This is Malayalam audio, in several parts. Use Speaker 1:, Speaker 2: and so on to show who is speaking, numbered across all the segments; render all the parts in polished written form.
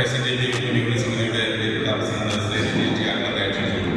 Speaker 1: കോട്ടയസിൻ്റെ യൂണിവേഴ്സിറ്റി സമിതിയുടെ താമസിക്കുന്ന സ്റ്റേജിലേക്ക് അക്ഷണിച്ചു.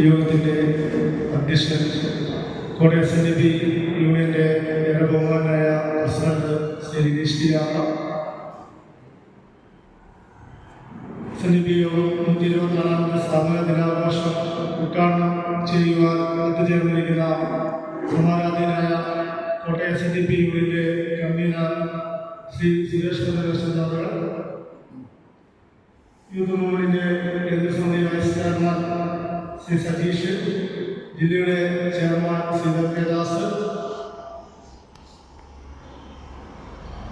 Speaker 2: യോഗത്തിൻ്റെ അധ്യക്ഷൻ കോട്ടയം SNDP യൂണിയൻ്റെ ഏറെ ബഹുമാനായ പ്രസിഡന്റ് ശ്രീ ദിനേശ് പിയാണ്. SNDP യോഗം 124ാമത് സ്ഥാപക ദിനാഘോഷം ഉദ്ഘാടനം ചെയ്യുവാൻ എത്തിച്ചേർന്നിരിക്കുന്ന സമാരാധീനായ കോട്ടയം SNDP യൂണിയൻ്റെ കൺവീനർ ശ്രീ സുരേഷ് പ്രദർശൻ അവർ, യൂത്ത് മൂവ്മെൻറ്റിൻ്റെ കേന്ദ്രസമിതി വൈസ് ചെയർമാൻ ശ്രീ സതീഷ്, ജില്ലയുടെ ചെയർമാൻ ശ്രീ ദാസ്,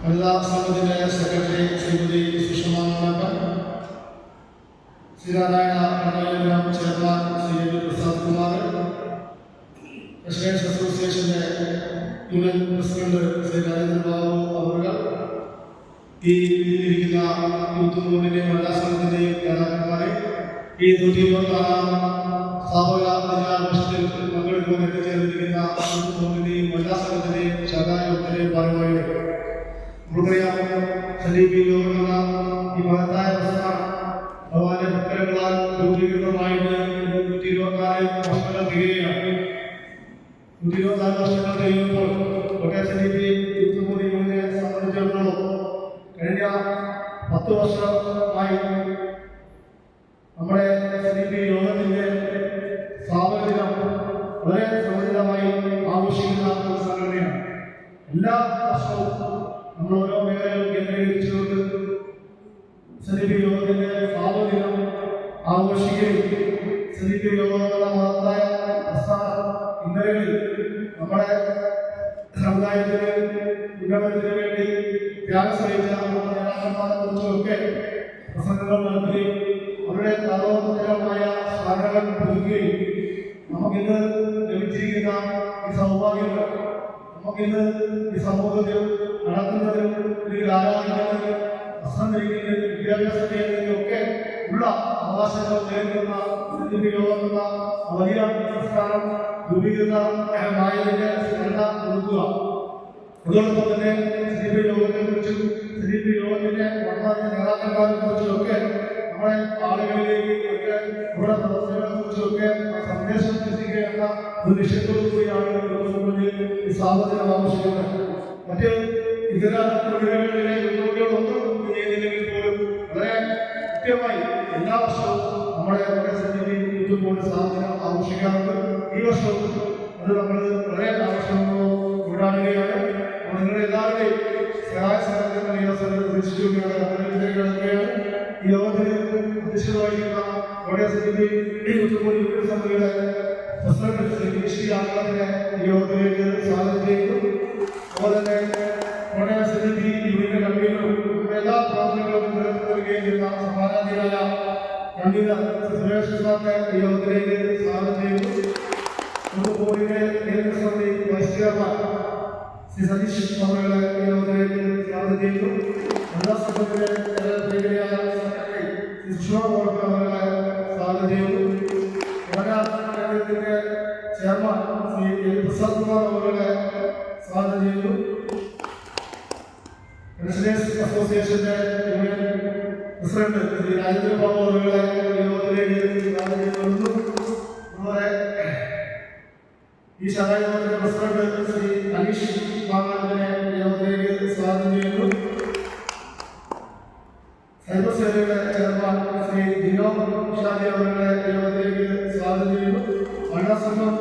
Speaker 2: വനിതാ സംഘത്തിൻ്റെ സെക്രട്ടറി ശ്രീമതി സുഷമ മണപ്പൻ, ശ്രീനാരായണ മണ്ഡലം ചെയർമാൻ ശ്രീ പ്രസാദ് കുമാർ, റെസിഡൻസ് അസോസിയേഷൻ്റെ യൂണിയൻ പ്രസിഡന്റ് ശ്രീ നരേന്ദ്ര ബാബു അവർ, ഈ ഇരിക്കുന്ന യൂത്ത് മൂവ്മെൻറ്റിൻ്റെ വനിതാ സംഘത്തിൻ്റെയും നേതാക്കന്മാരെ, ഈ 124ാം സ്ഥാപക ദിനാഘോഷത്തിൽ പങ്കെടുക്കുവാൻ എത്തിച്ചേർന്നിരിക്കുന്ന യൂത്ത് മൂവ്മെൻറ്റിൻ്റെയും വനിതാ സംഘത്തിൻ്റെയും ശാഖായോഗത്തിൻ്റെയും ഭാഗമായി നമുക്കറിയാം, SNDP യോഗമെന്ന ഈ മഹത്തായ പ്രസ്ഥാനം ഭഗവാന്റെ ഭക്തങ്ങളാൽ രൂപീകൃതമായിട്ട് വർഷങ്ങൾ തികയുകയാണ്. 124 വർഷങ്ങൾ കഴിയുമ്പോൾ കോട്ടയം SNDP യൂത്ത് ബോഡി യൂണിയനെ സംബന്ധിച്ചിടത്തോളം കഴിഞ്ഞ 10 വർഷമായി നമ്മുടെ SNDP യോഗത്തിന്റെ സ്ഥാപന ദിനം വളരെ സമുചിതമായി ആഘോഷിക്കുന്ന ഒരു സംഘടനയാണ്. എല്ലാ വർഷവും നമ്മൾ ഓരോ മേഖലകളും കേന്ദ്രീകരിച്ചുകൊണ്ട് SNDP യോഗത്തിന്റെ സ്ഥാപന ദിനം ആഘോഷിക്കുകയും SNDP യോഗങ്ങളുടെ മഹത്തായ പ്രസ്ഥാനം ഇന്നലകളിൽ നമ്മുടെ സമുദായത്തിന് ഉന്നമനത്തിന് വേണ്ടി ത്യാഗം സഹിച്ച നേതാക്കന്മാരെ കുറിച്ചൊക്കെ പ്രസംഗങ്ങൾ നടത്തുകയും അവരുടെ തലോത്തരമായ സ്മരണകൾ പുതുക്കുകയും നമുക്കിന്ന് ലഭിച്ചിരിക്കുന്ന ഈ സൗഭാഗ്യങ്ങൾ നമുക്കിന്ന് ഈ സമൂഹത്തിൽ നടക്കുന്നതിനും ഇതിൽ ആരാധിക്കുന്നതിനും വസ്ത്രം ധരിക്കുന്നതിനും വിദ്യാഭ്യാസം ചെയ്യുന്നതിനും ഒക്കെ ഉള്ള അവകാശങ്ങൾ നേരിടുന്ന SNDP യോഗം എന്ന വലിയ സംസ്കാരം രൂപീകൃതമായതിന്റെ സ്മരണ കൊടുക്കുക. അതോടൊപ്പം തന്നെ SNDP യോഗത്തെ കുറിച്ചും SNDP യോഗത്തിന്റെ വർത്തമാന നേതാക്കന്മാരെ കുറിച്ചും ഒക്കെ നമ്മുടെ ആളുകളിലേക്ക് ഒക്കെ നമ്മുടെ പ്രവർത്തനങ്ങളെ കുറിച്ചും ഒക്കെ സന്ദേശം എത്തിക്കുക എന്ന ഒരു ലക്ഷ്യത്തോടു കൂടിയാണ് ഈ സ്ഥാപനം ആവശ്യപ്പെടുന്നത്. മറ്റ് ഇതര തൊഴിലുകളിലെ യുവതികളൊന്നും ചെയ്യുന്നില്ലെങ്കിൽ പോലും വളരെ കൃത്യമായി എല്ലാ വർഷവും നമ്മുടെ SNDP യൂത്ത് ബോർഡ് സ്ഥാപനം ആഘോഷിക്കാറുണ്ട്. ഈ വർഷവും അത് നമ്മൾ വളരെ ആഘോഷങ്ങളോട് കൊണ്ടാടുകയാണ്. നിങ്ങളുടെ എല്ലാവരുടെയും സഹായ സഹകരണങ്ങൾ ഈ അവസരത്തിൽ പ്രതീക്ഷിക്കുകയാണ്. ഈ യോഗത്തിന് അധ്യക്ഷത വഹിക്കുന്ന SNDP യൂത്ത് ബോർഡ് യൂണിയൻ സമിതിയുടെ പ്രസിഡന്റ് ശ്രീ കൃഷി ആനന്ദനെ ഈ യോഗത്തിലേക്ക് സ്വാഗതം ചെയ്യുന്നു. അതുപോലെ തന്നെ SNDP യൂണിയൻ കൺവീനറും എല്ലാ പ്രവർത്തനങ്ങളും നേതൃത്വം ചെയ്യുന്ന സമാനാധികാര കൺവീനർ സുരേഷ് സാറിനെ ഈ യോഗത്തിലേക്ക് സ്വാഗതം ചെയ്യുന്നു. ബോർഡിന്റെ കേന്ദ്ര സമിതി വൈസ് ചെയർമാൻ ശ്രീ സതീഷ് അവരുടെ ഈ യോഗത്തിലേക്ക് സ്വാഗതം ചെയ്യുന്നു. വനിതാ സംഘത്തിന്റെ മേഖലയായ സെക്രട്ടറി ശ്രീ സുഷമ മോൾക്ക് അവരുടെ സ്വാഗതം ചെയ്യുന്നു. കേന്ദ്രത്തിന്റെ ചെയർമാൻ ശ്രീ പ്രസാദ് കുമാർ അവരുടെ സ്വാഗതം ചെയ്യുന്നു. റെസിഡൻസ് അസോസിയേഷന്റെ യൂണിയൻ പ്രസിഡന്റ് ശ്രീ രാജേന്ദ്ര ബാബു അവരുടെ യോഗത്തിലേക്ക് സ്വാഗതം ചെയ്യുന്നു. അതുപോലെ ഈ ശാഖായോഗത്തിന്റെ പ്രസിഡന്റ് ശ്രീ അനീഷ് മാമാനന്ദനെ യോഗത്തിലേക്ക് സ്വാഗതം ചെയ്യുന്നു. സൈബർ സേനയുടെ ചെയർമാൻ ശ്രീ ദിനോ ഷാജി അവരുടെ യോഗത്തിലേക്ക് സ്വാഗതം ചെയ്യുന്നു. വനിതാ സംഘം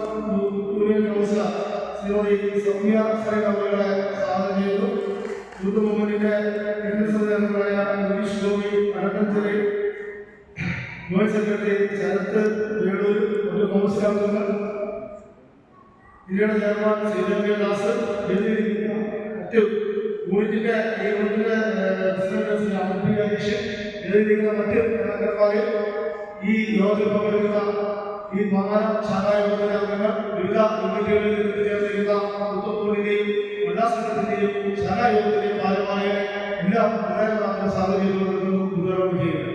Speaker 2: യൂണിയൻ കൗൺസിലർ ശ്രീമതി സൗമ്യ സൈൻ അവരുടെ സ്വാഗതം ചെയ്യുന്നു. യൂത്ത് മൂവ്മെന്റിന്റെ കേന്ദ്ര സമിതി അംഗങ്ങളായ നിതീഷ് ഗോപി, അനന്തഞ്ചേരി ജോയിന്റ് സെക്രട്ടറി ശരത് വേളൂർ, ഒരു കൗൺസിൽ അംഗങ്ങൾ, ജില്ലയുടെ ചെയർമാൻ ശ്രീദേവി ദാസ്, മറ്റ് യൂണിറ്റിന്റെ പ്രസിഡന്റ് ശ്രീ അമൃതി ഹരീഷ് എഴുതിയിരിക്കുന്ന മറ്റ് നേതാക്കന്മാരെ ഈ യോഗത്തിൽ പങ്കെടുക്കുന്ന ഈ മഹാന ശാഖായോഗത്തിലെ അംഗങ്ങൾ വിവിധ യൂണിറ്റുകളിൽ നിന്ന് ചേർന്നിരിക്കുന്ന യൂത്ത് വനിതാ സംഘത്തിന്റെയും ശാഖായോഗത്തിന്റെയും ഭാരമായ എല്ലാ പ്രധാനപ്പെട്ട സാഹചര്യങ്ങളും ഉദ്ഘാടനം ചെയ്യുന്നു.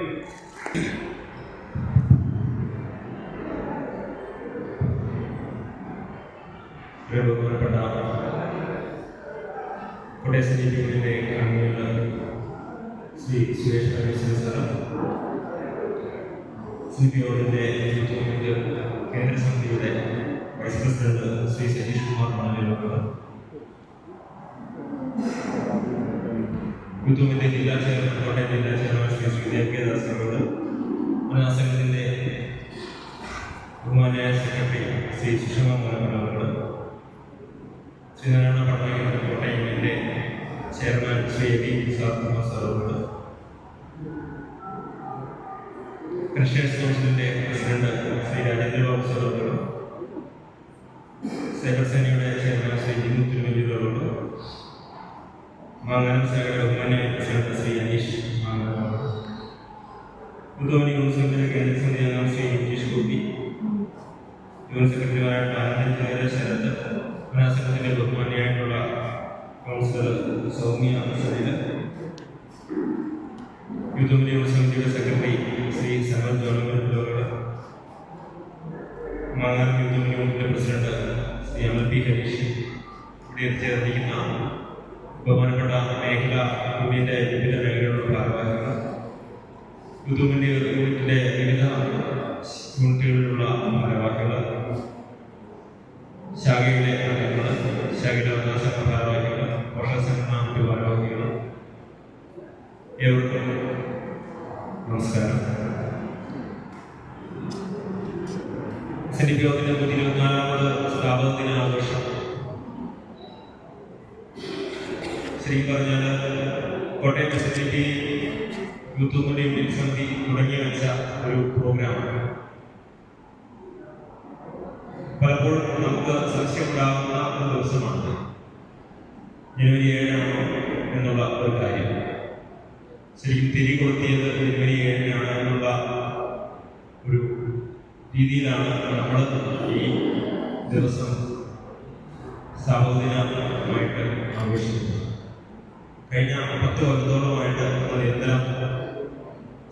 Speaker 3: ബഹുമാനപ്പെട്ട കോട്ടയം SNDP യൂണിയന്റെ convener Shri Suresh sir, SNDP യോഗത്തിന്റെ കേന്ദ്ര സമിതിയുടെ vice president Shri Satheesh Kumar Manavelur, youth movement ജില്ലാ ചെയർമാൻ കോട്ടയം ജില്ലാ ചെയർമാൻ ശ്രീ ശ്രീദേവി ദാസ് അവരോട്, വനിതാ സംഘത്തിന്റെ ബഹുമാനായ സെക്രട്ടറി ശ്രീ സുഷമ മോഹനോട്, ശ്രീനാരായണ പട്ടണ കോട്ടയം യൂണിയന്റെ chairman Shri A V Prasad സാറോട്, ക്രിസ്ത്യൻസ് കൗൺസിലിന്റെ പ്രസിഡന്റ് ശ്രീ രാജേന്ദ്ര ബാബു സാറോട്, സൈബർ സേനയുടെ ചെയർമാൻ ശ്രീ ജിന്നു തിരുവല്ലൂരോട്, മാങ്ങാനം ശാഖയുടെ ബഹുമാന്യ പ്രസിഡന്റ് ശ്രീ അനീഷ് മാങ്ങാനോട്, യൂത്ത് യൂണിവേഴ്സിറ്റിയുടെ കേന്ദ്ര സമിതി അംഗം ശ്രീ രജീഷ് ഗോപി, യൂണിയൻ സെക്രട്ടറിമാരായ ആനന്ദ ശരത്, സംഘത്തിന്റെ ബഹുമാന്യായിട്ടുള്ള കൗൺസിലർ സൗമ്യ സരില, യൂത്ത് യൂണിവേഴ്സിറ്റിയുടെ സെക്രട്ടറി ശ്രീ സമർ ജോണോട്, മാങ്ങാനം യൂത്ത് യൂണിയന്റെ പ്രസിഡന്റ് ശ്രീ അമൃതി ഹരീഷ്, ഇവിടെ എത്തിച്ചേർന്നിരിക്കുന്ന ബഹുമാനപ്പെട്ട മേഖല യൂണിയന്റെ വിവിധ മേഖലകളുടെ ഭാരവാഹികൾ, യൂത്ത് യൂണിയന്റെ വിവിധ യൂണിറ്റുകളിലുള്ള ഭാരവാഹികൾ, SNDP യോഗത്തിന്റെ 124ാമത് സ്ഥാപക ദിനാഘോഷം ശരിക്കും പറഞ്ഞാൽ കോട്ടയം SNDP യൂത്ത് മൂവ്മെന്റ് സമിതി തുടങ്ങി വെച്ച ഒരു പ്രോഗ്രാമാണ്. പലപ്പോഴും നമുക്ക് സംശയമുണ്ടാകുന്ന ഒരു ദിവസമാണ് ജനുവരി 7 എന്നുള്ള ഒരു കാര്യം. ശരിക്കും തിരികൊളുത്തിയത് ജനുവരി 7 എന്നുള്ള ഒരു രീതിയിലാണ് നമ്മൾ ഈ ദിവസം സ്ഥാപകദിനമായിട്ട് ആഘോഷിക്കുന്നത്. കഴിഞ്ഞ 10 കൊല്ലത്തോളമായിട്ട് നമ്മൾ നിരന്തരം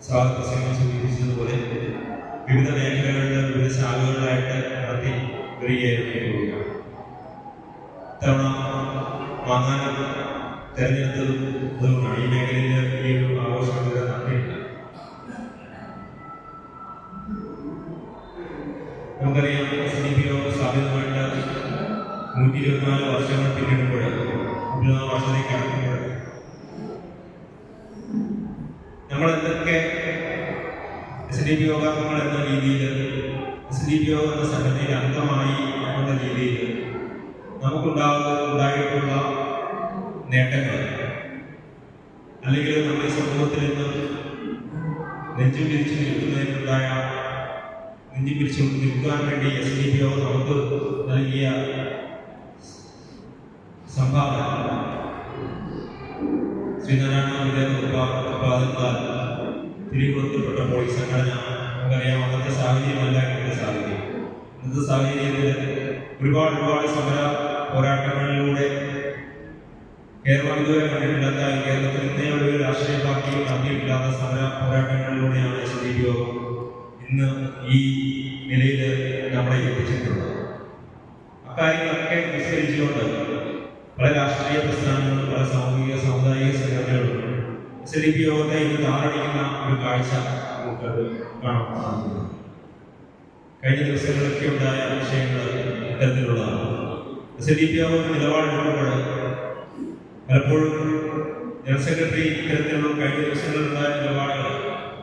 Speaker 3: സ്വാഗത പ്രസംഗം സൂചിപ്പിച്ചതുപോലെ വിവിധ മേഖലകളിൽ വിവിധ ശാഖകളിലായിട്ട് നടത്തി വരികയായിരുന്നു. ഇത്തവണ വാങ്ങാനും തെരഞ്ഞെടുത്തതും അതുകൊണ്ടാണ് ഈ മേഖലയിൽ ഈ ഒരു ആഘോഷം നടത്തിയിട്ടില്ല. നമുക്കറിയാം SNDP സ്ഥാപിതമായിട്ട് 124 വർഷങ്ങൾ പിന്നിടുമ്പോൾ 124 വർഷത്തേക്ക് കടക്കുമ്പോൾ നമ്മൾ എന്തൊക്കെ SNDP യോഗാംഗങ്ങൾ എന്ന രീതിയിൽ SNDP എന്ന സംഘടനയിൽ അംഗമായി എന്ന രീതിയിൽ നമുക്കുണ്ടായിട്ടുള്ള നേട്ടങ്ങൾ അല്ലെങ്കിൽ നമ്മുടെ സമൂഹത്തിൽ നിന്ന് നെഞ്ചും പിരിച്ചു നിൽക്കുന്നതിനുണ്ടായ നെഞ്ചും പിരിച്ചു നിൽക്കാൻ വേണ്ടി SNDP നമുക്ക് നൽകിയ സംഭാവന ശ്രീനാരായണ ഉപാധ്യാൽ തിരികൊളുത്തപ്പെട്ടപ്പോൾ ഈ സംഘടന നമുക്കറിയാം അന്നത്തെ സാഹചര്യമല്ല ഇന്നത്തെ സാഹചര്യം. ഇന്നത്തെ സാഹചര്യത്തിൽ ഒരുപാട് സമര പോരാട്ടങ്ങളിലൂടെ കേരളം ഇതുവരെ കണ്ടിട്ടില്ലാത്ത കേരളത്തിൽ ഇന്നേ ഒരു രാഷ്ട്രീയ പാർട്ടിയും നടത്തിയിട്ടില്ലാത്ത സമര പോരാട്ടങ്ങളിലൂടെയാണ് SNDP ഇന്ന് ഈ നിലയിൽ നമ്മളെ എത്തിച്ചിട്ടുള്ളത്. അക്കാര്യങ്ങളൊക്കെ വിസ്മരിച്ചുകൊണ്ട് പല രാഷ്ട്രീയ പ്രസ്ഥാനങ്ങളും പല സാമൂഹിക സാമുദായിക സംഘടനകളും SNDP യോഗത്തെ ഇന്ന് താറടിക്കുന്ന ഒരു കാഴ്ച നമുക്കത് കാണാൻ സാധിക്കുന്നു. കഴിഞ്ഞ ദിവസങ്ങളിലൊക്കെ ഉണ്ടായ വിഷയങ്ങൾ ഇത്തരത്തിലുള്ളതാണ്. SNDP നിലപാടെടുക്കുമ്പോൾ പലപ്പോഴും ജനറൽ സെക്രട്ടറി ഇത്തരത്തിലുള്ള കഴിഞ്ഞ ദിവസങ്ങളിലുണ്ടായ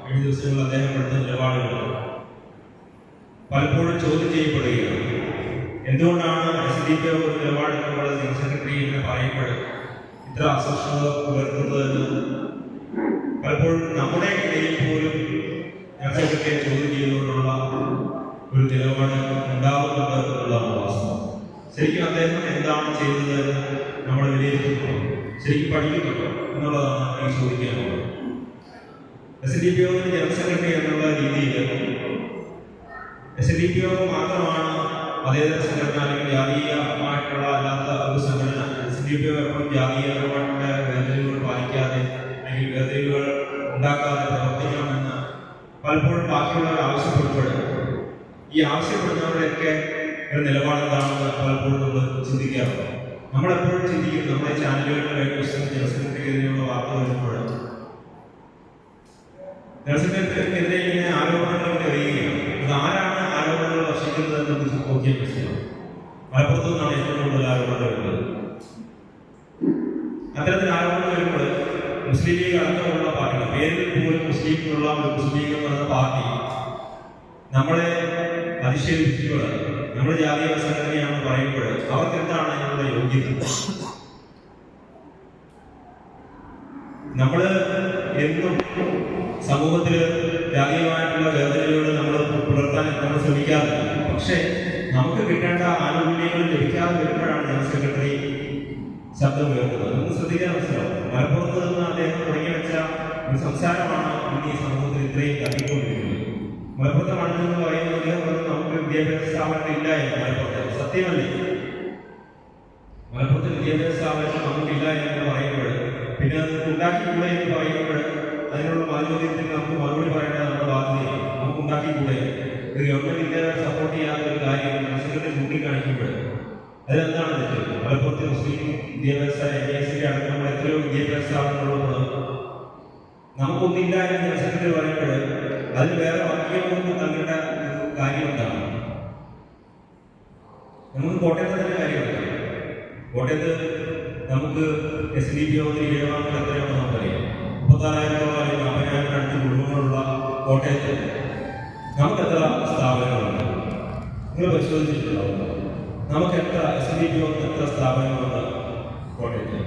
Speaker 3: കഴിഞ്ഞ ദിവസങ്ങളിൽ അദ്ദേഹം എടുത്ത നിലപാടുകൾ പലപ്പോഴും ചോദ്യം ചെയ്യപ്പെടുകയാണ്. എന്തുകൊണ്ടാണ് SNDP നിലപാടെടുക്കുമ്പോൾ ജനറൽ സെക്രട്ടറി എന്ന് പറയുമ്പോൾ ഇത്ര അസ്വസ്ഥത പുലർത്തുന്നതെന്ന് പലപ്പോഴും നമ്മുടെ ഇടയിൽ പോലും ജനറൽ സെക്രട്ടറിയെ ചോദ്യം ചെയ്തുകൊണ്ടുള്ള ഒരു നിലപാട് ഉണ്ടാകുന്നുണ്ട് എന്നുള്ളതാണ് വാസ്തവം. ശരിക്കും അദ്ദേഹം എന്താണ് ചെയ്തത് നമ്മൾ വിലയിരുത്തുന്നു, ശരിക്കും പഠിക്കുന്നുണ്ടോ എന്നുള്ളതാണ് എനിക്ക് ചോദിക്കാനുള്ളത്. SNDP ജനറൽ സെക്രട്ടറി എന്നുള്ള രീതിയിൽ SNDP മാത്രമാണ് മതേതര സംഘടന അല്ലെങ്കിൽ ജാതീയമായിട്ടുള്ള അല്ലാത്ത ഒരു സംഘടന. SNDP എപ്പോഴും ജാതീയപരമായിട്ടുള്ള വേർതിരിവുകൾ പാലിക്കാതെ അല്ലെങ്കിൽ വേർതിരിവുകൾ ഉണ്ടാക്കാതെ പ്രവർത്തിക്കണമെന്ന് പലപ്പോഴും ബാക്കിയുള്ളവർ ആവശ്യപ്പെടുമ്പോൾ ഈ ആവശ്യപ്പെടുന്നവരുടെയൊക്കെ ഒരു നിലപാട് എന്താണെന്ന് പലപ്പോഴും നമ്മൾ ചിന്തിക്കാറുണ്ട്. നമ്മളെപ്പോഴും ചിന്തിക്കും നമ്മുടെ ചാനലുകളിൽ കഴിഞ്ഞ ദിവസം ജനറൽ സെക്രട്ടറിക്കെതിരെയുള്ള വാർത്ത വരുമ്പോൾ ജനറൽ സെക്രട്ടറിക്കെതിരെ ഇങ്ങനെ ആരോപണങ്ങൾ വരികയാണ്. അത് ആരാണ് ആരോപണങ്ങൾ വർഷിക്കുന്നതെന്ന് നമുക്ക് നോക്കിയാൽ മനസ്സിലാവും. മലപ്പുറത്തു നിന്നാണ് ഏറ്റവും കൂടുതൽ ആരോപണങ്ങൾ വരുന്നത്. അത്തരത്തിൽ ആരോപണങ്ങൾ വരുമ്പോൾ മുസ്ലിം ലീഗ് അടക്കമുള്ള പാർട്ടികൾ, പേരിൽ പോലും മുസ്ലിം ലീഗ് എന്ന പാർട്ടി നമ്മളെ അധിക്ഷേപിച്ചുകൊണ്ട് നമ്മുടെ ജാതീയ സംഘടനയാണെന്ന് പറയുമ്പോൾ അവർക്ക് എന്താണ് അതിനുള്ള യോഗ്യത? നമ്മൾ എന്നും സമൂഹത്തിൽ ജാതീയമായിട്ടുള്ള വേദനകളോട് നമ്മൾ പുലർത്താൻ നമ്മൾ ശ്രമിക്കാറില്ല. പക്ഷേ നമുക്ക് കിട്ടേണ്ട ആനുകൂല്യങ്ങൾ ലഭിക്കാതെ വരുമ്പോഴാണ് ജനറൽ സെക്രട്ടറി ശബ്ദം ഉയർത്തുന്നത്. നമുക്ക് ശ്രദ്ധിക്കാൻ മനസ്സിലാവും. മലപ്പുറത്ത് നിന്ന് അദ്ദേഹം തുടങ്ങി വെച്ച ഒരു സംസാരമാണ് ഇന്ന് ഈ സമൂഹത്തിൽ ഇത്രയും തട്ടിക്കൊണ്ടിരിക്കുന്നത്. മലപ്പുറത്തെ മണ്ണിൽ എന്ന് പറയുന്നത് നമുക്ക് വിദ്യാഭ്യാസ സ്ഥാപനങ്ങൾ ഇല്ല എന്ന് മലപ്പുറത്ത് സത്യമല്ലേ? മലപ്പുറത്ത് വിദ്യാഭ്യാസ സ്ഥാപനങ്ങൾ നമുക്കില്ല എന്ന് പറയുമ്പോൾ പിന്നെ അത് ഉണ്ടാക്കിക്കൂടെ എന്ന് പറയുമ്പോൾ അതിനുള്ള മാനോദ്യത്തിൽ നമുക്ക് മറുപടി പറയേണ്ടത് നമ്മുടെ ബാധ്യതയാണ്. നമുക്ക് ഉണ്ടാക്കിക്കൂടെ? ഒരു ഗവൺമെന്റ് ഇന്ത്യ സപ്പോർട്ട് ചെയ്യാത്ത ഒരു കാര്യം മനസ്സിലേക്ക് ചൂണ്ടിക്കാണിക്കുമ്പോൾ അതിലെന്താണ് തെറ്റ്? മലപ്പുറത്തെ മുസ്ലിം വിദ്യാഭ്യാസ NIST അടക്കമുള്ള എത്രയോ വിദ്യാഭ്യാസ സ്ഥാപനങ്ങളുള്ളത് നമുക്കൊന്നില്ല എന്ന് മനസ്സിലേക്ക് പറയുമ്പോൾ അതിന് വേറെ വാക്യമൊന്നും നൽകേണ്ട കാര്യം എന്താണ്? നമുക്ക് കോട്ടയത്തെ തന്നെ കാര്യമല്ല. കോട്ടയത്ത് നമുക്ക് SNDP ഏഴാമത്തെ എത്രയാണെന്ന് നമുക്കറിയാം. 36,000 അല്ലെങ്കിൽ 40,000 അടുത്ത് കുടുംബങ്ങളുള്ള കോട്ടയത്ത് നമുക്ക് എത്ര സ്ഥാപനങ്ങളുണ്ട്? നിങ്ങൾ പരിശോധിച്ചിട്ടുണ്ടാവും. നമുക്ക് എത്ര SDPO എത്ര സ്ഥാപനങ്ങളുണ്ട് കോട്ടയത്ത്?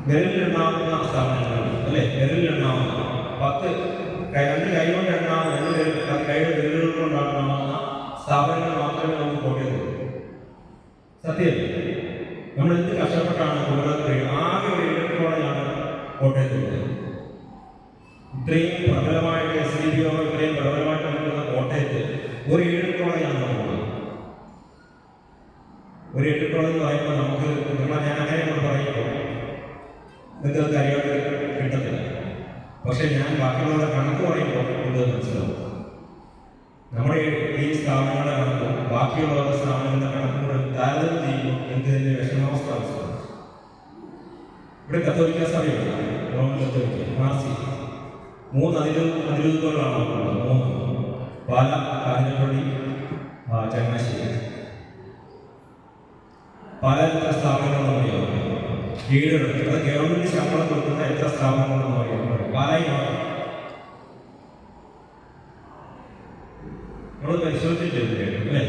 Speaker 3: വിരലിലെണ്ണാവുന്ന സ്ഥാപനങ്ങളുണ്ട് അല്ലേ? വിരലിലെണ്ണാവുന്ന 10 2 കൈ കൊണ്ട് എണ്ണാവുന്ന 2 കൈയുടെ വിരലുകൾ കൊണ്ടാകുന്ന സ്ഥാപനങ്ങൾ മാത്രമേ നമുക്ക് കോട്ടയത്ത്. സത്യമല്ലേ? നമ്മൾ എന്ത് കഷ്ടപ്പെട്ടാണ് ഓരോരുത്തരെയും ആകെ ഒരു ഇലക്ട്രോളാണ് കോട്ടയത്തുള്ളത്. ഇത്രയും പ്രബലമായിട്ട് SDPO ഇത്രയും പ്രബലമായിട്ട് നിൽക്കുന്ന കോട്ടയത്ത് ഒരു ഇലക്ട്രോളാണ് നമ്മൾ. ഒരു ഇലക്ട്രോള് എന്ന് പറയുമ്പോൾ നമുക്ക് ഞാൻ അങ്ങനെ നമ്മൾ പറയുമ്പോൾ നിങ്ങൾക്ക് അറിയാതെ കിട്ടത്തില്ല. പക്ഷെ ഞാൻ ബാക്കിയുള്ളവരുടെ കണക്ക് പറയുമ്പോൾ ഇത് മനസ്സിലാവും. നമ്മുടെ ഈ സ്ഥാപനങ്ങളുടെ കണക്കും ബാക്കിയുള്ളവരുടെ സ്ഥാപനങ്ങളുടെ കണക്കും കൂടെ താരതമ്യം ചെയ്യുമ്പോൾ എനിക്ക് ഇതിൻ്റെ വിഷമാവസ്ഥ മനസ്സിലാവും. ഇവിടെ കത്തോലിക്ക സഭയുണ്ട്, റോമൻ കത്തോലിക്ക, മാർസി 3 അതിരൂപങ്ങളാണ് ഉള്ളത്. 3 പാല, കാഞ്ഞിരപ്പള്ളി, ചങ്ങനാശ്ശേരി. പല എത്ര സ്ഥാപനങ്ങളെന്ന് പറയുന്നത് 7. അത് ഗവൺമെന്റ് ശമ്പളം കൊടുക്കുന്ന എത്ര സ്ഥാപനങ്ങളെന്ന് പറയുന്നത് പാലായി മാറും. നമ്മൾ പരിശോധിച്ചിട്ടില്ലേ അല്ലേ?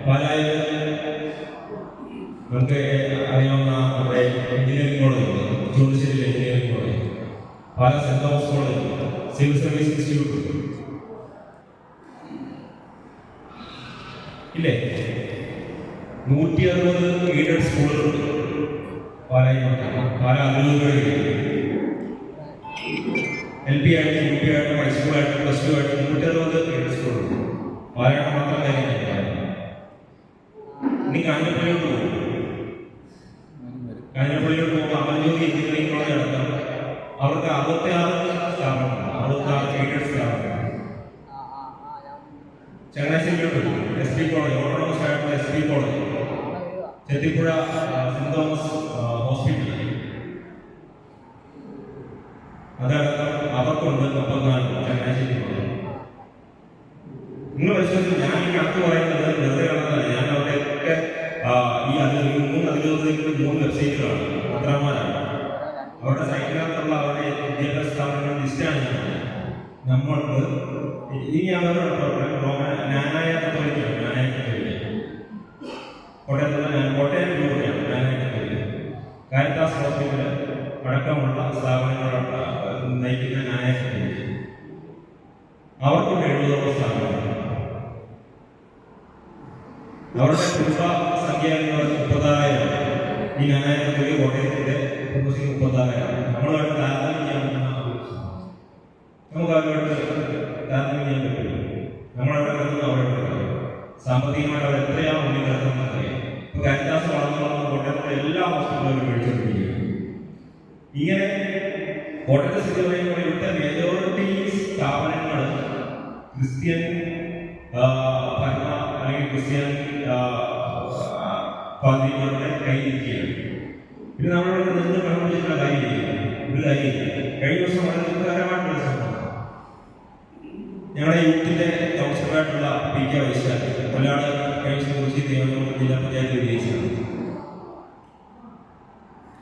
Speaker 3: പാലായിൽ നമുക്ക് അറിയാവുന്ന നമ്മുടെ എഞ്ചിനീയറിംഗ് കോളേജ്, ചോദിശ്ശേരി engineering college, Pala saint Thomas college, civil service institute ഇല്ലേ? 160 എയ്ഡഡ് സ്കൂളുകളുണ്ട് പാലായി. പാല അതിരൂപകളിൽ LP ആയിട്ടും UP ആയിട്ടും ഹൈസ്കൂളായിട്ടും +2 ആയിട്ടും 160 എയ്ഡഡ് സ്കൂളുണ്ട്. പാലയുടെ മാത്രം കാര്യം ഇനി കാഞ്ഞിരപ്പള്ളിയോട്ട് പോകും. കാഞ്ഞിരപ്പള്ളിയോട്ട് പോകുമ്പോൾ അമൽജ്യോതി എഞ്ചിനീയറിംഗ് കോളേജ് അടക്കം അവർക്ക് 66 സ്ഥാപനങ്ങൾ, 66 എയ്ഡഡ് സ്ഥാപനങ്ങൾ. ചങ്ങനാശ്ശേരിയിലോട്ട് SP കോളേജ്, ഓട്ടോണമസ് ആയിട്ടുള്ള SP college, Chethipuzha saint Thomas hospital, അതടക്കം അവർക്കുണ്ട് 34 ചങ്ങനാശ്ശേരി കോളേജ്. നിങ്ങൾ പരിശോധിച്ചു. ഞാൻ ഈ കണക്ക് പറയുന്നത് വെറുതെ കണക്കല്ല. ഞാൻ അവിടെയൊക്കെ ഈ 3 അതിരൂപതയ്ക്ക് 3 വെബ്സൈറ്റുകളാണ്, പത്രമാരാണ്. അവരുടെ സൈറ്റിനകത്തുള്ള അവരുടെ വിദ്യാഭ്യാസ സ്ഥാപനങ്ങളുടെ ലിസ്റ്റാണ് ഞാൻ. നമ്മൾക്ക് ഇനി അവരുടെ നാനായ കത്തോലിക്ക, കോട്ടയം രൂപതയാണ് നാനായ കത്തോലിക്ക, കാരിത്താസ് ഹോസ്പിറ്റൽ അടക്കമുള്ള സ്ഥാപനങ്ങളോട് നയിക്കുന്ന നാനായ കത്തോലിക്ക. അവർക്കുണ്ട് 70 സ്ഥാപനങ്ങൾ. അവരുടെ കുടുംബ സംഖ്യ എന്ന് പറയുന്നത് 30,000. ഈ നാനായ കത്തോലിക്ക കോട്ടയത്തിന്റെ കുടുംബശ്രീ 30,000. നമ്മളുമായിട്ട് താരതമ്യം ചെയ്യാൻ നമുക്ക് അവരോട് താരതമ്യം ചെയ്യാൻ പറ്റില്ല. നമ്മളവിടെ കിടക്കുന്ന അവരോട് സാമ്പത്തികമായിട്ട് അവർ എത്രയാണ് മുന്നിൽ കിടക്കുന്നത് അറിയാം. ഇപ്പോൾ കാരിത്താസ് വളർന്നു കോട്ടയത്തെ എല്ലാ ഹോസ്പിറ്റലുകളും മേടിച്ചുകൊണ്ടിരിക്കുകയാണ്. ഇങ്ങനെ കോട്ടയത്തെ സ്ഥിതി പറയുമ്പോൾ ഇവിടുത്തെ മെജോറിറ്റി സ്ഥാപനങ്ങൾ ക്രിസ്ത്യൻ ഭരണ അല്ലെങ്കിൽ ക്രിസ്ത്യൻ പാതിരിമാരുടെ കയ്യിലിരിക്കുകയാണ്. പിന്നെ നമ്മളിവിടെ നിന്ന് കണ്ടുപിടിച്ചിട്ടുള്ള കാര്യമില്ല, ഒരു കാര്യമില്ല. കഴിഞ്ഞ ദിവസം വളരെ ദുഃഖകരമായിട്ടുള്ള സംഭവം, ഞങ്ങളുടെ യൂത്തിന്റെ കൗൺസിലറായിട്ടുള്ള PK വൈശാഖ് കൊല്ലാട് കഴിഞ്ഞ ദിവസം കുറിച്ച് തിരുവനന്തപുരം ജില്ലാ പഞ്ചായത്ത് വിജയിച്ചതാണ്.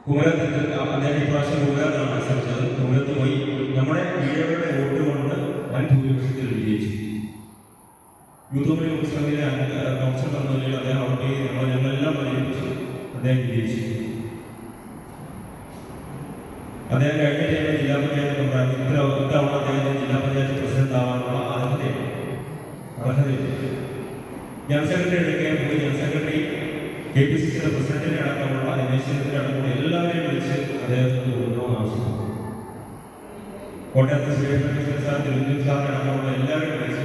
Speaker 3: കുമരത്ത് അദ്ദേഹം ഇപ്രാവശ്യം കുമരത്താണ് മത്സരിച്ചത്. കുമരത്ത് പോയി നമ്മുടെ വീടുകളുടെ വോട്ട് കൊണ്ട് വൻ ഭൂരിപക്ഷത്തിൽ വിജയിച്ചു. യൂത്ത് മുസ്ലിമിലെ കൗൺസിൽ എന്ന നിലയിൽ അദ്ദേഹം അവിടെ ഞങ്ങളെല്ലാം പരിഗണിച്ചു അദ്ദേഹം വിജയിച്ചു. അദ്ദേഹം കഴിഞ്ഞ ടൈമിൽ ജില്ലാ പഞ്ചായത്ത് ഇത്തവണ അദ്ദേഹം ജില്ലാ പഞ്ചായത്ത് പ്രസിഡന്റ് ആവാനുള്ള അർഹതയുണ്ട്. ജനറൽ സെക്രട്ടറി എടുക്കാൻ പോയി. ജനറൽ സെക്രട്ടറി KPCCയുടെ പ്രസിഡന്റിനെ അടക്കമുള്ള രമേശിന്റെ അടക്കമുള്ള എല്ലാവരെയും വിളിച്ച് അദ്ദേഹത്തിന് കൊടുക്കണമെന്ന് ആവശ്യപ്പെട്ടു. കോട്ടയത്ത് ശ്രീകൃഷ്ണ സാർ, തിരുവനന്തപുരം സാറിനെ അടക്കമുള്ള എല്ലാവരെയും വിളിച്ച്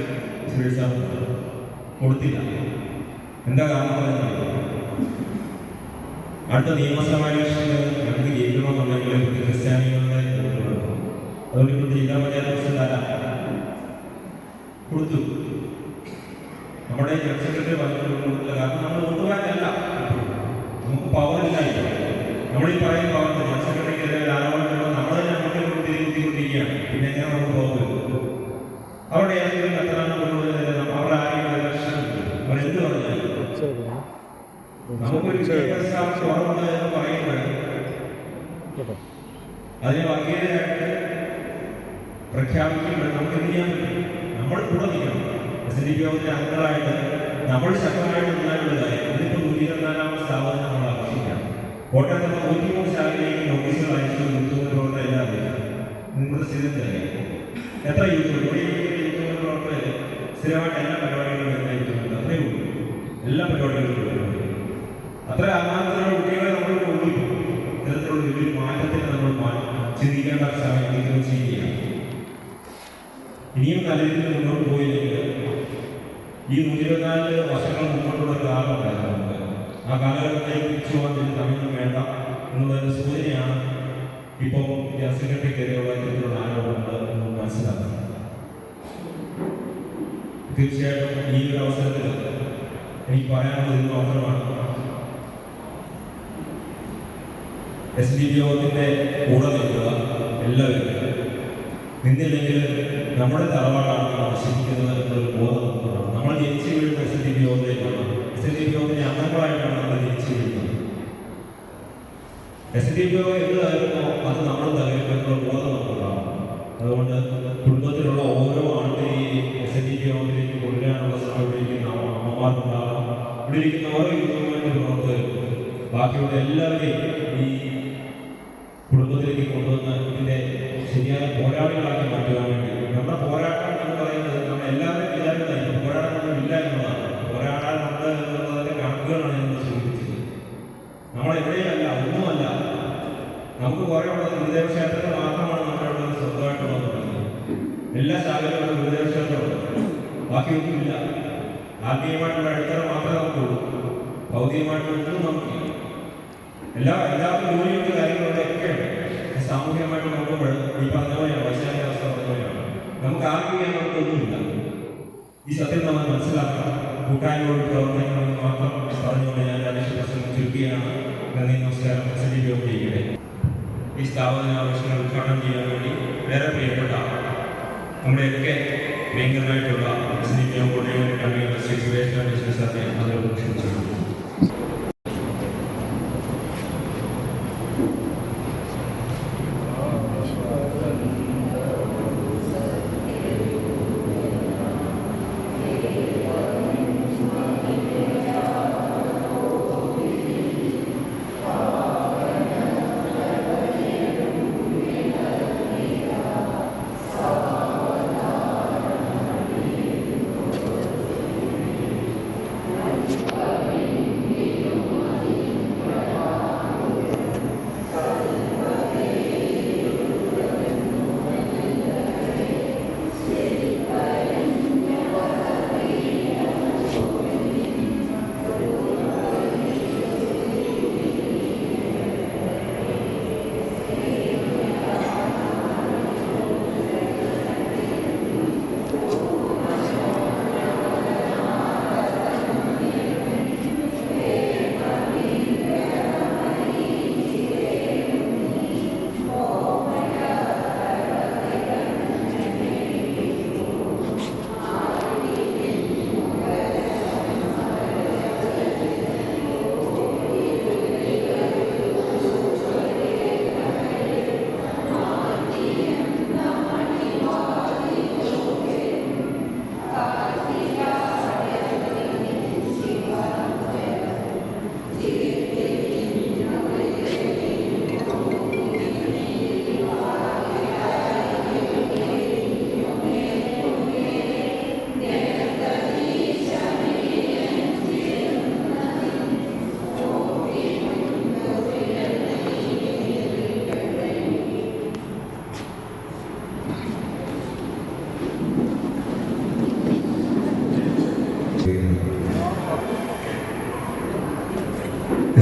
Speaker 3: ശ്രീ സാർ കൊടുത്തില്ല. എന്താ കാരണം പറയുന്നത്? അടുത്ത നിയമസഭാ ഇലക്ഷന് ഞങ്ങൾക്ക് ജയിക്കണമെന്നുണ്ടെങ്കിൽ ക്രിസ്ത്യാനികളുടെ അതുകൊണ്ട് ഇപ്പോൾ ജില്ലാ പഞ്ചായത്ത് പ്രസിഡന്റ് കൊടുത്തു. നമ്മുടെ ജനറൽ സെക്രട്ടറി കൊടുത്തില്ല. കാരണം നമ്മൾ വോട്ടുകാരല്ല, നമുക്ക് പവറില്ല. നമ്മളീ പറയുന്ന പവർ ജനറൽ സെക്രട്ടറിക്ക് ആരോപണം നമ്മൾ തന്നെ അങ്ങോട്ടും തിരികൊണ്ടിരിക്കുകയാണ്. പിന്നെ എങ്ങനെ നമുക്ക് പോകുന്നത്? അവിടെ ഏതെങ്കിലും കത്തനാണ് അവിടെ ആരെങ്കിലും ഇലക്ഷൻ അവരെന്ത് പറഞ്ഞാൽ നമുക്കൊരു വിദ്യാഭ്യാസ കുറവുണ്ട് എന്ന് പറയുന്നത് അതിനെ വർഗീയതയായിട്ട് പ്രഖ്യാപിക്കുമ്പോൾ നമുക്ക് എന്ത് ചെയ്യാൻ പറ്റും? നമ്മൾ കൂടെ നിൽക്കണം. SNDP യോഗത്തിലെ അംഗങ്ങളായിട്ട് നമ്മൾ ശക്തമായിട്ട് നിന്നാലുള്ള കാര്യം ഇതിപ്പോൾ 124ാമത് സ്ഥാപനം നമ്മൾ ആഘോഷിക്കാം. കോട്ടയത്ത് 103 ശാഖയിലേക്ക് നോട്ടീസുകൾ അയച്ചു യൂത്ത് പ്രവർത്തകർ എല്ലാം നിങ്ങളുടെ സ്ഥിരം തന്നെ എത്ര യൂത്ത് യൂത്ത് പ്രവർത്തകർ സ്ഥിരമായിട്ട് എല്ലാ പരിപാടികളും നിർണ്ണയിക്കുന്നുണ്ട്. അത്രയേ ഉള്ളൂ, എല്ലാ പരിപാടികളും അത്ര ആത്മാർത്ഥമായ കുട്ടികളെ നമ്മൾ കൊണ്ടുപോയി ഇത്തരത്തിലുള്ള വലിയ മാറ്റത്തിന് നമ്മൾ ചിന്തിക്കേണ്ട സമയം ചെയ്യുകയാണ്. ഇനിയും നല്ല രീതിയിൽ മുന്നോട്ട് പോയില്ലെങ്കിൽ ഈ 124 വർഷങ്ങൾ മുന്നോട്ടുള്ള കാലമുണ്ടായിരുന്നു നമുക്ക്. ആ കാലഘട്ടത്തിലേക്ക് തിരിച്ചു പോകാൻ വലിയ സമയം വേണ്ട എന്നുള്ളൊരു സൂചനയാണ് ഇപ്പോൾ ജനറൽ സെക്രട്ടറിക്കെതിരെയുള്ള ഇത്തരത്തിലുള്ള ആരോപണങ്ങൾ നമ്മൾ മനസ്സിലാക്കുന്നത്. തീർച്ചയായിട്ടും ഈ ഒരു അവസരത്തിൽ എനിക്ക് പറയാനുള്ളത് ഇത് മാത്രമാണ്. SNDP യോഗത്തിൻ്റെ കൂടെ നിൽക്കുക എല്ലാവരും നിന്നില്ലെങ്കിൽ നമ്മുടെ തറവാടാണ് നശിപ്പിക്കുന്നത് എന്നൊരു ബോധം നമുക്കുണ്ടാകും. നമ്മൾ ജനിച്ചു വീഴുന്ന SNDP യോഗത്തിലേക്കാണ്. SNDP യോഗത്തിൻ്റെ അംഗങ്ങളായിട്ടാണ് നമ്മൾ ജനിച്ചു വീഴുന്നത്. SNDP യോഗം എന്തായിരുന്നോ അത് നമ്മൾ തകരുമെന്നുള്ള ബോധം നമുക്കുണ്ടാകും. അതുകൊണ്ട് കുടുംബത്തിലുള്ള ഓരോ ആളുകളെയും SNDP യോഗത്തിലേക്ക് കൊണ്ടുവരാനുള്ള ശ്രമം ഇവിടെ ഇരിക്കുന്ന അമ്മമാർക്കുണ്ടാകാം. ഇവിടെ ഇരിക്കുന്ന ഓരോ യുവജന പ്രവർത്തകരും ബാക്കിയുള്ള എല്ലാവരെയും ഈ കുടുംബത്തിലേക്ക് കൊണ്ടുവന്ന് ഇതിൻ്റെ ശരിയായ പോരാളികളാക്കി മാറ്റുവാൻ വേണ്ടി നമ്മുടെ പോരാട്ടം എന്ന് പറയുന്നത് നമ്മൾ എല്ലാവരും വിചാരിക്കുന്നതായിരിക്കും. പോരാട്ടമൊന്നും ഇല്ല എന്നുള്ളതാണ്. പോരാടാനുണ്ട് എന്നുള്ളതിൻ്റെ കണക്കുകളാണ് നമ്മൾ സൂചിപ്പിച്ചത്. നമ്മളെവിടെയല്ല, ഒന്നുമല്ല. നമുക്ക് കുറേ ഉള്ളത് ഗുരുദേവ ക്ഷേത്രത്തിൽ മാത്രമാണ് നമ്മളുള്ളത് സ്വന്തമായിട്ടുള്ളത്. എല്ലാ ശാഖകളും ഗുരുദേവ ക്ഷേത്രമുണ്ട്, ബാക്കിയൊന്നുമില്ല. ആത്മീയമായിട്ടുള്ള അടിത്തറ മാത്രമേ നമുക്കുള്ളൂ, ഭൗതികമായിട്ടൊന്നും നമുക്കില്ല. എല്ലാവർക്കും ജോലിയുടെ കാര്യങ്ങളൊക്കെ സാമൂഹികമായിട്ട് നോക്കുമ്പോൾ ഈ പറഞ്ഞ പോലെയാണ്, വൈശാഖ അവസ്ഥ പറഞ്ഞ പോലെയാണ്. നമുക്ക് ആർക്കും നമുക്കൊന്നുമില്ല. ഈ സത്യം നമ്മൾ മനസ്സിലാക്കണം. കൂട്ടായ്മയോട് പ്രവർത്തനങ്ങളെന്ന് മാത്രം പറഞ്ഞുകൊണ്ട് ഞാൻ രാജേഷ് പ്രസംഗം ചുരുക്കുകയാണ്. നന്ദി, നമസ്കാരം. SNDP യോഗത്തിലേക്ക് ഈ സ്ഥാപന ആവശ്യങ്ങൾ ഉദ്ഘാടനം ചെയ്യാൻ വേണ്ടി വേറെ പ്രിയപ്പെട്ട നമ്മുടെയൊക്കെ ഭയങ്കരമായിട്ടുള്ള SNDP യോഗയുടെ കൺവീനർ ശ്രീ സുരേഷ് രാജേഷ് സാറിനെ അതിനോട് ക്ഷണിച്ചു.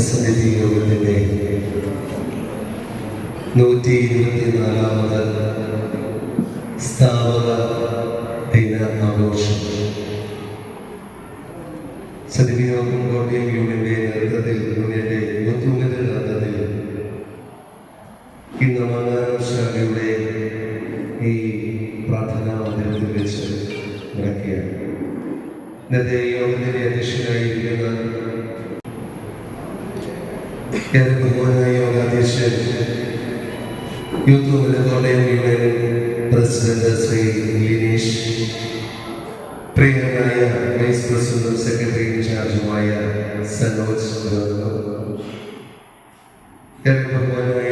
Speaker 4: SNDP യോഗത്തിൻ്റെ 124ാമത് സ്ഥാപക ദിന ആഘോഷം SNDP യോഗം കോട്ടയം യൂണിയന്റെ നേതൃത്വത്തിൽ യൂണിയന്റെ യുവത്വങ്ങളുടെ നേതൃത്വത്തിൽ ഇന്ന് മംഗളൂരു ശാഖയുടെ ഈ പ്രാർത്ഥനാ മന്ദിരത്തിൽ വെച്ച് നടക്കുകയാണ്. ഇന്നത്തെ യോഗത്തിന്റെ അധ്യക്ഷനായിരിക്കുന്ന ബഹുമാനായ യോഗാധ്യക്ഷൻ youth Kottayam union president Shri Lineesh പ്രിയനായ വൈസ് പ്രസിഡന്റും സെക്രട്ടറി ഇൻചാർജുമായ സനോജ് ബഹുമാനായ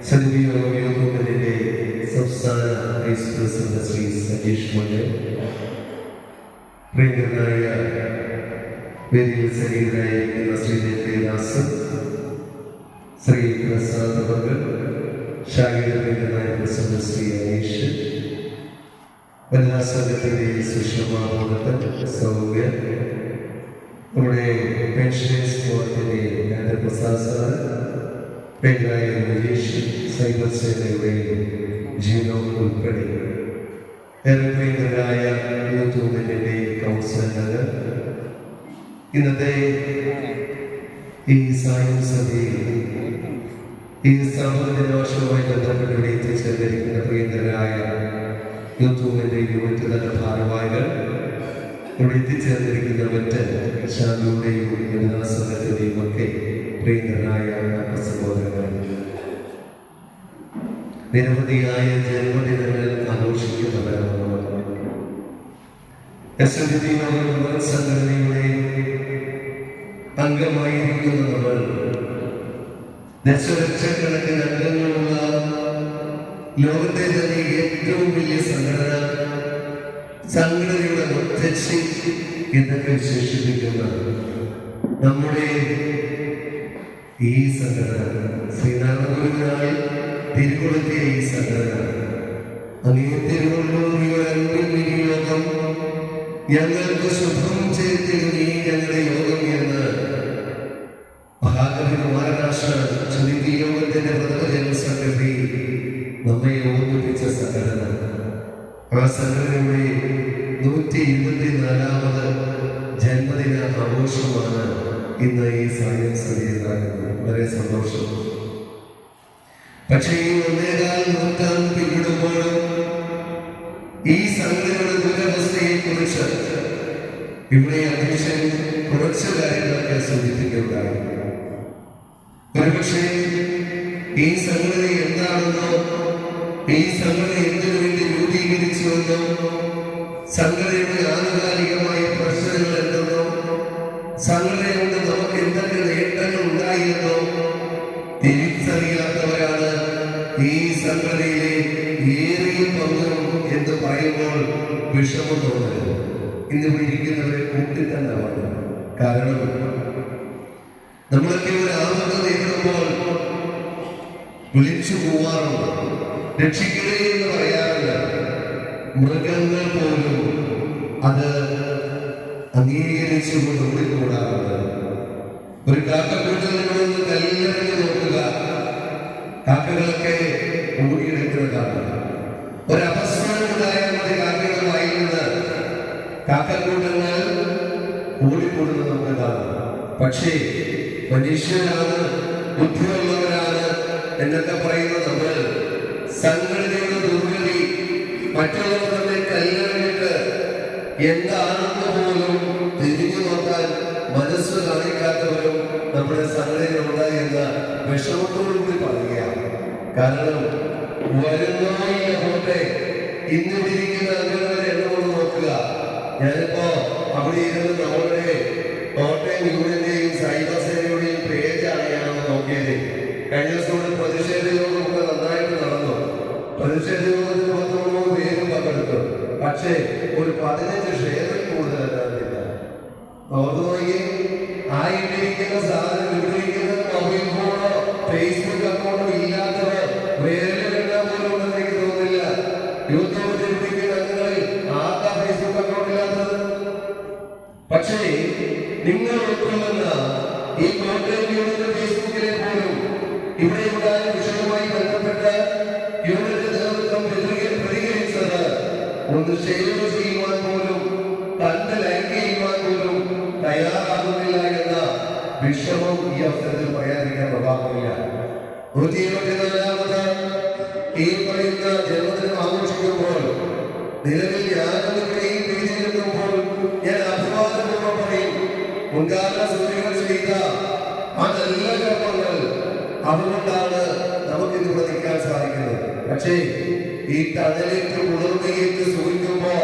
Speaker 4: സന്നിധിയുടെ സംസ്ഥാന വൈസ് പ്രസിഡന്റ് ശ്രീ സജീഷ് മണ്ഡൽ, പ്രിയനായ വേദിയിൽ സന്നിഹിതരായിരിക്കുന്ന ശ്രീ ദേവദാസൻ, ശ്രീ പ്രസാദ് മകൾ, ഷാഹിദായ പ്രസിഡന്റ് ശ്രീ അനീഷ്, വനിതാ സംഘത്തിന്റെ സുഷമാതൻ, സൗമ്യ, നമ്മുടെ പെൻഷനേഴ്സ് ബോർഡിന്റെ പ്രസാദ് സാർ, പേരായ മുജീഷ്, സൈബർ സേനയുടെ ജീവനോ ഉൾപ്പെടെ ഏറെപ്രിയരായ യൂത്ത് മൂവ്മെന്റിന്റെ കൗൺസിലർ, ഇന്നത്തെ ഈ സായം സഭയിൽ ഈ സ്ഥാപനദിനാശവുമായി ബന്ധപ്പെട്ട് ഇവിടെ എത്തിച്ചേർന്നിരിക്കുന്ന പ്രിയങ്കരായ യൂത്ത് മൂവ്മെന്റ് യൂണിറ്റ് തല ഭാരവാഹികൾ, ഇവിടെ എത്തിച്ചേർന്നിരിക്കുന്ന മറ്റ് ശാന്തിയുടെയും വനിതാ സംഘത്തിന്റെയും ഒക്കെ പ്രിയങ്കരായ സഹോദരങ്ങൾ, നിരവധിയായ ജന്മദിനങ്ങൾ ആഘോഷിക്കുന്നവരാണ് സംഘടനയുടെ അംഗമായിരിക്കുന്ന നമ്മൾ. ദശലക്ഷക്കണക്കിന് അംഗങ്ങളുള്ള ലോകത്തെ തന്നെ ഏറ്റവും വലിയ സംഘടനയുടെ മുത്തച്ഛി എന്നൊക്കെ വിശേഷിപ്പിക്കുന്ന നമ്മുടെ ഈ സംഘടന, ശ്രീനാരായണ തിരുകൊളുത്തിയ ഈ സംഘടന, അങ്ങേ തിരുവള്ളൂരിൽ യോഗം ഞങ്ങൾക്ക് ശുഭം ചെയ്തിരുന്നീ ഞങ്ങളുടെ യോഗം എന്ന് മഹാകവി കുമാരനാശാൻ ചുരുക്കി യോഗത്തിന്റെ പ്രഥമ ജനറൽ സെക്രട്ടറി നമ്മെ ഓർമ്മിപ്പിച്ച സംഘടന. ആ സംഘടനയുടെ 124ാമത് ജന്മദിന ആഘോഷമാണ് ഇന്ന് ഈ സായം സഭയിൽ നടക്കുന്നത്. വളരെ സന്തോഷം. പക്ഷേ ഈ 1.25 നൂറ്റാണ്ട് പിന്നിടുമ്പോഴും ഈ സംഘടനയുടെ ദുരവസ്ഥയെ കുറിച്ച് ഇവിടെ അധ്യക്ഷൻ കുറച്ച് കാര്യങ്ങളൊക്കെ സൂചിപ്പിക്കുകയുണ്ടായി. ഒരുപക്ഷെ ഈ സംഘടന എന്താണെന്നോ, ഈ സംഘടന എന്തിനു വേണ്ടി രൂപീകരിച്ചുവെന്നോ, സംഘടനയുടെ ആനുകാലികമായ പ്രശ്നങ്ങൾ എന്തെന്നോ, സംഘടന കൊണ്ട് നമുക്ക് എന്തൊക്കെ നേട്ടങ്ങൾ ഉണ്ടായിരുന്നോ തിരിച്ചറിയാത്തവരാണ് ഈ സംഘടനയിലെ ഏറിയ പങ്കും എന്ന് പറയുമ്പോൾ വിഷമം തോന്നരുത്. ഇന്നിവിടെ ഇരിക്കുന്നവരെ കൂട്ടിത്തന്നെ പറഞ്ഞു. കാരണം നമ്മളൊക്കെ ഒരു ആപത്ത് നേരിടുമ്പോൾ വിളിച്ചു പോവാറുണ്ട്, രക്ഷിക്കണേ എന്ന് പറയാറില്ല. മൃഗങ്ങൾ പോലും അത് അംഗീകരിച്ചുകൊണ്ട് ഓടിക്കൂടാറുണ്ട്. ഒരു കാക്കക്കൂട്ടിൽ നിന്ന് കല്ലെറിഞ്ഞ് നോക്കുക, കാക്കകളൊക്കെ ഓടിയെടുക്കുന്നതാണ്. ഒരവസരമുണ്ടായാൽ മതി കാക്കകൾ വായിക്കുന്നത്, കാക്കക്കൂട്ടങ്ങൾ ഓടിക്കൂടുന്നത് നമുക്ക് കാണാം. പക്ഷേ മനുഷ്യരാണ്, ബുദ്ധിയുള്ളവരാണ് എന്നൊക്കെ പറയുന്ന നമ്മൾ സംഘടനയുടെ ദുർഗതി മറ്റുള്ളവർ തന്നെ കല്ലെറിഞ്ഞിട്ട് എന്താണെന്ന് പോലും തിരിഞ്ഞു നോക്കാൻ മനസ്സ് കാണിക്കാത്തവരും നമ്മുടെ സംഘടനയിലുണ്ട് എന്ന വിഷമത്തോടുകൂടി പറയുകയാണ്. കാരണം വരുന്നോട്ടെ ഇന്നിരിക്കുന്ന അംഗങ്ങളുടെ എണ്ണം നോക്കുക. ഞാനിപ്പോ അവിടെ ഇരുന്ന് നമ്മളുടെ കോട്ടയം യൂണിയന്റെയും സൈബർ സേനയുടെയും പേജാണ് ഞാനൊന്ന് നോക്കിയത്. കഴിഞ്ഞ ദിവസം കൂടെ പ്രതിഷേധ യോഗം ഒക്കെ നന്നായിട്ട് നടന്നു. പ്രതിഷേധ യോഗത്തിൽ 13 പേരും പങ്കെടുത്തു. പക്ഷേ ഒരു 15 ഷെയറിൽ കൂടുതലല്ലാതില്ല. നോക്കി ആയിട്ടിരിക്കുന്ന സാധനം വിട്ടിരിക്കുന്ന മൊബൈൽ ഫോണോ ഫേസ്ബുക്ക് അക്കൗണ്ടോ ഇല്ലാത്തവർ വേറെ പോലും ഉണ്ടെന്ന് എനിക്ക് തോന്നുന്നില്ല. യൂത്ത് വിട്ടിരിക്കുന്ന അംഗങ്ങളിൽ ആർക്കാ ഫേസ്ബുക്ക് അക്കൗണ്ട് ഇല്ലാത്തത്? പക്ഷേ നിങ്ങൾ ഉൾക്കൊള്ളുന്ന ഈ കോട്ടയം യൂണിയന്റെ ഫേസ്ബുക്കിലെ പോലും ഇവിടെ ഉണ്ടായ വിഷയവുമായി ബന്ധപ്പെട്ട് യൂണിയന്റെ നേതൃത്വം പ്രതികരിച്ചത് ഒന്ന് ഷെയർ ചെയ്യുവാൻ പോലും, കണ്ട് ലൈക്ക് ചെയ്യുവാൻ പോലും തയ്യാറാകുന്നില്ല എന്ന വിഷമം ഈ അവസരത്തിൽ പറയാതിരിക്കാൻ പ്രഭാവമില്ല. 124ാമത് ഈ പറയുന്ന ജന്മദിനം ആഘോഷിക്കുമ്പോൾ നിലവിൽ ഞാനൊന്നിവിടെ ഈ പേജിൽ നിൽക്കുമ്പോൾ ഞാൻ അഭിവാദപൂർവ്വം പറയും, മുൻകാല സൂചികൾ ചെയ്ത ആ നല്ല കർമ്മങ്ങൾ അതുകൊണ്ടാണ് നമുക്കിന്നിവിടെ നിൽക്കാൻ സാധിക്കുന്നത്. പക്ഷേ ഈ തണലേക്ക് കുളിർമയേറ്റ് സൂചിക്കുമ്പോ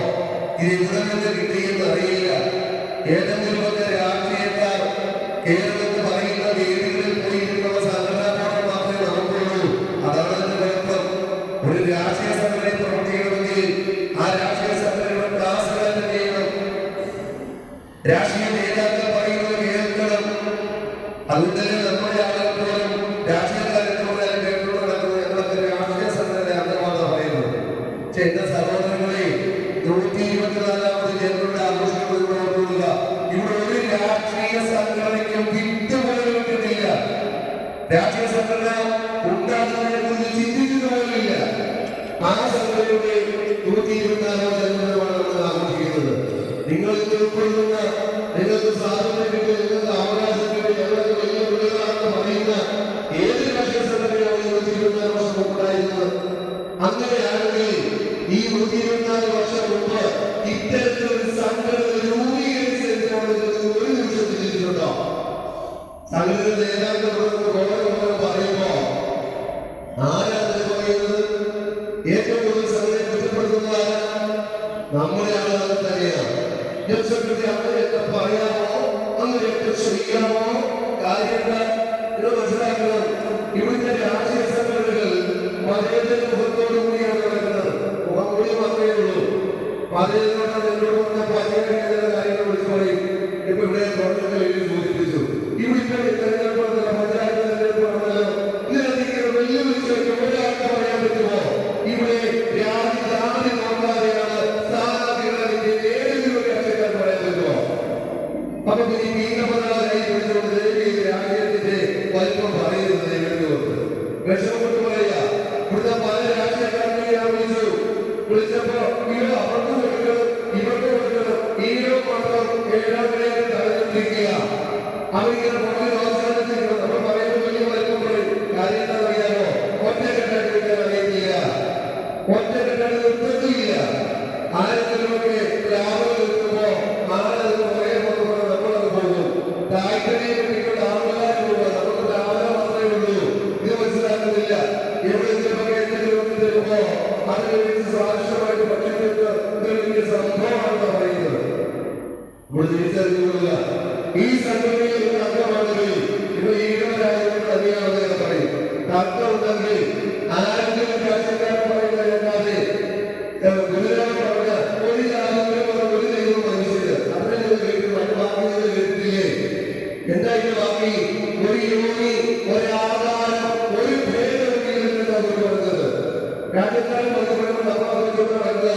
Speaker 4: ഇത് ഇവിടെ രാഷ്ട്രീയ നേതാക്കൾ പറയുന്നത് കേൾക്കണം. അതുകൊണ്ട് തന്നെ നമ്മുടെ ആളുകൾ പോലും രാഷ്ട്രീയക്കാരെ കേട്ടുകൊണ്ട് നടക്കുന്നത് ഞങ്ങളൊക്കെ രാഷ്ട്രീയ സംഘടന അംഗമാണ് പറയുന്നത്. പക്ഷെ എന്റെ സഹോദരങ്ങളെ 124ാമത് ജനങ്ങളുടെ ആഘോഷിക്കുന്നതിനോടുള്ള ഇവിടെ ഒരു രാഷ്ട്രീയ സംഘടനയ്ക്കും വിട്ടുപോലും കിട്ടില്ല. രാഷ്ട്രീയ സംഘടന ഉണ്ടാകുന്നതിനെ കുറിച്ച് ചിന്തിച്ചിട്ട് പോലുമില്ല. ആ സംഘടനയുടെ 124ാം ജന്മദിനമാണ് നമ്മൾ ആഘോഷിക്കുന്നത്. നിങ്ങൾ ഇത് ഉൾക്കൊള്ളുന്ന, നിങ്ങൾക്ക് സ്വാതന്ത്ര്യം കിട്ടി, നിങ്ങൾക്ക് അവകാശം കിട്ടി, ഞങ്ങൾക്ക് വലിയ വിളികളാണെന്ന് പറയുന്ന ഏത് രാഷ്ട്രീയ സംഘടനയാണ് 124 വർഷം ഉണ്ടായിരുന്നത്? അങ്ങനെയാണെങ്കിൽ ഈ 124 വർഷം മുമ്പ് ഇത്തരത്തിലൊരു സംഘടന രൂപീകരിച്ചതിനോട് ഒരു നിമിഷം ചിന്തിച്ചിട്ടുണ്ടോ? സംഘടന നേതാക്കൾ പറയുമ്പോ ആരാണ് പറയുന്നത്? ഏറ്റവും കൂടുതൽ സംഘടനയെ കുറ്റപ്പെടുത്തുന്നത് ആരാണ്? നമ്മുടെ ആളുകൾ തന്നെയാണ്. അങ്ങനെയൊക്കെ പറയാമോ, അങ്ങനെയൊക്കെ ചെയ്യാമോ? കാര്യങ്ങൾ മനസ്സിലാക്കണം. ഇവിടുത്തെ രാഷ്ട്രീയ സംഘടനകൾ മതേതര മുഖത്തോടു കൂടിയാണ് നടക്കുന്നത്. മുഖം കൂടി മാത്രമേ ഉള്ളൂ. മതേതരോട് എന്നോട് പറഞ്ഞ പതിനേഴ് കാര്യങ്ങൾ വിളിച്ചു പറയും. ഇപ്പൊ ഇവിടെ പ്രവർത്തനങ്ങൾ സൂചിപ്പിച്ചു. ഇവിടുത്തെ തെരഞ്ഞെടുപ്പ് പഞ്ചായത്ത് തെരഞ്ഞെടുപ്പ് ആണല്ലോ. ഇതിനധികം വെല്ലുവിളിച്ച് ഒരാൾക്ക് പറയാൻ പറ്റുമോ? ഇവിടെ ജാതി നോക്കാതെയാണ് സ്ഥാനാർത്ഥികളെ ഏതെങ്കിലും രാഷ്ട്രീയക്കാർ പറയാൻ പറ്റുമോ? അപ്പൊ ഈ ഭീകരപതാകമായി പിടിച്ചുകൊണ്ട് രാഷ്ട്രീയത്തിന്റെ വലിപ്പം പറയുന്നത് വിഷമപ്പെട്ട് പറയാ. ഇവിടുത്തെ പല രാഷ്ട്രീയക്കാരെ ഞാൻ വിളിച്ചപ്പോ ഇവിടെ അവർക്ക് കൊടുക്കണം, ഇവർക്ക് കൊടുക്കണം, ഈരോ മാത്രം 7ാം ഗ്രേഡ് തടഞ്ഞിരിക്കുക. അവരിങ്ങനെ പുറകിൽ അവസാനിച്ചിരിക്കണം. നമ്മൾ പറയുമ്പോൾ വലിയ വലിപ്പം പറയും. കാര്യം എന്താ അറിയാമോ? ഒറ്റക്കെട്ടായിട്ട് വിളിക്കാൻ അറിയത്തില്ല, ഒറ്റക്കെട്ടായിട്ട് നിർത്തത്തില്ല. ആരെങ്കിലുമൊക്കെ ലാഭം നിർത്തുമ്പോ ആരത് പുറകെ പോകുമ്പോൾ നമ്മളത് പോകും. താല്പര്യം കിട്ടിക്കൊണ്ട് ആളുകാർ പോകുക. നമുക്ക് ലാഭം മാത്രമേ ഉള്ളൂ. ഇത് മനസ്സിലാക്കുന്നില്ല. എവിടെയെങ്കിലുമൊക്കെ എന്തെങ്കിലും തരുമ്പോ അതിനെ വെച്ച് സ്വാദിഷ്ടമായിട്ട് ഭക്ഷിക്കുന്നത് വലിയ സംഭവമാണെന്ന് പറയുന്നത്. നമ്മൾ തിരിച്ചറിഞ്ഞുകൊള്ളുക. ഈ സംഘടനയിൽ ഒരു അംഗമാണെങ്കിൽ ഇപ്പൊ ഈഴവരായതുകൊണ്ട് അറിയാവുന്ന പറയും. തർക്കമുണ്ടെങ്കിൽ ആരെങ്കിലും രാഷ്ട്രീയക്കാരൻ പറയുന്നതല്ലാതെ ഗുരുരാമൻ പറഞ്ഞ ഒരു ജാതിയും ഒരു ദൈവവും മനുഷ്യര് അതിനെ കേട്ടു. മറ്റു ബാക്കികൾ കേട്ടില്ലേ? എന്താ ഇതിന്റെ ബാക്കി? ഒരു യോഗി, ഒരാധാരം, ഒരു ഭേദഗതിയിലെന്നാണ് പറഞ്ഞത്. രാജ്യക്കാരൻ ബന്ധപ്പെടുമ്പോൾ നമ്മൾ ആലോചിച്ചുകൊണ്ട് നടക്കുക.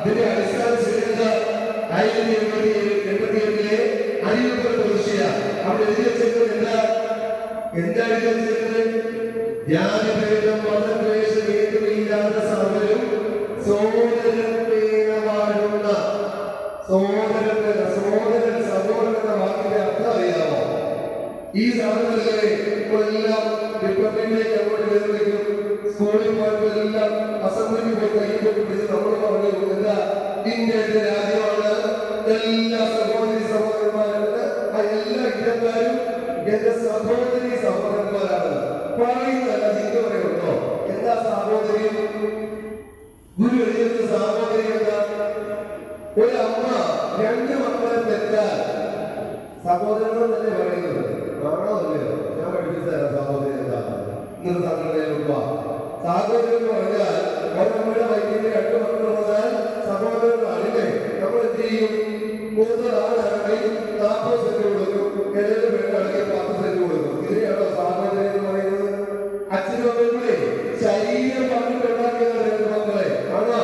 Speaker 4: ഇതിന്റെ അടിസ്ഥാന ശരിയത 1988 അരിയപ്പുറ പ്രവിശ്യ അവിടെ എഴുതി വെച്ചിരുന്നത് എന്താ എഴുതി വെച്ചിരുന്നത്? ജാതിഭേദം മതദ്വേഷം ഏതുമില്ലാത്ത സർവരും സഹോദരൻ വാഴുന്ന സഹോദരൻ എന്ന വാക്കിന്റെ അർത്ഥം അറിയാമോ? ഈ സാധനങ്ങളെ എല്ലാം ഡിപ്പാർട്ട്മെന്റിലേക്ക് അങ്ങോട്ട് നിർമ്മിക്കും. സ്കൂളിൽ പോയപ്പോൾ എല്ലാം അസംബ്ലിക്ക് പോയി കൈകൊണ്ട് പിടിച്ച് നമ്മൾ പറഞ്ഞു എന്താ ഇന്ത്യയുടെ രാജ്യമാണ്, എല്ലാ സഹോദരി സഹോദരന്മാരാണ്, എല്ലാ ഇന്ത്യക്കാരും എന്റെ സഹോദരി സഹോദരന്മാരാണ് പറയുന്നതല്ല. ഹിന്ദു പറയുന്നുണ്ടോ? എന്താ സാഹോദര്യം? ഗുരു എഴുതിയ സാഹോദര്യം എന്താ? ഒരു അമ്മ 2 മക്കളെ പെറ്റാൽ സഹോദരങ്ങൾ തന്നെ പറയുന്നത് ആണോ അല്ലയോ? ഞാൻ പഠിപ്പിച്ചു തരാം സഹോദരി എന്താ. ഇന്നത്തെ സംഘടനയിലുള്ള സാഹോദര്യം എന്ന് പറഞ്ഞാൽ ഒരമ്മയുടെ വൈദ്യുതി 2 മക്കൾ വന്നാൽ സഹോദരങ്ങളാണില്ലേ? നമ്മൾ എന്ത് ചെയ്യും? മൂന്നതാണെങ്കിൽ 40 സെന്റ് കൊടുക്കും, ഇടയിൽ പെണ്ണാണെങ്കിൽ 10 സെന്റ് കൊടുക്കും. ഇതിനെയാണോ സാഹോദര്യം എന്ന് പറയുന്നത്? അച്ഛനും അമ്മയും കൂടെ ശരീരം പങ്കിട്ടുണ്ടാക്കിയതാണ് 2 മക്കളെ. ആണോ?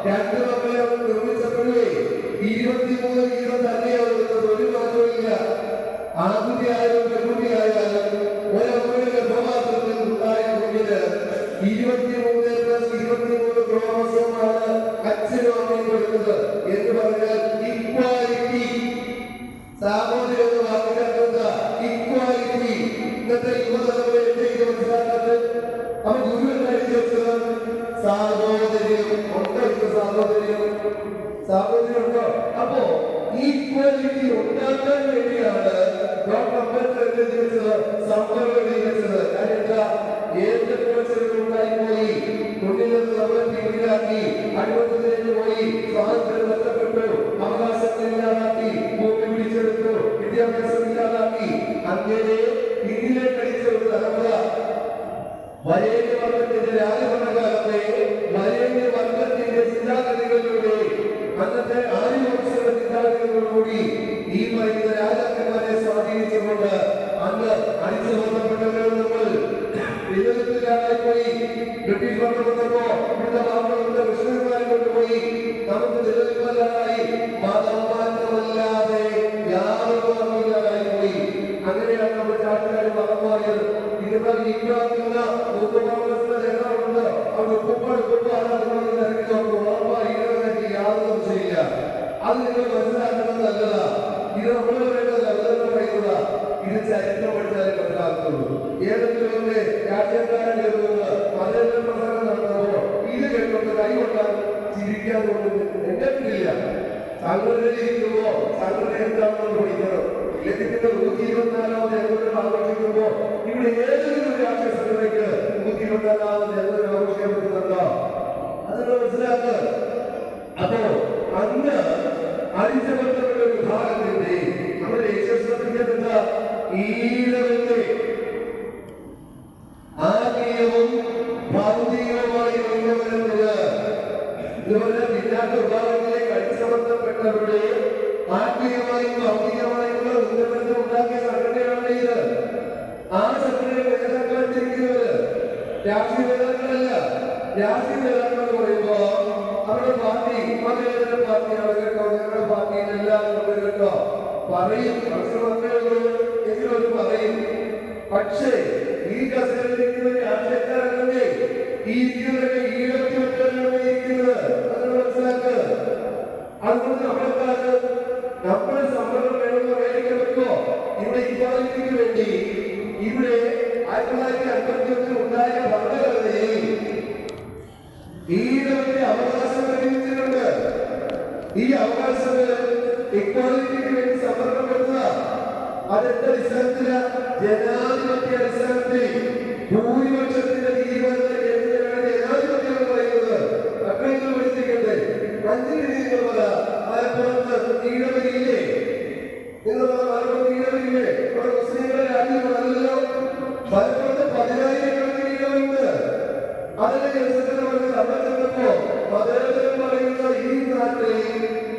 Speaker 4: 2 മക്കളെ നിർമ്മിച്ചപ്പോഴേ 23 വീതം തന്നെയാണ് കൊടുത്തത്. ഒരു മാറ്റമില്ല. ആൺകുട്ടിയായാലും പെൺകുട്ടിയായാലും ഒരമ്മയുടെ ഗർഭപാത്രത്തിൽ ഉണ്ടായ കുഞ്ഞിന് 23+23 ക്രോമസോമാണ് അച്ഛനും അമ്മയും കൊടുത്തത്. എന്ന് പറഞ്ഞാൽ ഇക്വാലിറ്റി. സാഹോദര്യം എന്ന് വാക്കിനർത്ഥം ഇക്വാലിറ്റി. ഇന്നത്തെ യുവതലമുറ എന്തെങ്കിലും മനസ്സിലാക്കാത്തത്? അപ്പൊ ഗുരു എന്താ എഴുതി വെച്ചത്? സാഹോദര്യം ഉണ്ടോ? സാഹോദര്യം ഉണ്ടോ? അപ്പോ ഈക്വാലിറ്റി ഉണ്ടാക്കാൻ വേണ്ടിയാണ് ഡോക്ടർ അംബേദ്കർ എഴുതി വെച്ചത്, സംവരണം എഴുതി വെച്ചത്. ഏതൊക്കെ ഉണ്ടായിപ്പോയി, മുന്നിൽ നിന്ന് നമ്മളെ പിന്നിലാക്കി, അടിമത്തത്തിലേക്ക് പോയി, സ്വാതന്ത്ര്യം നഷ്ടപ്പെട്ടു, അവകാശങ്ങൾ ഇല്ലാതാക്കി, ഭൂമി പിടിച്ചെടുത്തു, വിദ്യാഭ്യാസം ഇല്ലാതാക്കി, അങ്ങനെ പിന്നിലേക്ക് അടിച്ച ഒരു തലമുറ വരേണ്യവർഗത്തിന്റെ രാജഭരണകാലത്തെ വരേണ്യവർഗത്തിന്റെ ചിന്താഗതികളിലൂടെ, അന്നത്തെ ആര്യവംശങ്ങളുടെ ചിന്താഗതികളോടുകൂടി ഈ നിലനിൽപ്പല്ലാതായി, മതം മാറ്റമല്ലാതെ യാതൊരു മാർഗമില്ലാതായി പോയി. അങ്ങനെയാണ് നമ്മുടെ നാട്ടുകാർ മതം മാറിയത്. ഇന്നിപ്പോൾ ഈരാക്കുന്ന ഉപ്പുമാവുന്ന ജനങ്ങളുണ്ട്. അവർ യാതൊരു സംശയമില്ല. അത് നിങ്ങൾ മനസ്സിലാക്കുന്നത് നല്ലതാ. ഇത് നമ്മൾ പറയുന്നത് പറയുന്നത. ഇത് ചരിത്രം പഠിച്ചാലേ മനസ്സിലാക്കുന്നുള്ളൂ. ഏതെങ്കിലും രാഷ്ട്രീയക്കാരൻ മതേതര പ്രസംഗം നടത്തുമ്പോൾ ഇത് കേട്ടോണ്ട് കൈകൊണ്ടാൽ ചിരിക്കാൻ എന്റെ കിട്ടില്ല. സംഘടനയിലിരിക്കുമ്പോ സംഘടന എന്താണെന്ന് പഠിക്കണം. ഇല്ലെങ്കിൽ 124ാമത് ജന്മദിനം ആഘോഷിക്കുമ്പോ ഇവിടെ ഏതെങ്കിലും ഒരു രാഷ്ട്രീയ സംഘടനയ്ക്ക് 124ാമത് ജന്മദിനം ആഘോഷിക്കാൻ പറ്റുന്നുണ്ടോ? അതൊന്ന് മനസ്സിലാക്കുക. അപ്പോ അന്ന് അടിച്ചമർത്തപ്പെട്ട ഒരു വിഭാഗത്തിന്റെ നമ്മുടെ യേശുശ്രദ്ധിക്കപ്പെട്ട ഈഴവന്റെ ആത്മീയവും ഭൗതികവുമായി ഉന്നമനത്തില് ഇതുപോലെ പിന്നാക്ക വിഭാഗത്തിലേക്ക് അടിച്ചമർത്തപ്പെട്ടവരുടെ ആത്മീയമായും ഭൗതികമായുള്ള ഉന്നമനത്തിൽ ഉണ്ടാക്കിയ സംഘടനയാണ് ഇത്. ആ സംഘടനയുടെ നേതാക്കളെ തിരിക്കുന്നവര് രാഷ്ട്രീയ നേതാക്കളല്ല. രാഷ്ട്രീയ നേതാക്കൾ എന്ന് പറയുമ്പോ അവരുടെ പാർട്ടി മതേതര പാർട്ടിയാണ് കേട്ടോ, ഞങ്ങളുടെ പാർട്ടിയിൽ എല്ലാവരും കേട്ടോ പറയും. എങ്കിലും പറയും. പക്ഷേ ഈ കസേരയിലിരിക്കുന്ന രാഷ്ട്രീയക്കാരല്ലേ ഈ ഇരിക്കുന്നവരൊക്കെ ഈഴവത്തിലാണ് ഇരിക്കുന്നത്. അത് മനസ്സിലാക്കുക. അതുകൊണ്ട് നമ്മുടെ സംവരണം വേണമെന്ന് മേടിക്കാൻ പറ്റുമോ? ഇവിടെ ഇക്വാലിറ്റിക്ക് വേണ്ടി ഇവിടെ 1951 ഉണ്ടായ ഭരണഘടനയിൽ ഈഴവന്റെ അവകാശങ്ങൾ എഴുതിയിട്ടുണ്ട്. ഈ അവകാശങ്ങൾ ഇക്വാലിറ്റിക്ക് വേണ്ടി സംവരണം പെടുത്തുക. അതിന്റെ അടിസ്ഥാനത്തില് ജനാധിപത്യ അടിസ്ഥാനത്തിൽ ഭൂരിപക്ഷത്തിന്റെ തീരുമാനത്തെ ജനാധിപത്യം എന്ന് പറയുന്നത്. മക്കളെങ്കിൽ പഠിച്ചിരിക്കട്ടെ. 5 രീതികളുള്ള മലപ്പുറത്ത് ഈഴവരില്ലേ? നിങ്ങൾ മലപ്പുറത്ത് ഈഴവരില്ലേ? ഇവിടെ മുസ്ലിങ്ങളുടെ രാജ്യമാണല്ലോ. മലപ്പുറത്ത് 10,000 ഈഴവുണ്ട്. അതിന്റെ ജനസംഖ്യ അവിടെ ചെന്നപ്പോ മതേതരം പറയുന്ന ഈ നാട്ടിൽ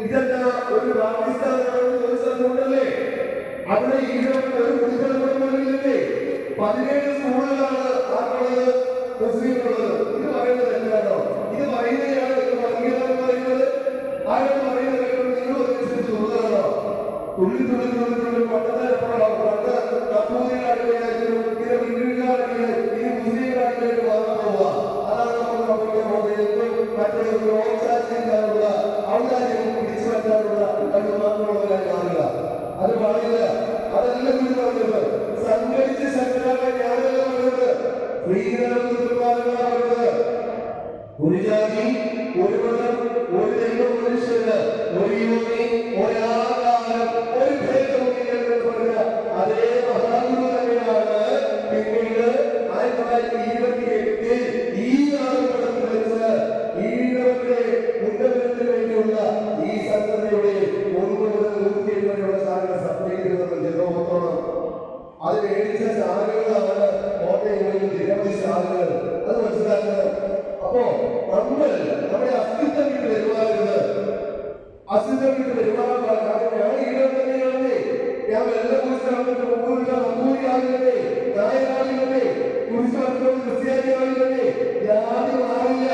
Speaker 4: ഇതെന്താ ഒരു പാകിസ്ഥാനാണെന്ന് ചോദിച്ചതുകൊണ്ടല്ലേ അവിടെ ഈഴവർക്ക് ഒരു കുടിപ്പലം പോലുമില്ലേ? 17 സ്കൂളുകളാണ് ആർക്കുള്ളത്? മുസ്ലിങ്ങളുള്ളത്. ഇത് പറയുന്നത് എന്താണോ? ഇത് പറയുന്നതാണ് വർഗീയത പറയുന്നത്. ആരും പറയുന്നത് നിങ്ങൾ അനുസരിച്ച് തോന്നുകയാണോ? തുള്ളി പട്ടണത്തിലെപ്പോഴോ പണ്ട് കപ്പൂരിലാടുകയായിരുന്നു. ഇത് ഹിന്ദുക്കാരാണെങ്കിൽ ഇത് മുസ്ലിങ്ങളായിട്ട് മാത്രം പോവുക. അതാണ് നമ്മൾ സംഭവിക്കാൻ പോകുന്നത്. മറ്റുള്ള ഓർച്ചാനുള്ള ഔദാര്യം പിടിച്ചു മാറ്റാനുള്ള കഴിവ് മാത്രമുള്ളവരായി മാറുക. അത് പാടില്ല. അതല്ല ഗുരു പറഞ്ഞത്. സംഘടിച്ച് ശക്തരാകാൻ ഞാനല്ല പറഞ്ഞത്. പറഞ്ഞത് ഒരു ജാതി, ഒരു മതം, ഒരു ദൈവം, മനുഷ്യന് ഒരു യോനി, ഒരാകാരം, ഒരു ഭേദമുണ്ടെന്ന് പറഞ്ഞ അതേ മഹാഗുരു തന്നെയാണ് പിന്നീട് 1928 ഈ നാടുപടത്തിൽ വെച്ച് ഈഴവരുടെ ഉന്നമനത്തിന് വേണ്ടിയുള്ള ഈ സംഘടനയുടെ 1 മുതൽ 107 വരെയുള്ള ശാഖകൾ സമ്മേളിക്കുന്നത് ജനോത്സവം. അത് മേടിച്ച ശാഖകളാണ് കോട്ടയങ്ങളിൽ നിരവധി ശാഖകൾ. അത് മനസ്സിലാക്കണം. അപ്പോ നമ്മുടെ അസ്തിത്വം വിട്ട് പെരുമാറുന്നത് കാരണം ഞാൻ ഈഴവൻ തന്നെയാണേ. ഞാൻ വെള്ളം കുറിച്ച് നടന്നിട്ട് നമ്പൂരി ആകില്ലേ, നായരാകില്ലേ, കുറിച്ച് നടക്കുന്നത് ക്രിസ്ത്യാനി ആകില്ലേ. ജാതി മാറില്ല,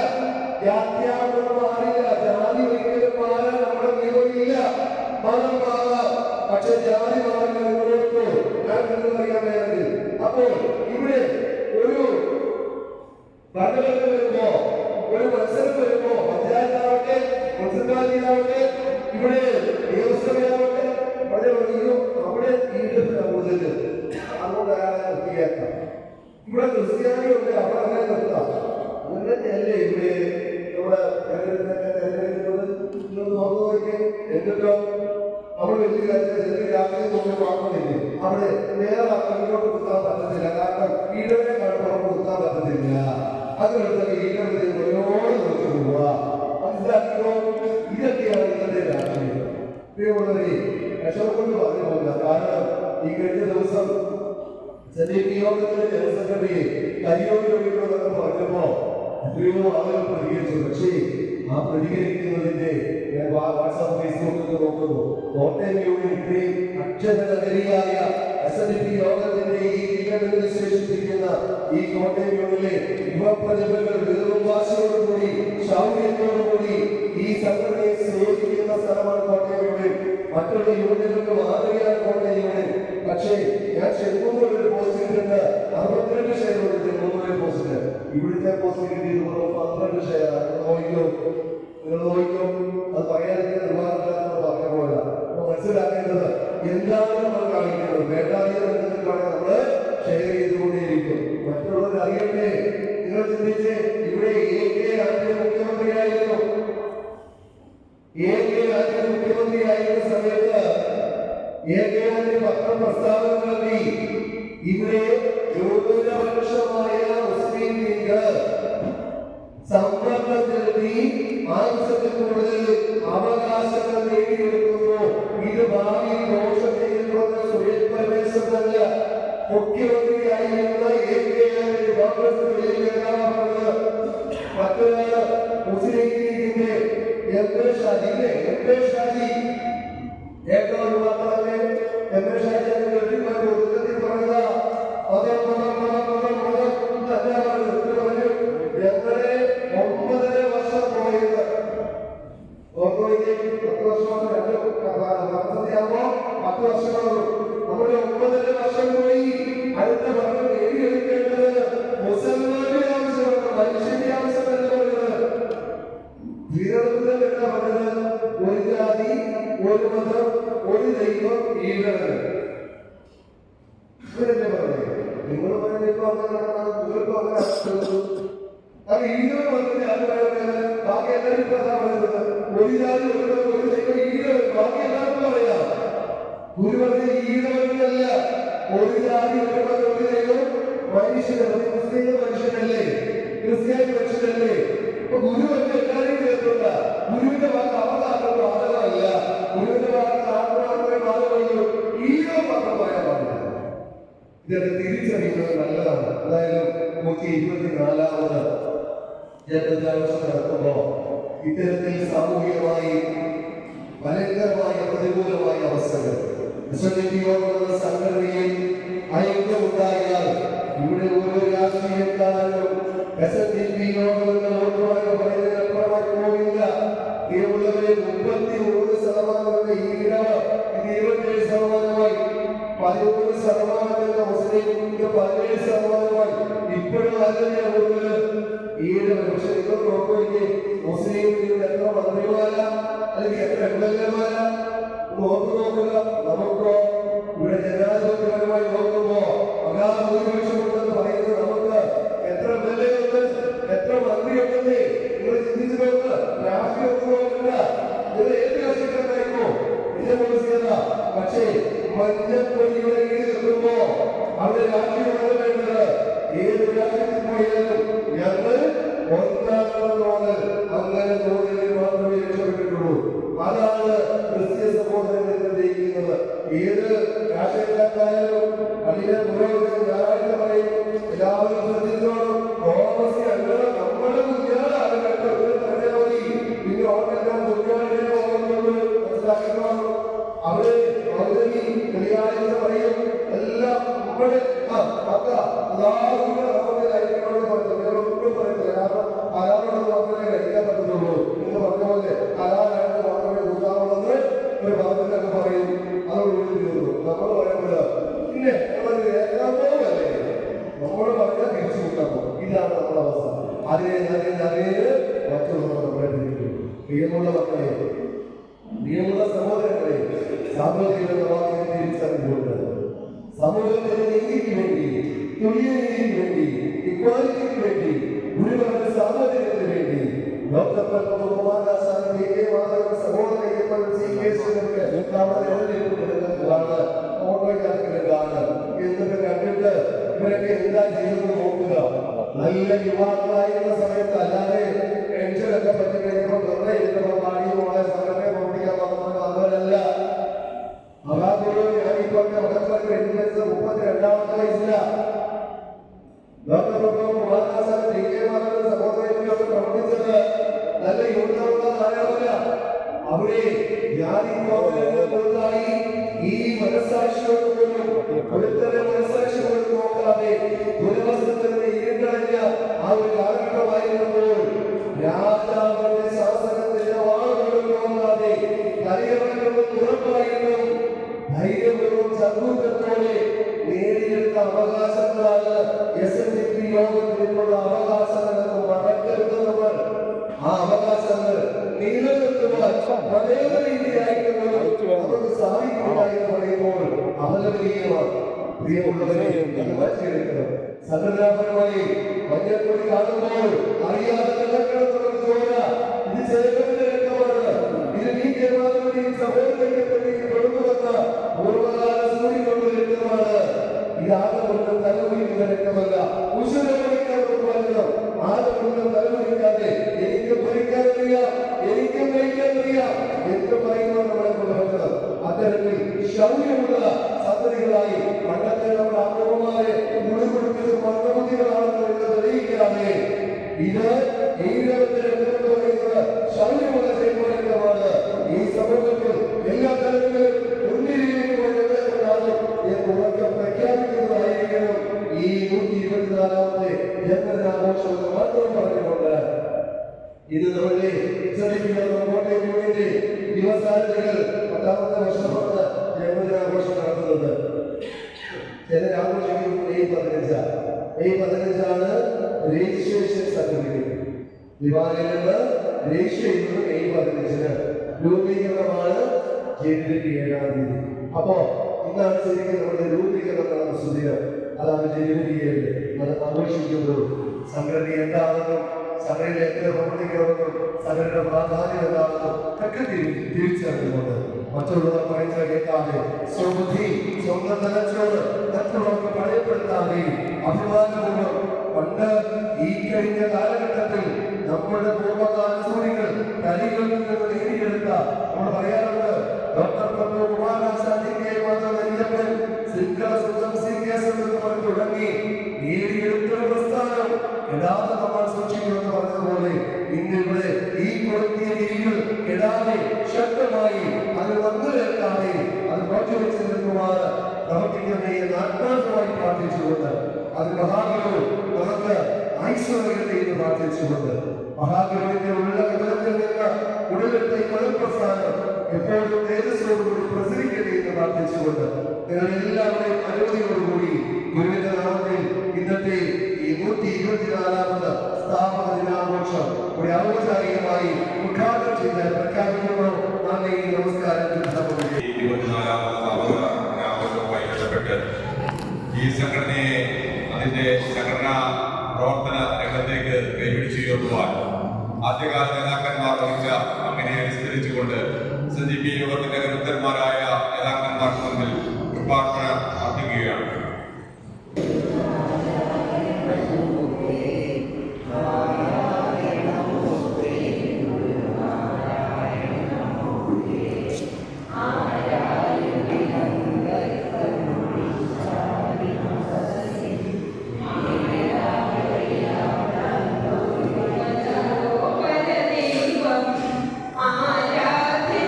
Speaker 4: ജാത്യാപനം മാറില്ല. ജാതി ഒരിക്കലും മാറാൻ നമ്മുടെ നിയമമില്ല. മതം മാറാം, പക്ഷെ ജാതി മാറില്ല. നിങ്ങളോട്ടോ ഞാൻ അറിയാൻ വേണമെങ്കിൽ അപ്പോൾ ഇവിടെ ഒരു ഭരണഘടന വരുമ്പോ, ഒരു മത്സരം വരുമ്പോ, പഞ്ചായത്താവട്ടെ, മുനിസിപ്പാലിറ്റിയിലാവട്ടെ, ഇവിടെ നിയമസഭയാവട്ടെ, അവിടെ ഈഴത്തിലാണ് കൂടുതൽ. അതുകൊണ്ട് അയാളെ വൃത്തിയാക്കാം. ഇവിടെ ക്രിസ്ത്യാനിയുണ്ട്, അവിടെ അങ്ങനെ നിർത്താം. അങ്ങനെയല്ലേ ഇവിടെ നമ്മുടെ തെരഞ്ഞെടുക്കുന്നത് നോക്കി. എന്നിട്ടോ നമ്മൾ വലിയ കാര്യത്തിൽ രാഷ്ട്രീയം നോക്കി മാത്രമില്ലേ അവിടെ നേരെ അങ്ങോട്ട് കുത്താൻ പറ്റത്തില്ല. കാരണം ഈഴവനെ കണ്ടു കുത്താൻ പറ്റത്തില്ല. അതിനടുത്തൊക്കെ ഈഴവരെ ഒരുപാട് നോക്കി പോവുക. മനസ്സിലാക്കിയോ? ഇതൊക്കെയാണ് ഇന്നത്തെ രാഷ്ട്രീയം. പ്രിയമുള്ളവരെ, രക്ഷപ്പെട്ട് പറഞ്ഞു പോകുക. കാരണം ഈ കഴിഞ്ഞ ദിവസം യോഗത്തിന്റെ ജനറൽ സെക്രട്ടറി കരിയോട് പറഞ്ഞപ്പോ എത്രയോ ആളുകൾ പ്രതികരിച്ചു. പക്ഷേ ആ പ്രതികരിക്കുന്നതിന്റെ വാട്സാപ്പ്, ഫേസ്ബുക്ക് നമുക്ക് നോക്കുന്നു. കോട്ടയം യൂണിറ്റിലെ അക്ഷരനഗരിയായ SNDP യോഗത്തിന്റെ ഈ ഇടമെന്ന് വിശേഷിപ്പിക്കുന്ന ഈ കോട്ടയം യൂണിറ്റിലെ യുവപ്രതിഭകൾ വെറും വാശിയോടുകൂടി ശൗര്യത്തോടുകൂടി ഈ സംഘടനയെ സ്നേഹിക്കുന്ന സ്ഥലമാണ് കോട്ടയം യൂണിറ്റ്. മറ്റുള്ള യൂണിറ്റുകൾക്ക് മാതൃകയാണ് കോട്ടയം യൂണിറ്റ്. പക്ഷേ ഞാൻ ചെറുപ്പൂർ ഒരു പോസ്റ്റ് ഇട്ടിട്ട് 62 ഷെയർ കൊടുത്തു. ചെറുപ്പൂരിലെ പോസ്റ്റിന് ഇവിടുത്തെ പോസ്റ്റ് കിട്ടിയത് 12 ഷെയർ. നിങ്ങൾ നോക്കിയോ, അത് പറയാതിരിക്കാൻ നിർവാഹമില്ലാത്ത പറഞ്ഞ പോലെ മനസ്സിലാക്കേണ്ടത് എന്താണ് നമ്മൾ കാണിക്കുന്നത്. വേണ്ടാതിയെ നമ്മൾ ഷെയർ ചെയ്തുകൊണ്ടേയിരിക്കും. മറ്റുള്ളവർ അറിയട്ടെ. നിങ്ങൾ ചിന്തിച്ച് ഇവിടെ രാജ്യ മുഖ്യമന്ത്രിയായിരുന്നു. രാജ്യ മുഖ്യമന്ത്രിയായിരുന്ന സമയത്ത് പത്രം പ്രസ്താവന നൽകി. ഇവിടെ ന്യൂനപക്ഷമായ മുസ്ലിം ലീഗ് സമ്മർദ്ദം ചെലുത്തി ആവശ്യത്തിൽ കൂടുതൽ അവകാശങ്ങൾ നേടിയെടുക്കുന്നു. ഇത് ഭാവിയിൽ ദോഷം ചെയ്യുന്നത് സുരേഷ് പരമേശ്വരനല്ല, മുഖ്യമന്ത്രിയായിരുന്ന മറ്റൊരാള് മുസ്ലിം ലീഗിന്റെ ഷാജി ഞങ്ങളെ 9.5 വർഷം പോയത് 10 വർഷമാകും. നമ്മുടെ 9.5 വർഷം പോയി. അടുത്ത ഭരണം നേടിയെടുക്കേണ്ടത് മുസൽമാന്റെ ആവശ്യമാണ്, മനുഷ്യന്റെ ആവശ്യമല്ല പറയുന്നത്. വിരളുതൽ എന്ന് പറഞ്ഞത് ഒരു ജാതി, ഒരു മതം, ഒരു ദൈവം, ഈഴവൻ. ഇവരല്ലേ പറഞ്ഞത്? നിങ്ങൾ പറഞ്ഞിപ്പോ അങ്ങനെ അത് ഈഴവൻ വന്നിട്ട് അത് പറയുന്നത് ബാക്കി എല്ലാവരും ഇപ്പൊ എന്താ പറയുന്നത്? ഒരു ജാതി, ഒരു മതം, ഒരു ദൈവം, ഈഴവൻ. ബാക്കി എല്ലാവർക്കും പറയാം. ഗുരു പറഞ്ഞ ഈഴവനല്ല, ഒരു ജാതി, ഒരു മതം, ഒരു ദൈവം, മനുഷ്യനല്ല. മുസ്ലിം മനുഷ്യനല്ലേ, ക്രിസ്ത്യാനി മനുഷ്യനല്ലേ? ഇപ്പൊ ഗുരു പറഞ്ഞ എല്ലാവരെയും ചേർത്തുണ്ട. ഗുരുവിന്റെ വാക്ക് അവതാരണം ബാധകമല്ല. ഗുരുവിന്റെ വാക്ക് മാത്രമേ ബാധകമുള്ളൂ. ഈഴവൻ മാത്രം പറയാൻ പാടില്ല. ഇതൊക്കെ തിരിച്ചറിയുന്നത് നല്ലതാണ്. എന്തായാലും 124ാമത് ജനദിനാഘോഷം നടത്തുമ്പോ ഇത്തരത്തിൽ സാമൂഹികമായി ഭയങ്കരമായ പ്രതികൂലമായ അവസ്ഥകൾ എന്ന സംഘടനയിൽ ഐക്യമുണ്ടായാൽ ഇവിടെ ഓരോ രാഷ്ട്രീയക്കാരനും SNDP യോഗമെന്ന് പറയുന്നതിനപ്പുറമായി പോകില്ല. ഇവരുള്ളവരെ 33% ഈഴവ, 27% 13% മുസ്ലിം, 17% ഇപ്പോഴും അതിനെ കൂടുതൽ ഈഴവ. പക്ഷെ നിങ്ങൾ നോക്കുകയെ മുസ്ലിം ലീഗിൽ എത്ര മന്ത്രിമാരാ അല്ലെങ്കിൽ എത്ര MLA-മാരാ നോക്കുക. നമുക്കോ ഇവിടെ ജനാധിപത്യപരമായി നോക്കുമ്പോ ഭൂരിപക്ഷമുണ്ടെന്ന് പറയുന്നത് നമുക്ക് എത്ര MLA ഉണ്ട്, എത്ര മന്ത്രി ഉണ്ടെന്ന് നിങ്ങൾ ചിന്തിച്ചു നോക്കുക. രാഷ്ട്രീയം നോക്കണ്ട. നിങ്ങൾ ഏത് രാഷ്ട്രീയക്കാരായിരിക്കോ എന്നെ മനസ്സിലല്ല. പക്ഷേ മഞ്ഞപ്പൊടിയുടെ കീഴിൽ നിൽക്കുമ്പോ അവിടെ രാഷ്ട്രീയമാണ് വേണ്ടത്. ഏത് രാഷ്ട്രീയത്തിൽ പോയാലും ഞങ്ങൾ ഒന്നാമത് തോന്നൽ, അങ്ങനെ തോന്നലിൽ മാത്രമേ രക്ഷപ്പെട്ടിട്ടുള്ളൂ. അതാണ് ക്രിസ്ത്യ സഹോദരങ്ങൾ ജയിക്കുന്നത്. ഏത് രാഷ്ട്രീയക്കാരായാലും അതിന്റെ പുരോഗതി ഞായറാഴ്ച പറയും. എല്ലാവരും ശ്രദ്ധിച്ചോളും. തോമസ് ഞങ്ങൾ നമ്മുടെ കുഞ്ഞാളാണ് കേട്ടോ. പറഞ്ഞാൽ മതി. പിന്നെ ഓർക്കെല്ലാം കുഞ്ഞാളിനെ മനസ്സിലാക്കണം. അവര് വെള്ളിയാഴ്ച പറയും എല്ലാം നമ്മുടെ പറയത്തില്ല. കാരണം അലാറോട് മാത്രമേ കഴിക്കാൻ പറ്റത്തുള്ളൂ എന്ന് പറഞ്ഞ പോലെ അലാറായിട്ട് മാത്രമേ കൂട്ടാവുള്ളെന്ന് ഒരു പദത്തിലൊക്കെ പറയും. അതോടുകൂടി തീർന്നു. നമ്മൾ പറയുന്നത് പിന്നെ പോകല്ലേ, നമ്മൾ പറഞ്ഞാൽ തിരിച്ചു കൂട്ടാൻ പോകും. ഇതാണ് നമ്മുടെ അവസ്ഥ. അതേ മറ്റുള്ളവർ നമ്മളെ തിരിക്കും. പ്രിയമുള്ള മക്കളെ, പ്രിയമുള്ള സഹോദരങ്ങളെ, സാമ്പത്തിക വാക്കിനെ തിരിച്ചറിഞ്ഞുകൊണ്ട് സമൂഹത്തിന്റെ നീതിക്ക് വേണ്ടി, തുല്യനീതിക്ക് വേണ്ടി, ഇക്വാലിറ്റിക്ക് വേണ്ടി, ഗുരുവരുടെ സാഹോദര്യത്തിന് വേണ്ടി എന്നിട്ട് കണ്ടിട്ട് ഇവരൊക്കെ എന്താ ചെയ്തെന്ന് നോക്കുക. നല്ല യുവാക്കളായിരുന്ന സമയത്ത് അല്ലാതെ പെൻഷനൊക്കെ പറ്റി കഴിഞ്ഞപ്പോൾ വെറുതെ ഇരുന്നപ്പോൾ പാടിയുമായ സമയത്തെ പ്രവർത്തിക്കാൻ വന്നവരല്ല. മഹാഗുരു ഞാനിപ്പോഴത്തെ മകൾക്ക് എഴുതിവെച്ചത് 32ാമത്തെ വയസ്സില. സഹോദരങ്ങളൊക്കെ പ്രവർത്തിച്ചത് നല്ല യുദ്ധമുള്ള കാലമല്ല. അവിടെ ജാതി കോപങ്ങളായി ഈ മനസാക്ഷിയോട് പോലും ഒരുത്തരം മനസാക്ഷിയോട് നോക്കാതെ ദുരവസ്ഥത്തിന് ഇരുണ്ടടഞ്ഞ ആ ഒരു കാലഘട്ടമായിരുന്നപ്പോൾ രാജാവിന്റെ ശാസനത്തിന്റെ വാളുകൊടുക്കാതെ കരയവர்களுം ഉറപ്പായിട്ടും ധൈര്യപൂർവ്വം ചങ്കൂറ്റത്തോടെ നേടിയെടുത്ത അവകാശങ്ങളാണ് SNDP യോഗത്തിലുള്ള അവകാശങ്ങളെന്ന് മറക്കരുത്. നമ്മൾ ആ അവകാശങ്ങൾ നിലനിർത്തുവാൻ പലേ രീതിയായിട്ട് നമുക്ക് സാധിക്കില്ല എന്ന് പറയുമ്പോൾ അപലപനീയമാണ്. പ്രിയമുള്ളവരെ, ഇത് മനസ്സിലെടുക്കണം. സംഘടനാപരമായി മഞ്ഞൾക്കൊടി കാണുമ്പോൾ അറിയാതെ വെള്ളക്കിടത്തുള്ള ചോര ഇത് ചേർന്നതിന്റെ രക്തമാണ്. ഇത് നീ കേരളത്തിന്റെയും സഹോദരങ്ങളുടെയും കൊടുത്തുവന്ന പൂർവ്വകാല സൂര്യനുള്ള രക്തമാണ്. ഇതാകൊണ്ട് തലമുറിക്കുന്ന രക്തമല്ല. ആദ്യം തലമുറിക്കാതെ എനിക്ക് ഭരിക്കാനറിയാം, എനിക്കും കഴിക്കാനറിയാം എന്ന് പറയുന്നത് നമ്മളെ കൊണ്ടുവരണം. അത്തരത്തിൽ ശൗര്യമുള്ള സന്തതികളായി പണ്ടത്തെ നമ്മുടെ അമ്മമാരെ മുഴുകൊടുത്തത് മന്ദബുദ്ധികളാണെന്ന് തെളിയിക്കാതെ ഇത് പറയുന്നത് ശൗര്യമുള്ള ജന്മരംഗമാണ്. ഈ സമൂഹത്തിൽ എല്ലാ തലങ്ങളിലും ഉറക്കെ പ്രഖ്യാപിക്കുന്നതായിരിക്കണം ഈ 124ാമത്തെ ജന്മദിനാഘോഷം മാത്രം പറഞ്ഞുകൊണ്ട് ഇത് നമ്മുടെ കോട്ടയം യൂണിയന്റെ യുവസാരഥികൾ 10ാമത്തെ വർഷമാണ് ജന്മദിനാഘോഷം നടത്തുന്നത്. ചിലർ ആഘോഷിക്കും മെയ് 15 രജിസ്ട്രേഷൻ സർട്ടിഫിക്കറ്റ്. വിവാഹത്തിൽ നിന്ന് രജിസ്റ്റർ ചെയ്യുന്നത് മെയ് 15 രൂപീകരണമാണ് ജനുവരി 7 അപ്പോ ഇന്നാണ് ശരിക്കും നമ്മുടെ രൂപീകരണം നടന്ന സുദിനം. അതാണ് ജനുവരി 7. അത് ആഘോഷിക്കുമ്പോൾ സംഘടന എന്താണെന്നും സംഘടന എങ്ങനെ പ്രവർത്തിക്കണമെന്നും സംഘടന പ്രാധാന്യം എന്താണെന്നും ഒക്കെ തിരിച്ചറിഞ്ഞുകൊണ്ട് മറ്റുള്ളവർ പറയുന്നത് കേൾക്കാതെ സ്വബുദ്ധി സ്വന്തം തലച്ചോറ് മറ്റുള്ളവർക്ക് പഴയപ്പെടുത്താതെ അഭിമാനപൂർവ്വം പണ്ട് ഈ കഴിഞ്ഞ കാലഘട്ടത്തിൽ നമ്മുടെ പൂർവ്വകാല സൂര്യകൾ കരികളിൽ നിന്ന് നേടിയെടുത്ത നമ്മൾ പറയാറുണ്ട് ഡോക്ടർ തുടങ്ങി നേടിയെടുത്ത പ്രസ്ഥാനം കെടാതെ നമ്മൾ സൂക്ഷിക്കുമെന്ന് പറഞ്ഞതുപോലെ ഇന്നിവിടെ ഈ കൊടുത്തിയ രീതികൾ കെടാതെ ശക്തമായി അത് വന്നുകേൾക്കാതെ അത് മാറ്റിവെച്ച് നിൽക്കുവാൻ പ്രവർത്തിക്കുന്നേ ആത്മാർത്ഥമായി പ്രാർത്ഥിച്ചുകൊണ്ട് അത് മഹാഗുരു നമുക്ക് ഐശ്വര്യത്തെ എന്ന് പ്രാർത്ഥിച്ചുകൊണ്ട് മഹാഗുരുവിന്റെ ഉള്ള വിവരത്തിൽ നിന്ന് ഉടലെടുത്ത ഈ മതപ്രസ്ഥാനം എപ്പോഴും തേജസ്സോടുകൂടി പ്രസരിക്കട്ടെ എന്ന് പ്രാർത്ഥിച്ചുകൊണ്ട് നിങ്ങളെല്ലാവരെയും അനുമതിയോടുകൂടി ഗുരുവിന്റെ നാമത്തിൽ ഇന്നത്തെ ഈ 124ാമത് സ്ഥാപക ദിനാഘോഷം ഒരു ഔപചാരികമായി ഉദ്ഘാടനം ചെയ്ത് പ്രഖ്യാപിക്കുന്നു. നന്ദി, നമസ്കാരം.
Speaker 1: 24ാമത് സ്ഥാപക ദിനാഘോഷവുമായി ബന്ധപ്പെട്ട് ഈ സംഘടനയെ അതിന്റെ സംഘടനാ പ്രവർത്തന രംഗത്തേക്ക് കൈപിടിച്ചുയർത്തുവാൻ ആദ്യകാല നേതാക്കന്മാർ വഹിച്ച അങ്ങനെ അനുസ്മരിച്ചുകൊണ്ട് SNDP യോഗത്തിന്റെ കരുത്തന്മാരായ നേതാക്കന്മാർക്ക് മുന്നിൽ കൃപാർപ്പണ പ്രാർത്ഥിക്കുകയാണ്.
Speaker 5: ആരാധന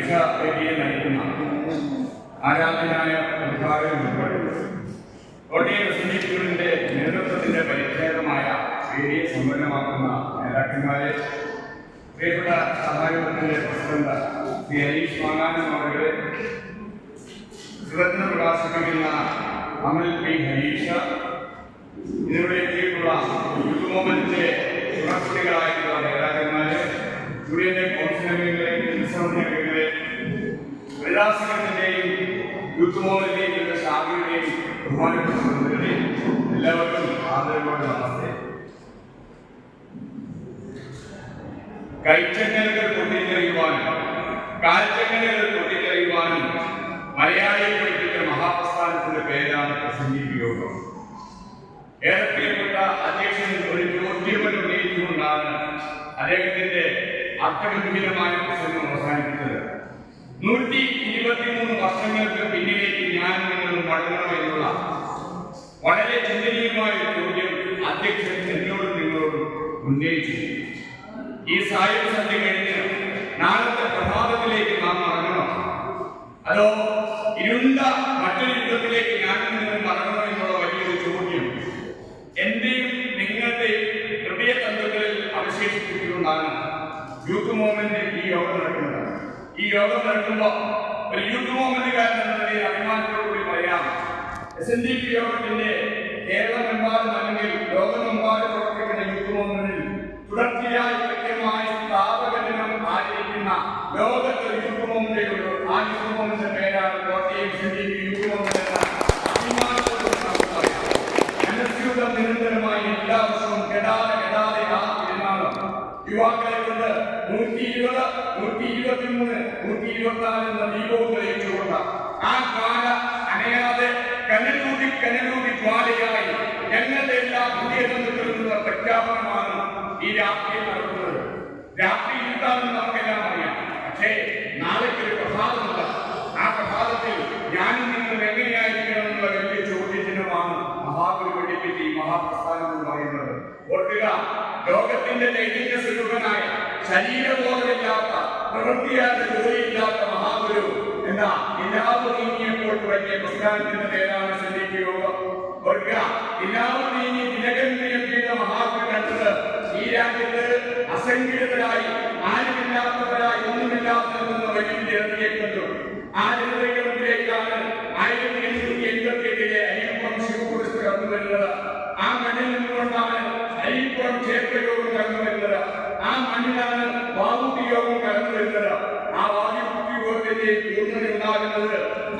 Speaker 5: വേദിയെ നയിക്കുന്ന ആരാധനായ ഉദ്ഘാടനം ഉൾപ്പെടെ കോട്ടയം എസ്എൻഡിപിയുടെ നേതൃത്വത്തിന്റെ പരിച്ഛേദമായ വേദിയെ സമ്പന്നമാക്കുന്ന നേതാക്കന്മാരെ, പ്രിയപ്പെട്ട സഭായോഗത്തിന്റെ പ്രസിഡന്റ് ശ്രീ ഹരീഷ് മാങ്ങാനം അവരുടെ സുരത്ന പ്രകാശിപ്പിക്കുന്ന അമൽ പി ഹരീഷ്, ഇതിലൂടെ എത്തിയിട്ടുള്ള യൂത്ത് മൂവ്മെന്റിന്റെ തുടർക്കുട്ടികളായിട്ടുള്ള നേതാക്കന്മാരെ, യൂണിയന്റെ കൗൺസിൽ അംഗങ്ങളെ, ജനസമിതി അംഗങ്ങളെ, വനിതാ സംഘത്തിന്റെയും യൂത്ത് മൂവ്മെന്റിന്റെയും വിവിധ ശാഖയുടെയും ബഹുമാനപ്പെട്ട പ്രതിനിധികളെ, എല്ലാവർക്കും ആദരവോടെ നമസ്തേ. കൈച്ചങ്ങലുകൾ പൊട്ടിത്തെറിയുവാനും കാൽച്ചങ്ങലുകൾ പൊട്ടിത്തെറിയുവാനും മലയാളിയെ പഠിപ്പിച്ച മഹാപ്രസ്ഥാനത്തിന്റെ പേരാണ് എസ്എൻഡിപി യോഗം. ഏറെ പ്രിയപ്പെട്ട അധ്യക്ഷൻ ഒരു ചോദ്യം ഉന്നയിച്ചുകൊണ്ടാണ് അദ്ദേഹത്തിന്റെ അർത്ഥഗംഭീരമായ പ്രസംഗം അവസാനിപ്പിച്ചത്. 123 വർഷങ്ങൾക്ക് പിന്നിലേക്ക് ഞാൻ നിങ്ങളും മടങ്ങണം എന്നുള്ള വളരെ ചിന്തനീയമായ ചോദ്യം അധ്യക്ഷൻ എന്നോടും നിങ്ങളോടും ഉന്നയിച്ചു. ഈ സായം സന്ധ്യ കഴിഞ്ഞ് നാളത്തെ പ്രഭാതത്തിലേക്ക് നാം മടങ്ങണോ, അതോ ഇരുണ്ട മറ്റൊരു യുഗത്തിലേക്ക് ഞാൻ നിങ്ങളും മടങ്ങണോ എന്നുള്ള വലിയൊരു ചോദ്യം എന്റെയും നിങ്ങളുടെയും ഹൃദയതന്ത്രങ്ങളിൽ അവശേഷിപ്പിച്ചുകൊണ്ടാണ് യൂത്ത് മൂവ്മെന്റ് ഈ യോഗം നടക്കുന്നത്. ഈ യോഗം നടക്കുമ്പോൾ ഒരു യൂത്ത് മൂവ്മെന്റുകാരൻ എന്ന നിലയിൽ അഭിമാനത്തോടുകൂടി പറയാം, എസ്എൻഡിപി യോഗത്തിന്റെ കേരളമെമ്പാടും അല്ലെങ്കിൽ ലോകമെമ്പാടും പ്രവർത്തിക്കുന്ന യൂത്ത് മൂവ്മെന്റിൽ തുടർച്ചയായി കൃത്യമായി സ്ഥാപക ദിനം ആചരിക്കുന്ന ലോകത്തെ യൂത്ത് മൂവ്മെന്റുകളുള്ളൂ. ആ യൂത്ത് മൂവ്മെന്റിന്റെ പേരാണ് കോട്ടയം എസ്എൻഡിപി യൂത്ത് മൂവ്മെന്റ് എന്ന അഭിമാനത്തോടുകൂടി നമുക്ക് പറയാം. മനസ്യൂതം നിരന്തരമായി എല്ലാ വർഷവും കെടാതെ ആ പെരുന്നാളും യുവാക്കളെ കൊണ്ട് 120, 123, 124 എന്ന ദീപവും തെളിയിച്ചുകൊണ്ട് ആ ജ്വാല അണയാതെ കനലൂതി ജ്വാലയായി ഞങ്ങളുടെ എല്ലാ പുതിയ ബന്ധുക്കളിലുള്ള പ്രഖ്യാപനമാണ് ഈ രാത്രിയിൽ നടക്കുന്നത്. രാത്രി ഇരുട്ടാണെന്ന് നമുക്കെല്ലാം അറിയാം. പക്ഷേ നാളേക്കൊരു പ്രഭാതമുണ്ട്. ആ പ്രഭാതത്തിൽ ഞാനും നിങ്ങൾ എങ്ങനെയായിരിക്കണം എന്നുള്ള വലിയ ചോദ്യചിഹ്നമാണ് മഹാഗുരു പഠിപ്പിച്ച് ഈ മഹാപ്രസ്ഥാനം എന്ന് പറയുന്നത്. ഓർക്കുക, ലോകത്തിന്റെ ചൈതന്യ സ്വരൂപനായ ശരീരബോധമില്ലാത്ത പ്രവൃത്തിയാത്ത ജോലിയില്ലാത്ത മഹാഗുരു എന്ന ഇലാവ് നീങ്ങിയപ്പോൾ തുടങ്ങിയ പ്രസ്ഥാനത്തിന്റെ പേരാണ് എസ്എൻഡിപി യോഗം. ഓർക്കുക, ഇലാവ് നീങ്ങി തിലകന്മയെത്തിയ മഹാഗുരു കണ്ടത് ഈ രാജ്യത്ത് അസംഘടിതരായി ആരുമില്ലാത്തവരായി ഒന്നുമില്ലാത്തതെന്ന വലിയ ജനതയെ കണ്ടു. ആ ജനതയ്ക്കിടയിലേക്കാണ് 1888 അരിപ്പുറം ശിവപുരത്ത് കടന്നു വരുന്നത്. ആ മണ്ണിൽ നിന്നുകൊണ്ടാണ് അരിപ്പുറം ക്ഷേത്രയോഗം കടന്നു വരുന്നത്. ആ മണ്ണിലാണ് വാവുട്ടി യോഗം കടന്നു വരുന്നത്. ആ വാവുട്ടി യോഗത്തിന്റെ പൂർണ്ണത ഉണ്ടാകുന്നത്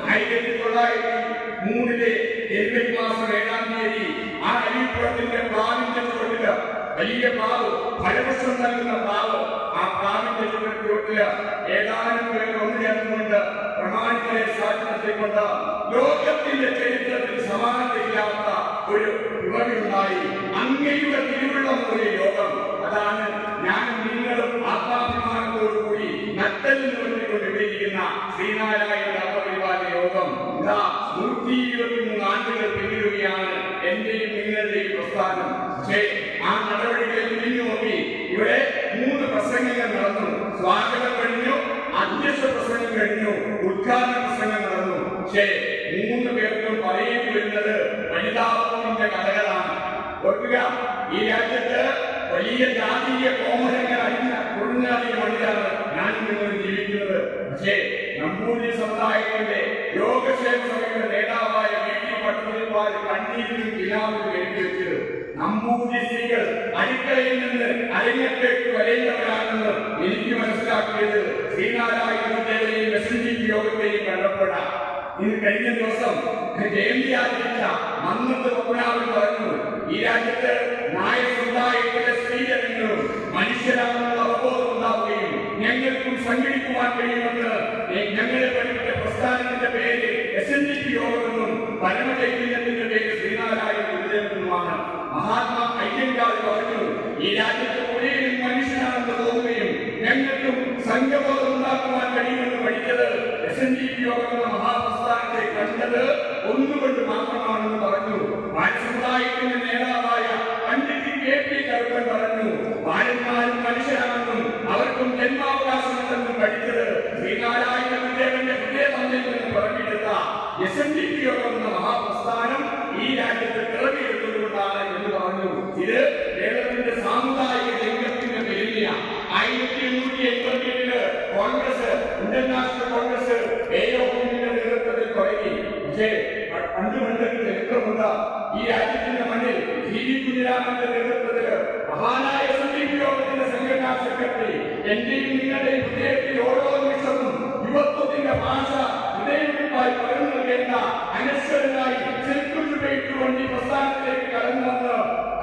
Speaker 5: 1903 ജനുവരി മാസം 7-ാം തീയതി ആ അരിപ്പുറത്തിന്റെ പ്ലാവിന്റെ ചുവട്ടില് വലിയ പ്ലാവ്, ഫലവൃക്ഷം നൽകുന്ന പ്ലാവ്, ആ പ്ലാവിന്റെ ചുവട്ടില് ഏതാനും പേർ ഒന്നു ചേർന്നുകൊണ്ട് പ്രമാണികളെ സാക്ഷി നിർത്തിക്കൊണ്ട് ലോകത്തിന്റെ ചരിത്രത്തിൽ സമാനതയില്ലാത്ത ഒരു യുവതിയുണ്ടായി. അങ്ങയുടെ തിരുവുള്ള ഒരു യോഗം. അതാണ് ഞാനും നിങ്ങളും ആത്മാഭിമാനത്തോടുകൂടി നട്ടലിൽ നിർത്തിക്കൊണ്ട് വിവരിക്കുന്ന ശ്രീനാരായണ ധർമ്മപരിപാലന യോഗം. 123 ആണ്ടുകൾ പിന്നിടുകയാണ് എന്റെയും നിങ്ങളുടെയും പ്രസ്ഥാനം. പക്ഷേ ആ നടപടികളിൽ തിരിഞ്ഞു നോക്കി ഇവിടെ 3 പ്രസംഗങ്ങൾ നടന്നു. സ്വാഗതം കഴിഞ്ഞു, അധ്യക്ഷ പ്രസംഗം കഴിഞ്ഞു, ഉദ്ഘാടന പ്രസംഗം നടന്നു. പക്ഷേ 3 പേർക്കും പറയേണ്ടി വരുന്നത് വനിതാപത്തിന്റെ കഥകളാണ്. ഓർക്കുക, ഈ രാജ്യത്ത് വലിയ ജാതീയ കോമരങ്ങൾ കുടുങ്ങാതിയ മണ്ണിലാണ് ഞാനും നിങ്ങൾ ജീവിക്കുന്നത്. പക്ഷേ നമ്പൂതിരി സമുദായത്തിന്റെ യോഗക്ഷേമ സഭയുടെ നേതാവായ വീട്ടിൽ പട്ടതിരിപ്പാട് കണ്ണീരിലും കിനാവിലും എഴുതി വെച്ചത് നമ്പൂതിരി സ്ത്രീകൾ അടുക്കളയിൽ നിന്ന് അരങ്ങത്തേക്ക് വരേണ്ടവരാണെന്ന് എനിക്ക് മനസ്സിലാക്കിയത് ശ്രീനാരായണ ദേവനെയും എസ്എൻഡിപി യോഗത്തെയും കണ്ടപ്പോഴാണ്. ഇന്ന് കഴിഞ്ഞ ദിവസം ജയന്തി ആചരിച്ച മന്നത്ത് പത്മനാഭൻ പറഞ്ഞു, ഈ രാജ്യത്ത് നായർ സമുദായത്തിലെ സ്ത്രീജനങ്ങളും മനുഷ്യരാണെന്നുള്ള അവബോധം ഉണ്ടാവുകയും ഞങ്ങൾക്കും സംഘടിക്കുവാൻ കഴിയുമെന്ന് ഞങ്ങളെ പഠിപ്പിച്ച പ്രസ്ഥാനത്തിന്റെ പേര് എസ്എൻഡിപി യോഗമെന്നും പരമചൈതന്യത്തിന്റെ പേര് ശ്രീനാരായണ ഗുരുദേവനുമാണ്. മഹാത്മാ അയ്യങ്കാർ പറഞ്ഞു, ഈ രാജ്യത്ത് ഒരേയും മനുഷ്യനാണെന്ന് തോന്നുകയും ഞങ്ങൾക്കും സംഘബോധം ഉണ്ടാക്കുവാൻ കഴിയുമെന്ന് പഠിച്ചത് എസ്എൻഡിപി യോഗം എന്ന മഹാപ്രസ്ഥാനത്തെ കണ്ടത് ഒന്നുകൊണ്ട് മാത്രമാണെന്ന് പറഞ്ഞു. സമുദായത്തിന്റെ നേതാവായ പണ്ഡിറ്റ് കെ.പി. കറുപ്പൻ പറഞ്ഞു, ഭാര്യന്മാരും മനുഷ്യരാണെന്നും അവർക്കും ജന്മാവകാശമുണ്ടെന്നും പഠിച്ചത് ശ്രീനാരായണ കോൺഗ്രസ് ഏയോന്റെ നേതൃത്വത്തിൽ തുടങ്ങി. പക്ഷേ പണ്ട് ചരിത്രമുണ്ട്. ഈ രാജ്യത്തിന്റെ മണ്ണിൽ ടി വി കുഞ്ഞിരാമന്റെ നേതൃത്വത്തിൽ മഹാനായ യോഗത്തിന്റെ സംഘടനാ സെക്രട്ടറി എന്റെയും നിങ്ങളുടെയും ഹൃദയത്തിൽ ഓരോ നിമിഷവും യുവത്വത്തിന്റെ ഭാഷ ഹൃദയമായി പകർന്നു നൽകേണ്ട അനശ്വരനായി ചെറുക്കുറ്റുകൊണ്ട് ഈ പ്രസ്ഥാനത്തിലേക്ക് കടന്നു വന്ന്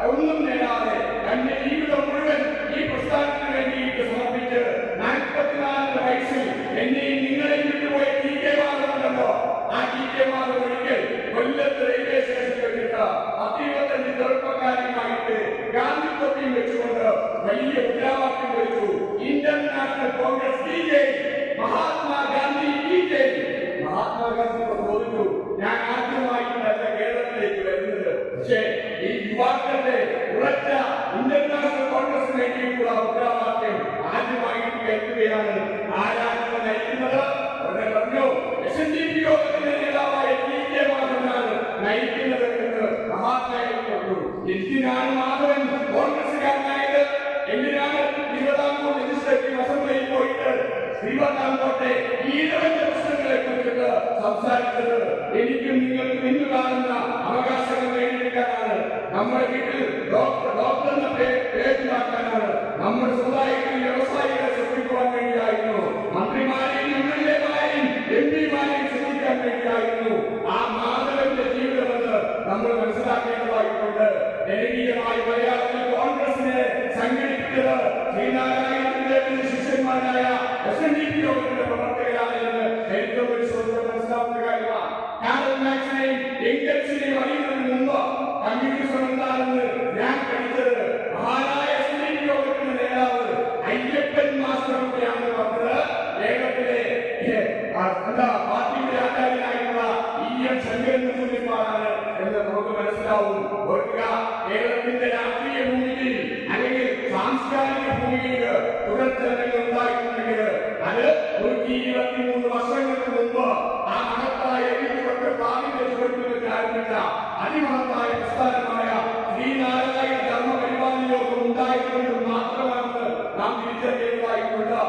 Speaker 5: ഒന്നും നേടാതെ തന്റെ ജീവിതം മുഴുവൻ ഈ പ്രസ്ഥാനത്തിന് വേണ്ടിയിട്ട് സമർപ്പിച്ച് 44 വയസ്സിൽ എന്നെയും നിങ്ങളെയും വിട്ടുപോയ ടി കെ മാധവനുണ്ടല്ലോ. ആ ടി കെ മാധവൻ ഒരിക്കൽ കൊല്ലത്ത് റെയിൽവേ സ്റ്റേഷനിൽ വെച്ചിട്ട് 25 ചെറുപ്പക്കാരുമായിട്ട് ഗാന്ധി തൊപ്പിയും വെച്ചുകൊണ്ട് വലിയ മുദ്രാവാക്യം വെച്ചു. International Congress T J, Mahatma Gandhi T J. Mahatma Gandhi ചോദിച്ചു, ഞാൻ ആദ്യമായിട്ടല്ല കേരളത്തിലേക്ക് വരുന്നത്, പക്ഷേ ഈ യുവാക്കളുടെ ഉറച്ച ഇന്റർനാഷണൽ കോൺഗ്രസിന് വേണ്ടിയിട്ടുള്ള മുദ്രാവാക്യം ആദ്യമായിട്ട് കേൾക്കുകയാണ്. ആരാണ് നയിക്കുന്നത്? ഉടനെ പറഞ്ഞു, SNDP യോഗത്തിന്റെ നേതാവായ ടി കെ മാധവനാണ് നയിക്കുന്നത് എന്ന് മഹാത്മാവിനെ പറഞ്ഞു. എന്തിനാണ് മാധവൻ കോൺഗ്രസുകാരനായത്? എന്തിനാണ് തിരുവിതാംകൂർ ലെജിസ്ലേറ്റീവ് അസംബ്ലിയിൽ പോയിട്ട് തിരുവിതാംകൂട്ടെ ഈഴവന്റെ പ്രശ്നങ്ങളെ കുറിച്ചിട്ട് സംസാരിച്ചത്? എനിക്കും നിങ്ങൾക്കും ഇന്ന് കാണുന്ന അവകാശങ്ങൾ നേടിയെടുക്കാനാണ്. നമ്മുടെ വീട്ടിൽ ഡോക്ടർ എന്ന പേരുണ്ടാക്കാനാണ്. നമ്മുടെ സമുദായത്തിൽ വ്യവസായികളെ സൃഷ്ടിക്കുവാൻ വേണ്ടിയായിരുന്നു. മന്ത്രിമാരെയും MLA-മാരെയും MP-മാരെയും സൃഷ്ടിക്കാൻ വേണ്ടിയായിരുന്നു. ആ മാധവന്റെ ജീവിതമെന്ന് നമ്മൾ മനസ്സിലാക്കേണ്ടതായിട്ടുണ്ട്. ജനകീയമായി മലയാളത്തിൽ കോൺഗ്രസിനെ സംഘടിപ്പിച്ചത് ശ്രീനാരായണന്റെ ശിഷ്യന്മാരായ SNDP യോഗത്തിന്റെ പ്രവർത്തകരാണ് എന്ന് ചരിത്രം പരിശോധിച്ച് മനസ്സിലാക്കുന്ന കാര്യമാണ്. കാരൽ മാർക്സിനെയും എംഗൽസിനെയും അറിയുന്നതിന് മുമ്പ് കമ്മ്യൂണിസം എന്താണെന്ന് ഞാൻ പഠിച്ചത് മഹാനായ SNDP യോഗത്തിന്റെ നേതാവ് അയ്യപ്പൻ മാസ്റ്റർ കൂടിയാണ് പറഞ്ഞത്. കേരളത്തിലെ പാർട്ടിയുടെ ആചാര്യനായിട്ടുള്ള EM ശങ്കരൻ മുന്നിപ്പാടാണ് എന്ന് നമുക്ക് മനസ്സിലാവും. ഓർക്കുക, കേരളത്തിന്റെ രാഷ്ട്രീയ ഭൂമിയിൽ അല്ലെങ്കിൽ സാംസ്കാരിക ഭൂമിയിൽ തുടർച്ചകൾ ഉണ്ടായിട്ടുണ്ടെങ്കിൽ അത് 123 വർഷങ്ങൾക്ക് മുമ്പ് ആ മഹത്തായ ആരംഭിച്ച അതിമഹത്തായ പ്രസ്ഥാനമായ ശ്രീനാരായണ ധർമ്മ പരിപാലന യോഗം ഉണ്ടായതുകൊണ്ട് മാത്രമാണ് നാം തിരിച്ചറിയേണ്ടതായിട്ടുണ്ട്.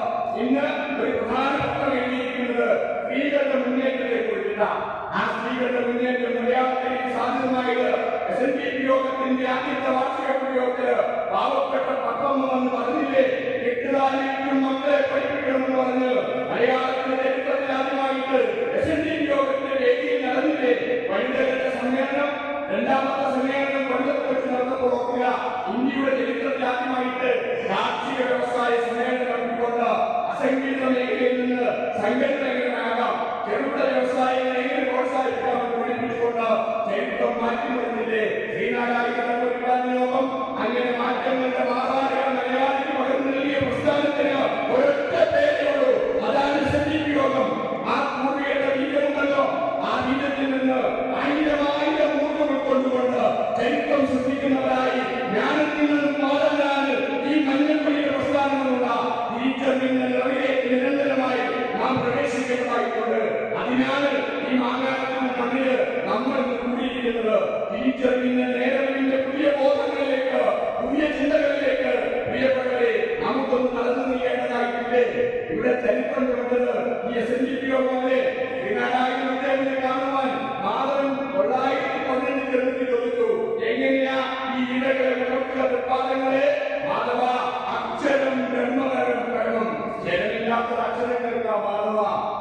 Speaker 5: ഇന്ന് ഒരു പ്രധാന പത്രം എഴുതിയിരിക്കുന്നത് സ്ത്രീകളുടെ മുന്നേറ്റത്തെ കുറിച്ചിട്ടാണ്. ആ സ്ത്രീകളുടെ മുന്നേറ്റം മലയാളത്തിൽ സാധ്യമായത് SNDP യോഗത്തിന്റെ ആദ്യത്തെ വാർഷിക യോഗത്തില് പാവപ്പെട്ട പത്രം എന്ന് പറഞ്ഞില്ലേ, കെട്ടുതാലിക്കും മക്കളെ പഠിപ്പിക്കണമെന്ന് പറഞ്ഞ് മലയാളത്തിന്റെ ചരിത്രത്തിൽ ആദ്യമായിട്ട് SNDP യോഗത്തിന്റെ വേദിയിൽ നടന്നില്ലേ വനിതകളുടെ സമ്മേളനം. രണ്ടാമത്തെ സമ്മേളനം കൊല്ലത്ത് വെച്ച് നടന്നപ്പോൾ ഓർക്കുക, ഇന്ത്യയുടെ ചരിത്രത്തിൽ ആദ്യമായിട്ട് കാർഷിക വ്യവസായ സമ്മേളനം നടത്തിക്കൊണ്ട് അസംഘടിത മേഖലയിൽ നിന്ന് സംഘടനകളാകാം, ചെറുകിട വ്യവസായങ്ങളെ എങ്ങനെ പ്രോത്സാഹിപ്പിക്കാമെന്ന് പഠിപ്പിച്ചുകൊണ്ട് ചരിത്രം മാറ്റിമറിഞ്ഞില്ലേ ശ്രീനാരായണ പരിപാലന യോഗം. അങ്ങനെ മാറ്റങ്ങളുടെ മാതാരകൾ മലയാളിക്ക് പകർന്നു നൽകിയ പ്രസ്ഥാനത്തിന് ഒരൊറ്റ പേരേ ഉള്ളൂ, അതാണ് SNDP യോഗം. ആ പൂർവികരുടെ ബീജമുണ്ടല്ലോ, ആ ബീജത്തിൽ നിന്ന് ആയിരം മൂർഖം ഉൾക്കൊണ്ടുകൊണ്ട് ചരിത്രം സൃഷ്ടിക്കുന്നവരായി ഞാനും മാതാവാണ് ഈ മഞ്ഞൾപ്പൊടിയുടെ പ്രസ്ഥാനമെന്നുള്ള തിരിച്ചറിയുന്ന നിറവിലേക്ക് നിരന്തരമായി നാം പ്രവേശിക്കേണ്ടതായിട്ടുണ്ട്. അതിനാണ് ഈ മാങ്ങാനത്തിന്റെ മണ്ണില് നമ്മൾ കൂടിയിരിക്കുന്നത്. തിരിച്ചറിയുന്ന നേരവിന്റെ പുതിയ ബോധങ്ങളിലേക്ക്, പുതിയ ചിന്തകളിലേക്ക് പ്രിയപ്പെട്ടവരെ നമുക്കൊന്ന് നടന്നു നീങ്ങേണ്ടതായിട്ടില്ലേ. ഇവിടെ ചരിത്രം കണ്ടത് ഈ SNDP യോഗങ്ങളെ ശ്രീനാരായണനെ കാണുവാൻ മാധവൻ 915 ചെറുതി ചോദിച്ചു, എങ്ങനെയാ ഈ ഇടകളെ ഉറക്കുക തൃപ്പാദങ്ങളെ? മാധവ, അക്ഷരം ബ്രഹ്മകരം കരണം, ജലമില്ലാത്ത അക്ഷരങ്ങൾക്ക് മാധവ,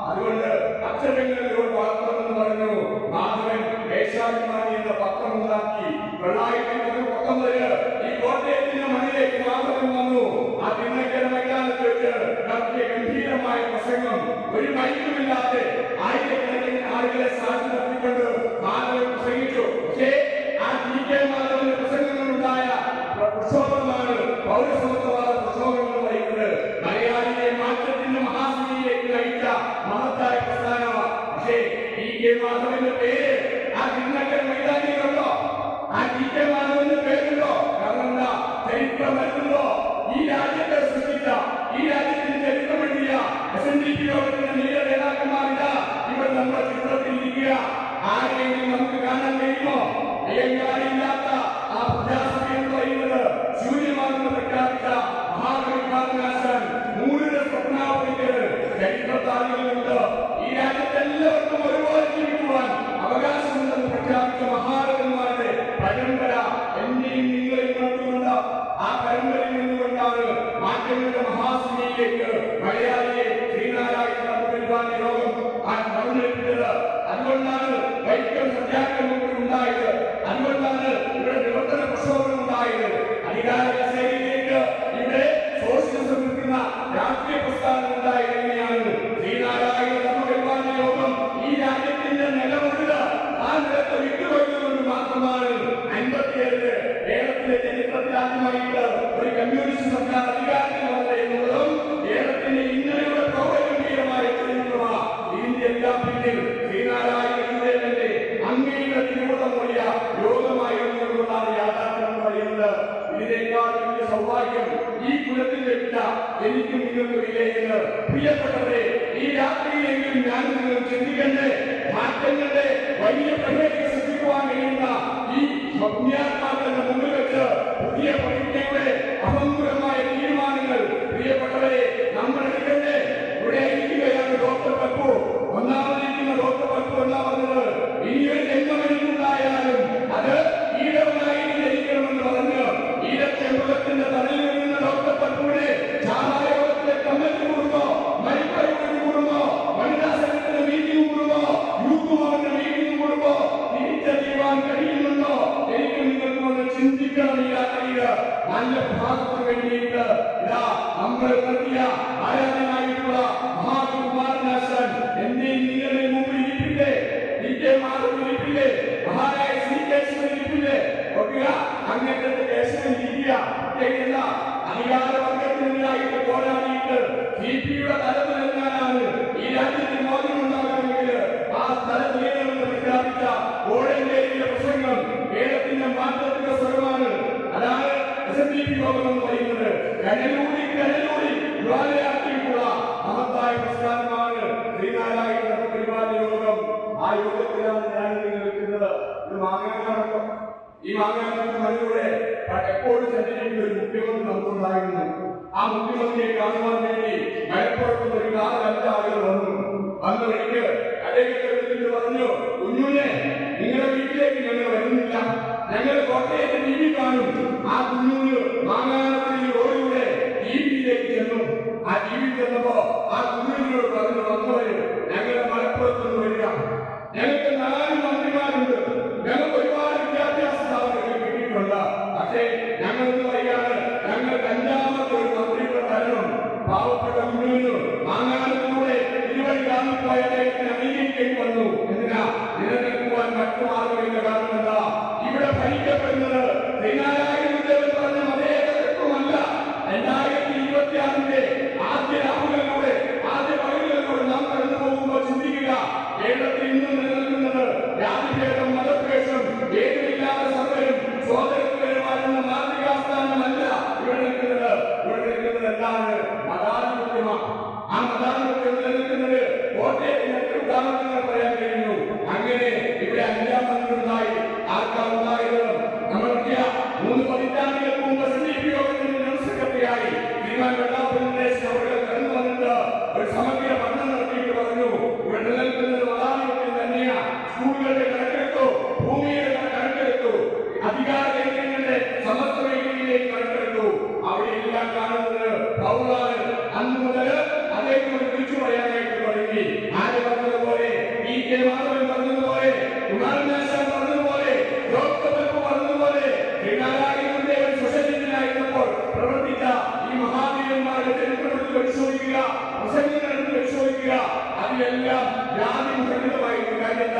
Speaker 5: അതുകൊണ്ട് അക്ഷരങ്ങളിലൂടെ വളർത്തണമെന്ന് പറഞ്ഞു. മാധവൻ ദേശാഭിമാനി എന്ന പത്രം ഉണ്ടാക്കി. 919 ഈ കോട്ടയത്തിന്റെ മണ്ണിലേക്ക് മാധവൻ വന്നു. ആ തിരുനക്കര മൈതാനത്ത് വെച്ച് നടത്തിയ ഗംഭീരമായ പ്രസംഗം, ഒരു മൈക്കുമില്ലാതെ ആയിരക്കണക്കിന് ആളുകളെ സാക്ഷി നിർത്തിക്കൊണ്ട് മാധവൻ പ്രസംഗിച്ചു. പക്ഷേ ആ ടി കെ മാധവന്റെ പ്രസംഗങ്ങളുണ്ടായ പ്രക്ഷോഭമാണ് പൗരസമത്വവാദ പ്രക്ഷോഭങ്ങൾ നയിക്കുന്നത്. മലയാളിയെ മാറ്റത്തിന്റെ മഹാശക്തിയിലേക്ക് നയിച്ച മഹത്തായ പ്രസ്ഥാനമാണ്. പക്ഷേ ടി കെ മാധവന്റെ പേര് ആ തിരുനക്കര മൈതാനിയിലുണ്ടോ? ആ ടി കെ മാധവന്റെ പേരുണ്ടോ? കാരണം എന്താ? ചരിത്രം വരുന്നുണ്ടോ? ഈ രാജ്യത്തെ സൃഷ്ടിച്ച, ഈ രാജ്യത്തിന്റെ ചരിത്രം എഴുതിയ SNDP യോഗത്തിന്റെ നീല നേതാക്കന്മാരിതാ ഇവർ നമ്മുടെ ചിത്രത്തിൽ ഇരിക്കുക. ആരെയെങ്കിലും നമുക്ക് കാണാൻ കഴിയുമോ? അയ്യങ്കാരില്ലാത്ത ആ പ്രജാസഭ എന്ന് പറയുന്നത് ശൂന്യമാണെന്ന് പ്രഖ്യാപിച്ച മഹാകവി കാളിദാസൻ 3 സ്വപ്നാവലികൾ ചരിത്രത്താളുകളുണ്ട്. ഈ ചിന്തിക്കണ്ടേ, മാറ്റങ്ങളുടെ വലിയ പ്രകടനം സൃഷ്ടിക്കുവാൻ കഴിയുന്ന ഈ സ്വപ്നാത്മാക്കളുടെ മുമ്പിൽ വെച്ച് പുതിയ പ്രതിജ്ഞയുടെ അഭംഗുരമായ തീരുമാനങ്ങൾ പ്രിയപ്പെട്ടവരെ നമ്മൾ എടുക്കണ്ടേ. ഇവിടെ ഇരിക്കുകയാണ് ഡോക്ടർ പൽപ്പു. ഒന്നാമതിരിക്കുന്ന ഡോക്ടർ പൽപ്പു എന്നാ പറഞ്ഞത്, ഇനിയൊരു ജന്മമെനിക്കുണ്ടായാലും അത് ഈഴവനായി ജനിക്കണമെന്ന് പറഞ്ഞ് ഈഴച്ചെമ്പകത്തിന്റെ തലയിൽ വരുന്ന ഡോക്ടർ പൽപ്പുവിനെ ചാണായോഗത്തിലെ കമ്മിറ്റി കൂടുമ്പോ, മരിപ്പയൂരിൽ കൂടുമ്പോ, വനിതാ സംഘത്തിന്റെ മീറ്റിംഗ് കൂടുമ്പോ, യൂത്ത് ഭവന്റെ മീറ്റിംഗ് കൂടുമ്പോ തിരിച്ചറിയുവാൻ കഴിയുന്നുണ്ടോ? എനിക്ക് നിങ്ങൾക്ക് ഒന്ന് ചിന്തിക്കണം. ഈ യാത്രയില് നല്ല ഭാഗത്തിന് വേണ്ടിയിട്ട് ഇതാ നമ്മൾ നടത്തിയ ആരാധനായിട്ടുള്ള മഹാകുമാരനാശൻ എന്റെയും നിങ്ങളുടെ മുമ്പിൽ ഇരിപ്പില്ലേ? ഇരിപ്പില്ലേ? മഹാനായ ശ്രീ കേശവൻ ഇരിപ്പില്ലേ? ഓർക്കുക, അങ്ങനത്തെ കേശവൻ ഇരിക്കുക അധികാരവർഗത്തിനെതിരായിട്ട് പോരാടിയിട്ട് സിപിയുടെ തലമുറങ്ങാനാണ് ഈ രാജ്യത്തിന് മോചനം ഉണ്ടാകണമെങ്കിൽ ആ സ്ഥലം നേരിടുമെന്ന് പ്രഖ്യാപിച്ച കോഴഞ്ചേരിയിലെ പ്രസംഗം വേദത്തിന്റെ മാറ്റത്തിന്റെ സ്വരമാണ്. അതാണ് SNDP യോഗം എന്ന് പറയുന്നത്. കനലൂടി ജ്വാലയാക്കിയിട്ടുള്ള മഹത്തായ പ്രസ്ഥാനമാണ് ശ്രീനാരായണ പരിപാടി യോഗം. ആ യോഗത്തിലാണ് ഞാൻ നിൽക്കുന്നത്. ഇത് മാങ്ങാനാണല്ലോ. ഈ മാങ്ങാനത്തിന്റെ മണ്ണിലൂടെ എപ്പോഴും സഞ്ചരിക്കുന്ന ഒരു മുഖ്യമന്ത്രി നമുക്കുണ്ടായിരുന്നു. ആ മുഖ്യമന്ത്രിയെ കാണുവാൻ വേണ്ടി മലപ്പുറത്ത് ഒരു കാലല്ല ആളുകൾ വന്നു വഴിക്ക് അദ്ദേഹത്തെ പറഞ്ഞു, കുഞ്ഞുനെ നിങ്ങളുടെ വീട്ടിലേക്ക് ഞങ്ങൾ വരുന്നില്ല, ഞങ്ങൾ കോട്ടയത്ത് TV കാണും. ആ കുഞ്ഞുന് മാങ്ങാനത്തിൽ റോഡിലൂടെ TVയിലേക്ക് ചെന്നു. ആ TV ചെന്നപ്പോ ആ കുഞ്ഞുനോട് പറഞ്ഞു, വന്നവര് ഞങ്ങൾ മലപ്പുറത്തുനിന്ന് വരിക, ഞങ്ങൾക്ക് 4 മന്ത്രിമാരുണ്ട്, ഞങ്ങൾക്ക് ഒരുപാട് വിദ്യാഭ്യാസ സ്ഥാപനങ്ങൾ കിട്ടിയിട്ടുണ്ട്, പക്ഷേ ഞങ്ങൾക്ക് വരികയാണ്, ഞങ്ങൾക്ക് 5ാമത്തെ ഒരു മന്ത്രിയുടെ തരണം. പാവപ്പെട്ട കുഞ്ഞുവിന് മാങ്ങാനത്തിലൂടെ ഇരുവഴി കാണിപ്പോയ അദ്ദേഹത്തിന് അംഗീകരിക്കേണ്ടി വന്നു. എന്തിനാ? നിലനിൽക്കുവാൻ മറ്റു മാർഗമില്ല. കാരണം എന്താ? ഇവിടെ ഭരിക്കപ്പെടുന്നത് ശ്രീനാരായണദേവൻ പറഞ്ഞ മതേതരത്വമല്ല. 2026 ആദ്യ രാഹുലിലൂടെ ആദ്യ പകലുകളിലൂടെ നാം കടന്നു പോകുമ്പോൾ ചിന്തിക്കുക, കേരളത്തിൽ ഇന്നും നിലനിൽക്കുന്നത് ജാതിഭേദം, മതദ്വേഷം, ഭേദമില്ലാതെ സർവരും സോദരത്തുവരുമായിരുന്ന മാതൃകാസ്ഥാനമല്ല ഇവിടെ നിൽക്കുന്നത്. ഇവിടെ നിൽക്കുന്നത് എന്താണ്? മതാധിപത്യമാണ്. ആ മതാധിപത്യം നിലനിൽക്കുന്നത് കോട്ടയത്തിനൊക്കെ ഉദാഹരണങ്ങൾ പറയാൻ കഴിയുന്നു. അങ്ങനെ ഇവിടെ 5ാം മന്ത്രിയുണ്ടായി. ആർക്കാണ് ഉണ്ടായത്? നമ്മളൊക്കെ 3 പതിറ്റാണ്ടുകൾക്ക് മുമ്പ് SNDP യോഗത്തിന്റെ ജനറൽ സെക്രട്ടറിയായി ശ്രീമാൻ വെള്ളാപ്പള്ളി അവർ കടന്നു വന്നിട്ട് ഒരു സമഗ്ര പഠനം നടത്തിയിട്ട് പറഞ്ഞു, ഇവിടെ നിലനിൽക്കുന്നത് മതാധിപത്യം തന്നെയാണ്. സ്കൂളുകളുടെ കണക്കെടുത്തു, ഭൂമിയുടെ കണക്കെടുത്തു, അധികാര കേന്ദ്രങ്ങളുടെ സമസ്ത മേഖലയിലേക്ക് കണക്കെടുത്തു. അവിടെ എല്ലാം കാണുന്നത് പൗരാണ്. അന്ന് മുതൽ അദ്ദേഹം വിളിച്ചു പറയാനായിട്ട് തുടങ്ങി. ആര് പറഞ്ഞതുപോലെ, PK മാധവൻ പറഞ്ഞതുപോലെ, കുമാരനാശാൻ പറഞ്ഞതുപോലെ, ഡോക്ടർ പൽപ്പു പറഞ്ഞതുപോലെ, ശ്രീനാരായണദേവൻ സൊസൈറ്റിയിലായിരുന്നപ്പോൾ പ്രവർത്തിച്ച ഈ മഹാവീരന്മാരുടെ ചരിത്രത്തിൽ പരിശോധിക്കുക, പ്രസംഗങ്ങളെടുത്ത് പരിശോധിക്കുക. അതിലെല്ലാം ജാതി മുഖരിതമായിട്ട് കാര്യമില്ല.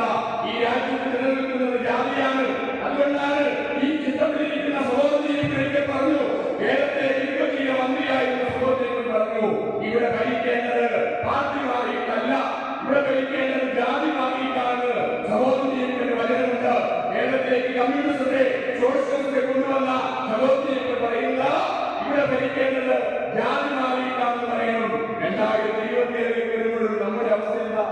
Speaker 5: ഈ രാജ്യത്ത് നിലനിൽക്കുന്നത് ജാതിയാണ്. അതുകൊണ്ടാണ് ഈ ചിത്രത്തിലിരിക്കുന്ന സഹോദരിയെ പറഞ്ഞു, കേരളത്തെ ഇടുക്കിയിലെ മന്ത്രിയായിരുന്ന സഹോദരി പറഞ്ഞു, ഇവിടെ ഭരിക്കേണ്ടത് പാർട്ടി മാറിയിട്ടല്ല, ഇവിടെ ഭരിക്കേണ്ടത് ജാതി മാറിയിട്ടാണ്. സഹോദരിയുടെ വചനമുണ്ട്. കേരളത്തിലേക്ക് കമ്മ്യൂണിസ്റ്റത്തെ സോഷ്യലിസ്റ്റത്തെ കൊണ്ടുവന്ന സഹോദരിയെ പറയുന്ന ഇവിടെ ഭരിക്കേണ്ടത് ജാതി മാറിയിട്ടാണെന്ന് പറയണം. 2027 വരുമ്പോഴും നമ്മുടെ അവസ്ഥ എന്താ?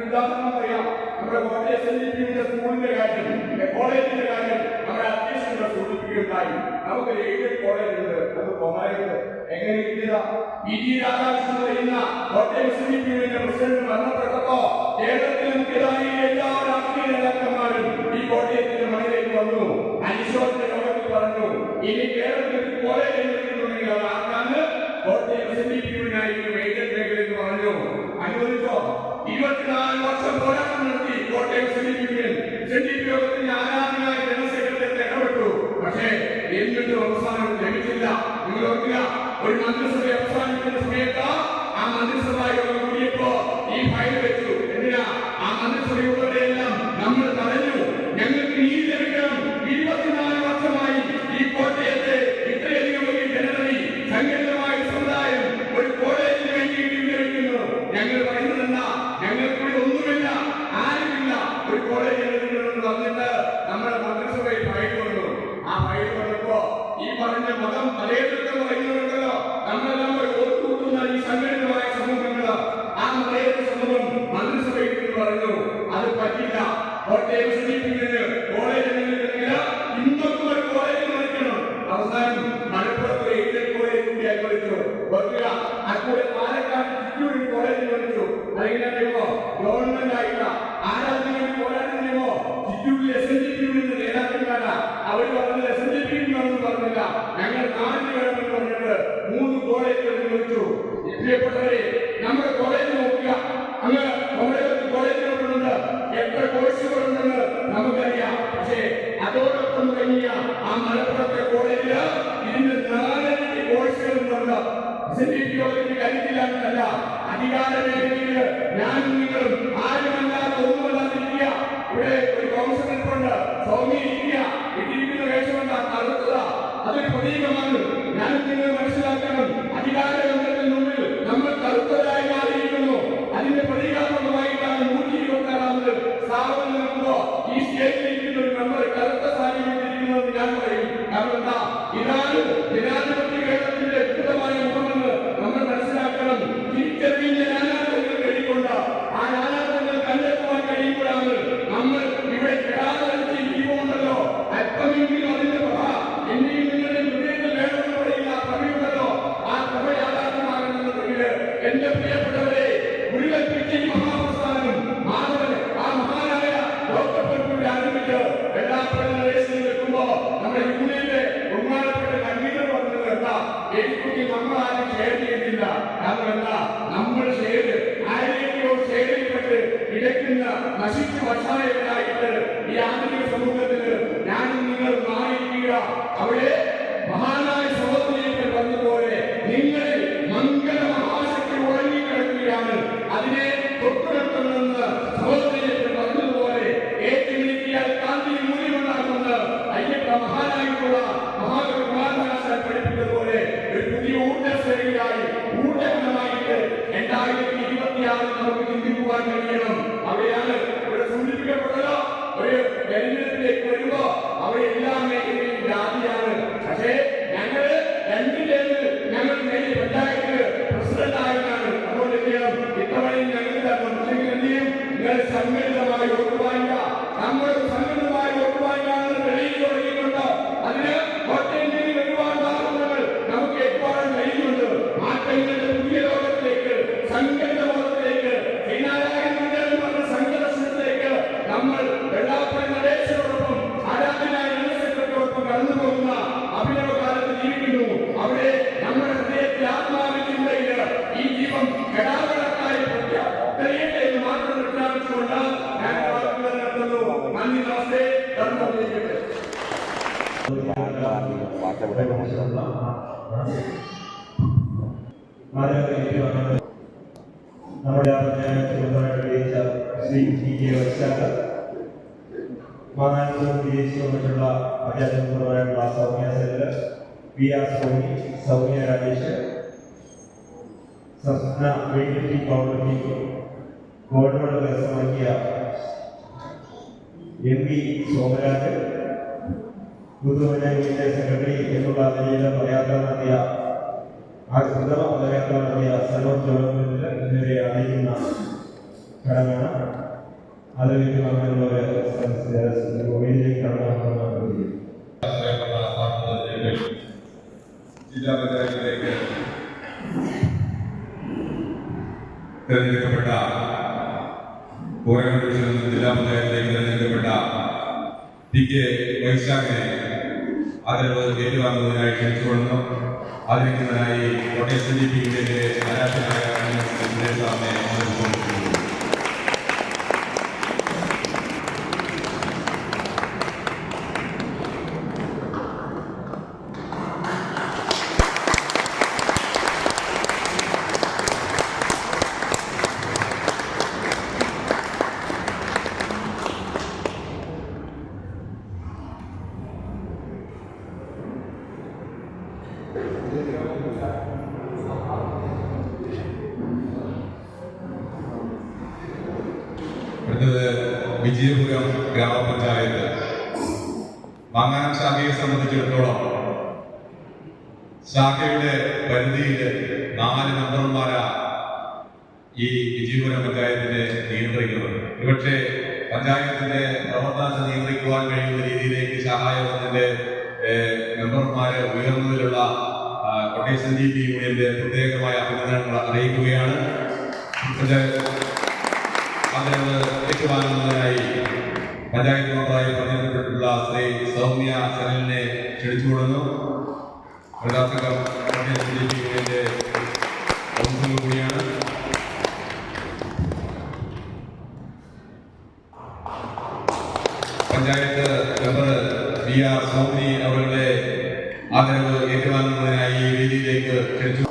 Speaker 5: ഉദാഹരണം പറയാം. നമ്മുടെ കോട്ടയം SNDP സ്കൂളിന്റെ കാര്യം, കോളേജിന്റെ കാര്യം നമ്മുടെ അധ്യക്ഷന്റെ സൂചിപ്പിക്കുകയുണ്ടായി. നമുക്ക് എയ്ഡഡ് കോളേജ് ഉണ്ട്, നമുക്ക് കൊമരയുണ്ട്. എങ്ങനെ കിട്ടിയതാ? PG രാധാകൃഷ്ണൻ പറയുന്ന കോട്ടയം SNDP പ്രസിഡന്റ് മരണപ്പെട്ടപ്പോ കേരളത്തിലെ മുഖ്യധാരി എല്ലാ രാഷ്ട്രീയ നേതാക്കന്മാരും ഈ കോട്ടയത്തിന്റെ മണ്ണിലേക്ക് വന്നു. അനുശോചന യോഗത്തിൽ പറഞ്ഞു, ഇനി കേരളത്തിൽ കോളേജ് നിർമ്മിക്കുന്നുണ്ടെങ്കിൽ അത് ആർക്കാണ്? കോട്ടയം SNDP-നായിരിക്കും എയ്ഡഡ് മേഖല എന്ന് പറഞ്ഞു. അനുവദിച്ചോ? 24 വർഷം പോരാട്ടം നടത്തി കോട്ടയം SNDP യോഗത്തിന് ആരാധനായ ജനറൽ സെക്രട്ടറി ഇടപെട്ടു. പക്ഷേ എന്നിട്ടും അവസാനം ലഭിച്ചില്ല. നിങ്ങൾ ഓർക്കുക, ഒരു മന്ത്രിസഭ അവസാനിക്കുന്ന സമയത്ത് ആ മന്ത്രിസഭാ യോഗം കൂടിയപ്പോ ഈ ഫയൽ വെച്ചു. എന്തിനാ? ആ മന്ത്രിസഭയുള്ളവരെല്ലാം നമ്മൾ തടഞ്ഞു. ഞങ്ങൾക്ക് നീതി ലഭിക്കണം. 24 വർഷമായി ഈ കോട്ടയത്തെ ഇത്രയധികം വലിയ ജനതയെ സംഘടിതമായ സമുദായം ഒരു കോളേജിന് വേണ്ടിയിട്ട് വിനിയോഗിക്കുന്നു. ഞങ്ങൾ പറയുന്നത് എന്താ? ഞങ്ങൾക്കിവിടെ ഒന്നുമില്ല, ആരുമില്ല. ഒരു കോളേജ് വന്നിട്ട് നമ്മുടെ മന്ത്രിസഭയിൽ ഫയൽ വന്നു. ആ ഫയൽ വന്നപ്പോ ഈ പറഞ്ഞ മതം മതേതൃത്വം പറയുന്നുണ്ടല്ലോ, നമ്മളെല്ലാം ഒത്തുകൂട്ടുന്ന ഈ സംഘടിതമായ സമൂഹങ്ങള് ആ മതേ പറ്റില്ല. കോട്ടയം കോളേജ് ഇന്നൊക്കെ ഒരു കോളേജ് പഠിക്കണം. അവസാനം മലപ്പുറത്ത് എയ്ഡഡ് കോളേജ് കൂടി അനുവദിച്ചു. ഓർക്കുക, അതുപോലെ പാലക്കാട് ചിറ്റൂരിൽ കോളേജ് പഠിച്ചു. അല്ലെങ്കിൽ അറിയുമോ, ഗവൺമെന്റ് ആയില്ല ആരാധന പോരാടുന്നോ ചിറ്റൂരിൽ SNDP നേതാക്കന്മാരാ. അവർ പറഞ്ഞത് SNDP പറഞ്ഞില്ല, ഞങ്ങൾ നാടിന് വേണമെന്ന് പറഞ്ഞിട്ട് 3 കോളേജുകൾ അനുവദിച്ചു. പ്രിയപ്പെട്ടവരെ, നമ്മുടെ കോളേജ് നോക്കുക, അങ്ങ് കോളേജ് കോളേജുകളുണ്ട്, എത്ര കോഴ്സുകളുണ്ടെന്ന് നമുക്കറിയാം. പക്ഷേ അതോടൊപ്പം തുടങ്ങിയ ആ മലപ്പുറത്തെ കോളേജില് ഇതിന്റെ 4 കോഴ്സുകളുണ്ട്. കരുതില്ലാന്നല്ല, അധികാര മേഖലയിൽ ഞാനും നിങ്ങളും ആരുമല്ലാതെ ഒന്നുമല്ലാതിരിക്കുക. ഇവിടെ ഒരു കൗൺസിലറുണ്ട്, സൗമ്യ ഇരിക്കുക, ഇട്ടിരിക്കുന്ന വേഷമല്ല കറുത്തത, അതൊരു പ്രതീകമാണ്. ഞാനും നിങ്ങൾ മനസ്സിലാക്കണം, അധികാര ബന്ധത്തിന് മുമ്പിൽ നമ്മൾ കറുത്തതായി മാറിയിരിക്കുന്നു. അതിന്റെ പ്രതീകാത്മകമായിട്ടാണ് 126ാമത് സ്ഥാപനം നിൽക്കുമ്പോ ഈ സ്റ്റേറ്റിലിരിക്കുന്ന ഒരു മെമ്പർ കറുത്ത സാന്നിധ്യത്തിരിക്കുന്നതെന്ന് ഞാൻ പറയും. കാരണം എന്താ, ഇതാണ് ജനാധിപത്യ കേരളത്തിന്റെ വ്യക്തമായ മുഖമെന്ന് നമ്മൾ മനസ്സിലാക്കണം. തിരിച്ചറിഞ്ഞ നാനാർത്ഥങ്ങൾ കഴിക്കൊണ്ട് ആ നാനാർത്ഥങ്ങൾ കണ്ടെത്തുവാൻ കഴിയുമ്പോഴാണ് നമ്മൾ ഇവിടെ കെടാതെ ജീവമുണ്ടല്ലോ, അല്പമെങ്കിലും അതിന്റെ പ്രഭ എന്റെയും നിങ്ങളുടെ ഹൃദയത്തിൽ വേണമെന്ന് പറയുന്ന പ്രഭയുണ്ടല്ലോ, ആ പ്രഭ യാഥാർത്ഥ്യമാകണമെന്നുണ്ടെങ്കിൽ എന്റെ പ്രിയപ്പെട്ടവരെ, ഉരുളപ്പിച്ച ഈ മഹാപ്രസ്ഥാനം മാധവൻ ആ മഹാനായ ഡോക്ടർ പെൺകുട്ടി ആരംഭിച്ച് വെള്ളാപ്പള്ളി വെക്കുമ്പോ നമ്മുടെ യൂണിയന്റെ ബഹുമാനപ്പെട്ട കൺവീനർ പറഞ്ഞത് എന്താ, എനിക്കുട്ടി നമ്മളാരും ഷെയർ ചെയ്യുന്നില്ല. കാരണം എന്താ, നമ്മൾ ഷെയർ ആരെയോ ഷെയറിൽപ്പെട്ട് കിടക്കുന്ന നശിച്ചു വശായവരായിട്ട് ഈ ആധുനിക സമൂഹത്തിന് ഞാനും നിങ്ങൾ മാറിയിരിക്കുക. അവിടെ മഹാനായ സഹോദരിയെ പറഞ്ഞതുപോലെ നിങ്ങളിൽ മംഗള മഹാശക്തി ഉറങ്ങിക്കിടക്കുകയാണ്. അതിനെ തൊട്ടുനിർത്തണമെന്ന് സഹോദരിയെ പറഞ്ഞതുപോലെ ഏറ്റുമിനിക്കിയാൽ കാന്തി മൂല്യമുണ്ടാകുമെന്ന് അയ്യപ്പ മഹാനായിട്ടുള്ള മഹാകവി കുമാരനാശാൻ പഠിപ്പിച്ചതുപോലെ ഒരു പുതിയ ഊർജ്ജസ്വരിയായി ഊർജ്ജമായിട്ട് 2026 നമുക്ക് ചിന്തിക്കുവാൻ കഴിയണം. അവിടെയാണ് ഇവിടെ സൂചിപ്പിക്കപ്പെട്ടല്ലോ, ഒരു ദരിദ്രത്തിലേക്ക് വരുമ്പോ അവിടെ എല്ലാ മേഖലയും ജാതിയാണ്. പക്ഷേ ഞങ്ങള് 2 ഞങ്ങൾ പഞ്ചായത്ത് പ്രസിഡന്റ് ആയതാണ്. അതുകൊണ്ട് ഇത്തവണയും ഞങ്ങൾക്ക് നിങ്ങൾ സംഘടിതമായി വോട്ട് വാങ്ങുക. നമ്മൾ സംഘടിതമായി വോട്ട് വാങ്ങാമെന്ന് തെളിയിച്ചു തുടങ്ങിയിട്ടുണ്ട്. അതിന് കോട്ടയത്തിൽ ഒരുപാട് ധാരണകൾ നമുക്ക് എത്തിപ്പാടാൻ കഴിയുന്നുണ്ട്. മാറ്റങ്ങളുടെ പുതിയ ലോകത്തിലേക്ക്, സംഘടിത ബോധത്തിലേക്ക്, ശ്രീനാരായണ പറഞ്ഞ സംഘടനത്തിലേക്ക് നമ്മൾ വെള്ളാപ്പള്ളി നടേശനോടൊപ്പം ആരാധനായ ജനസംഘത്തോടൊപ്പം കടന്നു പോകുന്ന അഭിനവ കാലത്ത് ജീവിക്കുന്നു. അവിടെ നമ്മുടെ ഹൃദയത്തിൽ ആത്മാവിൽ ചിന്തയിൽ ഈ ജീവൻ കടാവളക്കായി തെളിയട്ടെ എന്ന് മാത്രം പ്രഖ്യാപിച്ചുകൊണ്ട് ഞാൻ വാക്കുകൾ നടത്തുന്നു. നന്ദി, നമസ്തേ, ധർമ്മത്തിലേക്ക്.
Speaker 3: നമ്മുടെ പഞ്ചായത്ത് ശ്രീ TK വൈശാഖ്, മാനാനൂർ വിദേശി വന്നിട്ടുള്ള പഞ്ചായത്ത് സൗമ്യ സെല്ല്, PR സോണി, സൗമ്യ രാജേഷ്, സ്വപ്ന വെയിറ്റി പൗർണമി, ഗോൾഡ് മെഡൽ കരസ്ഥമാക്കിയ MP സോമരാജ്, പുതുപഞ്ചായത്തിന്റെ സെക്രട്ടറി എന്നുള്ള നിലയിൽ പദയാത്ര നടത്തിയ പ്രഥമ പദയാത്ര നടത്തിയ സനോജ് ഗവൺമെന്റിൽ ഇതുവരെ അറിയിക്കുന്ന ഘടകമാണ്. അതിലേക്ക് അങ്ങനെയുള്ള വേദിയിലേക്ക് കടന്നു
Speaker 1: ജില്ലാ പഞ്ചായത്തിലേക്ക് തെരഞ്ഞെടുക്കപ്പെട്ട കോരങ്ങൾ ജില്ലാ പഞ്ചായത്തിലേക്ക് തെരഞ്ഞെടുക്കപ്പെട്ട TK വൈശാഖിനെ ആദരവ് ഏറ്റുവാങ്ങുന്നതിനായി ക്ഷണിച്ചുകൊള്ളുന്നു. ആദരിക്കുന്നതിനായി കോട്ടയം SNDP ആരാധനായ സാറിനെ അനുഭവിക്കുന്നു. അടുത്തത് വിജയപുരം ഗ്രാമപഞ്ചായത്ത്. മാങ്ങാനം ശാഖയെ സംബന്ധിച്ചിടത്തോളം ശാഖയുടെ പരിധിയിൽ 4 മെമ്പർമാരാ ഈ വിജയപുരം പഞ്ചായത്തിനെ നിയന്ത്രിക്കുന്നത്. ഒരുപക്ഷെ പഞ്ചായത്തിന്റെ പ്രവർത്തനത്തെ നിയന്ത്രിക്കുവാൻ കഴിയുന്ന രീതിയിലേക്ക് സഹായത്തിന്റെ മെമ്പർമാരെ ഉയർന്നതിലുള്ള കോട്ടയം SNDP യൂണിയന്റെ പ്രത്യേകമായ അഭിനന്ദനങ്ങൾ അറിയിക്കുകയാണ്. ആദരവ് ഏറ്റുവാങ്ങുന്നതിനായി പഞ്ചായത്ത് മെമ്പറായി തെരഞ്ഞെടുക്കപ്പെട്ടിട്ടുള്ള ശ്രീ സൗമ്യ സനലിനെ ക്ഷണിച്ചുകൊള്ളുന്നു. കോട്ടയം SNDP യൂണിയന്റെ കൗൺസിലർ കൂടിയാണ്. പഞ്ചായത്ത് മെമ്പർ PR സൗമിനി അവരുടെ ആദരവ് ഏറ്റുവാങ്ങുന്നതിനായി ഈ വേദിയിലേക്ക് ക്ഷണിച്ചു.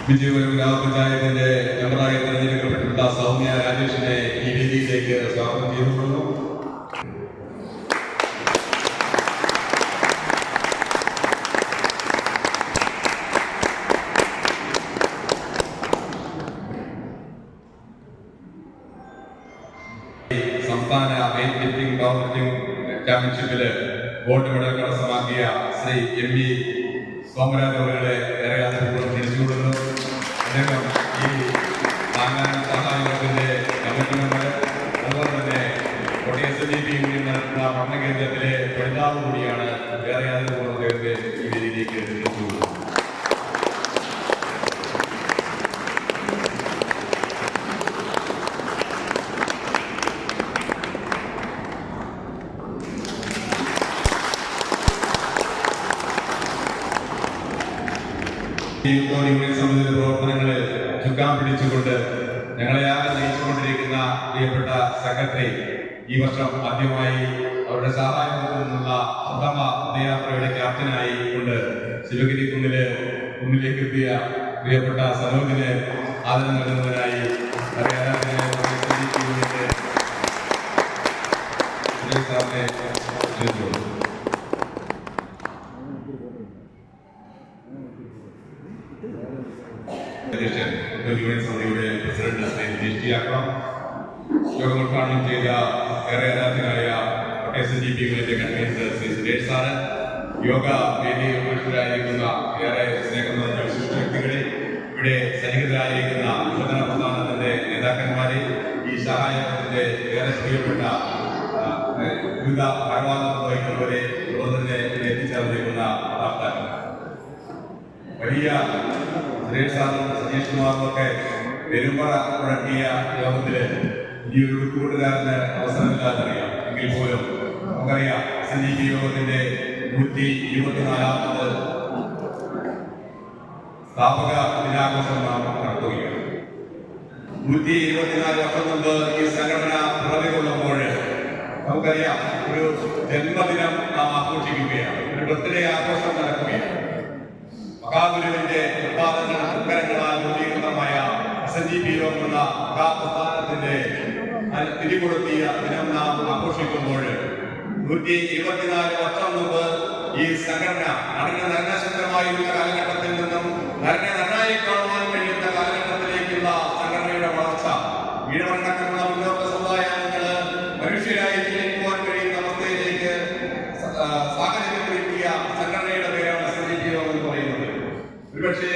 Speaker 1: വിജയപുരം ഗ്രാമപഞ്ചായത്തിന്റെ മെമ്പറായി തെരഞ്ഞെടുക്കപ്പെട്ടിട്ടുള്ള സൗമ്യ രാജേഷിനെ ഈ വേദിയിലേക്ക് സ്വാഗതം ചെയ്തുകൊള്ളുന്നു. സംസ്ഥാന വെയ്റ്റ് ലിഫ്റ്റിംഗ് പവർ ലിഫ്റ്റിംഗ് ചാമ്പ്യൻഷിപ്പില് ഗോൾഡ് മെഡൽ കരസ്ഥമാക്കിയ ശ്രീ MV സോമരാജ് അവരുടെ ഏറെ ആദരപൂർവ്വം ക്ഷണിച്ചുകൊള്ളുന്നു. അദ്ദേഹം ഈ താങ്ങാനും സഹായത്തിന്റെ കമ്മിറ്റി മെമ്പർ, അതുപോലെ തന്നെ കോട്ടയം SNDP യൂണിയൻ നടത്തുന്ന പഠന കേന്ദ്രത്തിലെ പഠിതാവ് കൂടിയാണ്. ഏറെ ആദരപൂർവ്വം അദ്ദേഹത്തെ ഈ വേദിയിലേക്ക് ക്ഷണിച്ചുകൊള്ളുന്നു. യൂണിയൻ സമിതിയുടെ പ്രവർത്തനങ്ങളെ ചുക്കാൻ പിടിച്ചുകൊണ്ട് ഞങ്ങളെ ആകെ നയിച്ചുകൊണ്ടിരിക്കുന്ന പ്രിയപ്പെട്ട സെക്രട്ടറി ഈ വർഷം ആദ്യമായി അവരുടെ സഹായത്തിൽ നിന്നുള്ള പ്രഥമ പദയാത്രയുടെ ക്യാപ്റ്റനായി കൊണ്ട് ശിവഗിരി കുന്നിലേക്ക് എത്തിയ പ്രിയപ്പെട്ട സനോജിന് ആദരം നൽകുന്നതിനായി സാറിനെ ക്ഷണിച്ചുകൊള്ളുന്നു. യൂണിയൻ സമിതിയുടെ പ്രസിഡന്റ് ശ്രീ ദിനേശ് ടിയാക്കളം, യോഗം ഉദ്ഘാടനം ചെയ്ത ഏറെ ആരാധനായ കോട്ടയം SNDP യൂണിയന്റെ കൺവീനർ ശ്രീ സുരേഷ് സാറ്, യോഗ വേദിയിൽ ഉപസ്ഥിതരായിരിക്കുന്ന ഏറെ സ്നേഹം നിറഞ്ഞ വിശിഷ്ട വ്യക്തികളെ, ഇവിടെ സന്നിഹിതരായിരിക്കുന്ന യുവജന പ്രസ്ഥാനത്തിന്റെ നേതാക്കന്മാരെ, ഈ സഹായത്തിന്റെ ഏറെ പ്രിയപ്പെട്ട വിവിധ ഭാരവാഹിത്വം വഹിക്കുന്നവരെ, അതുപോലെ തന്നെ എത്തിച്ചേർന്നിരിക്കുന്ന പ്രാപ്തന്മാർ, വലിയ സുരേഷ് സാറും സതീഷ് കുമാറും ഒക്കെ പെരുമ്പറ മുഴക്കിയ യോഗത്തില് ഈ ഒരു കൂട്ടുകാരന് അവസരമില്ലാതറിയാം. എങ്കിൽ പോലും നമുക്കറിയാം SNDP യോഗത്തിന്റെ 124ാമത് സ്ഥാപക ദിനാഘോഷം നാം നടത്തുകയാണ്. 124 വർഷം മുമ്പ് ഈ സംഘടന പിറവികൊള്ളുമ്പോൾ നമുക്കറിയാം ഒരു ജന്മദിനം നാം ആഘോഷിക്കുകയാണ്, ഒരു ബർത്ത്ഡേ ആഘോഷം നടക്കുകയാണ്. മഹാഗുരുവിന്റെ ഉത്പാദനങ്ങളാൽ രൂപീകൃതമായ SNDP എന്ന മഹാപ്രസ്ഥാനത്തിന്റെ തിരികൊളുത്തിയ ദിനം നാം ആഘോഷിക്കുമ്പോൾ 124 വർഷം മുമ്പ് ഈ സംഘടന നരനശക്തമായിരുന്ന കാലഘട്ടത്തിൽ നിന്നും നരനെ നന്നായി കാണുവാൻ കഴിയുന്ന കാലഘട്ടത്തിലേക്കുള്ള സംഘടനയുടെ വളർച്ച, ഈഴവടക്കമുള്ള മുന്നോക്ക സമുദായങ്ങള് മനുഷ്യരായി ജീവിക്കുവാൻ കഴിയുന്ന അവസ്ഥയിലേക്ക് സാഹചര്യമൊരുക്കിയ സംഘടനയുടെ പേരാണ് SNDP എന്ന് പറയുന്നത്. ഒരുപക്ഷെ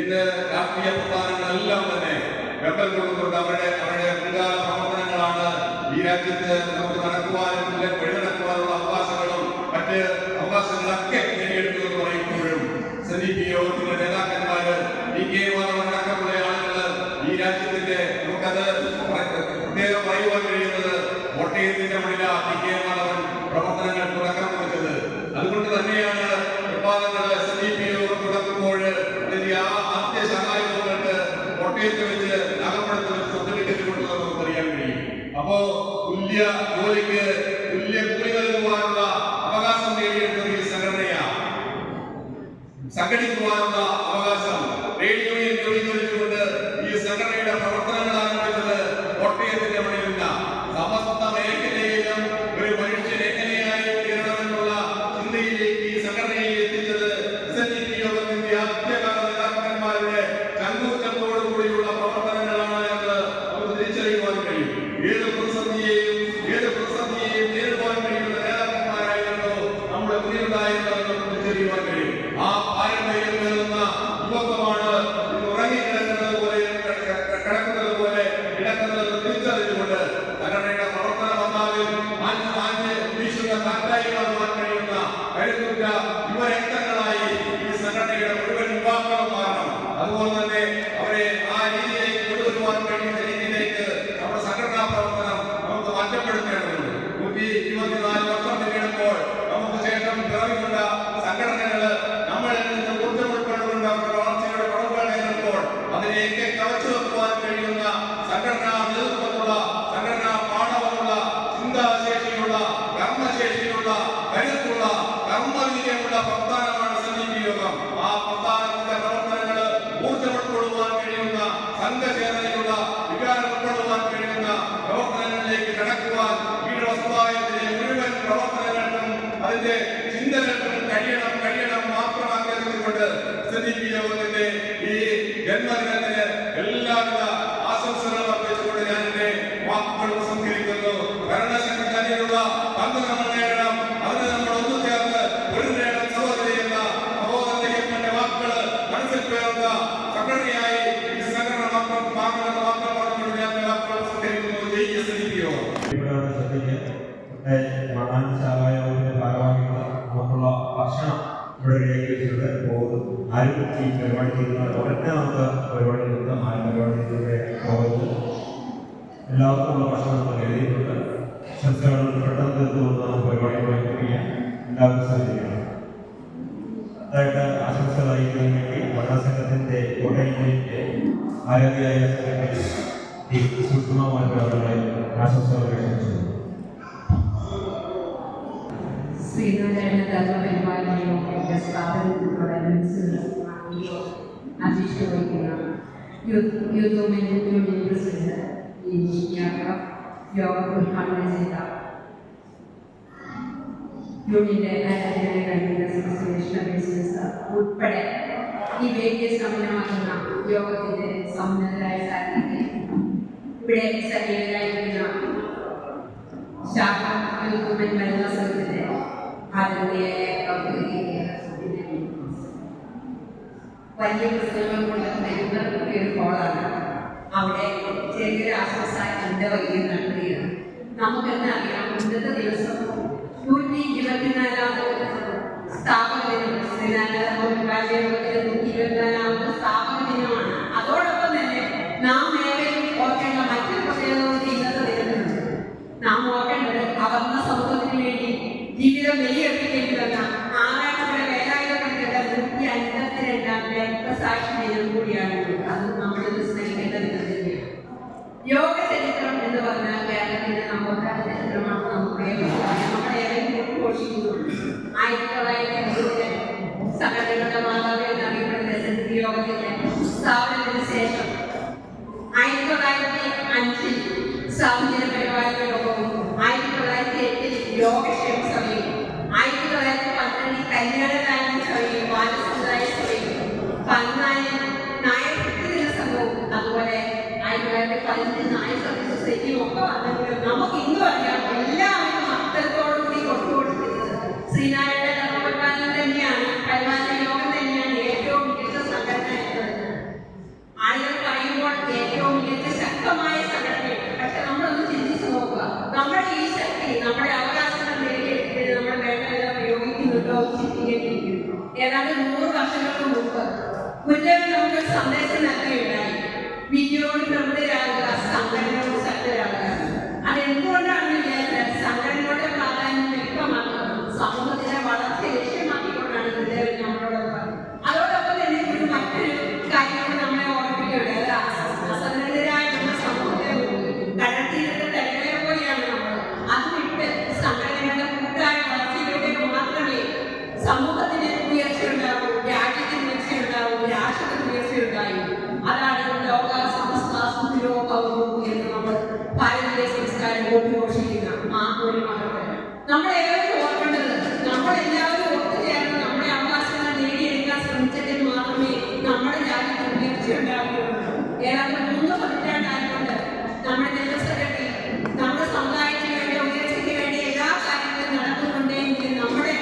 Speaker 1: ഇന്ന് രാഷ്ട്രീയ പ്രസ്ഥാനങ്ങളെല്ലാം തന്നെ വെമ്പൽ കൊണ്ടുകൊണ്ട് അവരുടെ മുൻകാല പ്രവർത്തനങ്ങളാണ് ഈ രാജ്യത്ത് നമുക്ക് നടക്കുവാനും വഴി നടക്കുവാനുള്ള അവകാശങ്ങളും മറ്റ് അവകാശങ്ങളൊക്കെ നേടിയെടുക്കുമെന്ന് പറയുമ്പോഴും SNDP യോഗത്തിലെ നേതാക്കന്മാര് PK അടക്കമുള്ള ആളുകള് ഈ രാജ്യത്തിന്റെ നമുക്കത് പ്രത്യേകം പറയുവാൻ കഴിയുന്നത് കോട്ടയത്തിന്റെ മണ്ണില PK മാധവൻ പ്രവർത്തനങ്ങൾ തുടക്കം കുറിച്ചത്. അതുകൊണ്ട് തന്നെയാണ് SNDP യോഗം തുടങ്ങുമ്പോൾ ആദ്യ സഹായങ്ങൾക്ക് കോട്ടയത്ത് വെച്ച് നാഗപ്പുറത്ത് വെച്ച് സ്വന്തം കൊണ്ടുവന്ന് നമുക്കറിയാൻ കഴിയും. അപ്പോ തുല്യ ജോലിക്ക് തുല്യ കൂലി നൽകുവാനുള്ള അവകാശം നേടിയെടുക്കുന്ന ഈ സംഘടനയാണ്. സംഘടിക്കുവാനുള്ള അവകാശം റേഡിയോയിൽ രൂപീകരിച്ചുകൊണ്ട് ഈ സംഘടനയുടെ പ്രവർത്തനങ്ങൾ ആരംഭിച്ചത് കോട്ടയത്തിന്റെ മണ്ണിലില്ല. സമസ്ത മേഖലയിലും ഒരു മനുഷ്യൻ എങ്ങനെയായി തീരണമെന്നുള്ള ചിന്തയിലേക്ക് ഈ സംഘടനയെ എത്തിച്ചത് SNDP യോഗത്തിന്റെ ആദ്യകാല നേതാക്കന്മാരുടെ ചങ്കൂറ്റത്തോടുകൂടിയുള്ള പ്രവർത്തനങ്ങളാണ് എന്ന് നമുക്ക് തിരിച്ചറിയുവാൻ കഴിയും. ഏത് പ്രതിസന്ധിയെയും നേരിടുവാൻ മാറ്റപ്പെടുത്തേണ്ടതുണ്ട്. 124 വർഷം പിന്നിടുമ്പോൾ നമുക്ക് ശേഷം പിറവികൊണ്ട സംഘടനകള് നമ്മളിൽ നിന്ന് ഊർജ്ജം ഉൾക്കൊണ്ടുകൊണ്ട് അവരുടെ വളർച്ചയുടെ പടവുകൾ നേരിടുമ്പോൾ അതിനെയൊക്കെ കവച്ചു വെക്കുവാൻ കഴിയുന്ന സംഘടനാ നേതൃത്വമുള്ള, സംഘടനാ പാഠമുള്ള, ചിന്താശേഷിയുള്ള, കർമ്മശേഷിയുള്ള, കരുത്തുള്ള, കർമ്മവീര്യമുള്ള പ്രസ്ഥാനമാണ് SNDP യോഗം. ആ പ്രസ്ഥാനത്തിന്റെ പ്രവർത്തനങ്ങൾ ഊർജ്ജം ഉൾക്കൊള്ളുവാൻ കഴിയുന്ന, സംഘചേതനയുള്ള, വികാരം ഉൾക്കൊള്ളുവാൻ കഴിയുന്ന പ്രവർത്തനങ്ങളിലേക്ക് കടക്കുവാൻ ഈഴവ സമുദായത്തിലെ മുഴുവൻ പ്രവർത്തനങ്ങൾക്കും അതിന്റെ ചിന്തകൾക്കും കഴിയണം മാത്രമാക്കി അറിഞ്ഞുകൊണ്ട് SNDP യോഗത്തിന്റെ ഈ ജന്മദിനത്തിന് എല്ലാവിധ ആശംസകളും അർപ്പിച്ചുകൊണ്ട് ഞാൻ എന്റെ വാക്കുകൾ സംസ്കരിക്കുന്നു. ഭരണസംഘടനയിലുള്ള പങ്ക് നമ്മൾ നേടണം. അതിന് നമ്മൾ ഒന്നു ചേർന്ന് ഒരു നേടം സഹോദരി എന്ന സഹോദരന്റെ വാക്കുകൾ മനസ്സിൽ പേരുന്ന സംഘടനയായി ഈ സംഘടന മാത്രം പാങ്ങുമെന്ന വാക്കുകൾ പറഞ്ഞുകൊണ്ട് ഞാൻ വാക്കുകൾ സംസ്കരിക്കുന്നു. ജയ് SNDP യോഗം.
Speaker 3: മണ്ണാൻശാലയുടെ ഭാഗമായിട്ടുള്ള നമുക്കുള്ള ഭക്ഷണം ഇവിടെ റെഡിയാക്കി വെച്ചിട്ട് പോകുന്നു. ആരും ഈ പരിപാടി ചെയ്യുന്ന ഉടനെ നമുക്ക് പരിപാടി നിർത്താം. ആ പരിപാടിയിലൂടെ പോകുന്നത് എല്ലാവർക്കും ഉള്ള ഭക്ഷണം നമ്മൾ എഴുതിയിട്ടുണ്ട്. സംസ്ഥാനം പെട്ടെന്ന് തീർത്തുകൊണ്ട് നമുക്ക് പരിപാടി ചെയ്യാൻ എല്ലാവർക്കും സാധിക്കണം. അതായിട്ട് ആശംസകൾ അറിയിക്കുന്നതിന് വേണ്ടി ഭരണസംഘത്തിൻ്റെ കോട്ടയം യൂണിറ്റിൻ്റെ ആരോഗ്യായ സെക്രട്ടറി സുഷമമായിട്ട് അവരുടെ ആശംസകൾ പ്രകടിപ്പിച്ചു.
Speaker 6: ശ്രീനാരായണ ധർമ്മപരിപാലനയുടെ സ്ഥാപനത്തിനോടനുബന്ധിച്ച് അധ്യക്ഷത വഹിക്കുന്ന യൂത്ത് വുമൻ യൂണിയൻ പ്രസിഡന്റ് യോഗം ഉദ്ഘാടനം ചെയ്ത യൂണിയന്റെ ആരാധന കൺവീനർ ഉൾപ്പെടെ ഈ വേദിയെ സമ്പന്നമാക്കുന്ന യോഗത്തിന്റെ സമുന്നതരായ സാന്നിധ്യം ഇവിടെ സജീവരായിരിക്കുന്ന ശാഖ യൂത്ത് വുമൻ വനിതാ സംഘത്തിന്റെ വലിയ പുസ്തകങ്ങൾ കൊണ്ട് ഒരു ഹോളാണ്. അവിടെ ചെറിയൊരു ആശ്വാസ എന്റെ വലിയ നന്ദിയാണ്. നമുക്കെന്താ അറിയാം, ഇന്നത്തെ ദിവസം 124ാമത് സ്ഥാപക ദിനം, 124ാമത് സ്ഥാപക ദിനമാണ്. അതോടൊപ്പം തന്നെ നാം ഏവരും ഓർക്കേണ്ട മറ്റൊരു പ്രത്യേകത ഇന്നത്തെ ദിനത്തിലുണ്ട്. നാം ഓർക്കേണ്ടത് അവർണ്ണ സമൂഹത്തിന് വേണ്ടി ജീവിതം ബലിയർപ്പിക്കേണ്ടി വന്ന ആറാട്ടുപുഴ വേലായുധപ്പെടുത്തേണ്ട 152ാം രക്തസാക്ഷി ദിനം കൂടിയാണ്. അത് നമ്മൾ സ്മരിക്കേണ്ട ദിനം തന്നെയാണ്. യോഗ ചരിത്രം എന്ന് പറഞ്ഞാൽ കേരളത്തിന്റെ നവോത്ഥാന ചരിത്രമാണ്. നമ്മളേവരും ഘോഷിക്കുന്നുണ്ട്. 1930 സംഘടനകളുടെ മാതാവ് എന്നറിയപ്പെടുന്ന SNDP യോഗത്തിന്റെ സ്ഥാപനത്തിന് ശേഷം 1905 സാമൂഹിക പരിപാലന യോഗവും 1908 യോഗക്ഷേമ സഭയും 1912 കല്യാണകാരണ സഭയും ബാലസമുദായ സഭയും 14 നായർ ദിന സംഘവും അതുപോലെ 1915 നായർ സർവീസ് സൊസൈറ്റിയും ഒക്കെ വന്നെങ്കിലും നമുക്ക് ഇന്നും അറിയാം എല്ലാവരും അത്തരത്തോടുകൂടി കൊണ്ടുകൊടുക്കുന്നത് ശ്രീനാരായണ ധർമ്മപരിപാലനം തന്നെയാണ്. പരിപാലന യോഗം തന്നെയാണ് ഏറ്റവും മികച്ച സംഘടന എന്നത് ആളുകൾ പറയുമ്പോൾ ഏറ്റവും മികച്ച ശക്തമായ സംഘടനയാണ്. പക്ഷെ നമ്മളൊന്ന് ചിന്തിച്ചു നോക്കുക, നമ്മുടെ ഈ ശക്തി നമ്മുടെ അവകാശങ്ങൾ നേടിയെടുത്ത് നമ്മൾ വേണ്ടതെല്ലാം പ്രയോഗിക്കുന്നുണ്ടോ ചിന്തിക്കേണ്ടിയിരിക്കുന്നു. ഏതാണ്ട് 100 വർഷങ്ങൾക്ക് മുമ്പ് മുന്നേറി നമുക്കൊരു സന്ദേശം നൽകുകയുണ്ടായി. വിധിയോട് പ്രവൃത്തിയാകുക, സംഘടനയോട് ശക്തരാകുക. അതെന്തുകൊണ്ടാണെന്ന് വിചാരിച്ചാൽ സംഘടനയുടെ പ്രാധാന്യം വ്യക്തമാക്കുക സമൂഹത്തിലെ വളർച്ച ലക്ഷ്യമാക്കിക്കൊണ്ടാണ് ഗുരുദേവൻ നമ്മളോട് പറഞ്ഞത്. അതോടൊപ്പം തന്നെ ഒരു മറ്റൊരു കാര്യം നമ്മളെ ഓർമ്മിപ്പിക്കുകയുണ്ട്. അസംഘടിതരായ നമ്മുടെ സമൂഹത്തെ കടൽത്തീരത്തെ തലങ്ങളെ പോലെയാണ് നമ്മൾ. അത് വിട്ട് സംഘടനകളുടെ കൂട്ടായ വളർച്ചയിലൂടെ മാത്രമേ സമൂഹത്തിന് ഉയർച്ചയുണ്ടാവൂ, രാജ്യത്തിന് ഉയർച്ചയുണ്ടാവൂ, രാഷ്ട്രത്തിന് ഉയർച്ചയുണ്ടാവൂ. അതാണ് ലോക സമസ്ത സുഖിരോപവൂ എന്ന് നമ്മൾ ഭാരതീയ സംസ്കാരം ഘോഷിക്കുന്ന ആ ഒരു മഹത്വം നമ്മളേവരും ഓർക്കേണ്ടത്. നമ്മളെല്ലാവരും ഒത്തുചേർന്ന് നമ്മുടെ അവകാശങ്ങൾ നേടിയെടുക്കാൻ ശ്രമിച്ചെങ്കിൽ മാത്രമേ നമ്മുടെ രാജ്യത്തിന് ഉയർച്ചയുണ്ടാവുകയുള്ളൂ. ഏതാണ്ട് 3 പതിറ്റാണ്ടായതുകൊണ്ട് നമ്മുടെ ജനറൽ സെക്രട്ടറി നമ്മുടെ സമുദായത്തിന് വേണ്ടി ഉയർച്ചയ്ക്ക് വേണ്ടി എല്ലാ കാര്യങ്ങളും നടത്തുന്നുണ്ടെങ്കിൽ നമ്മുടെ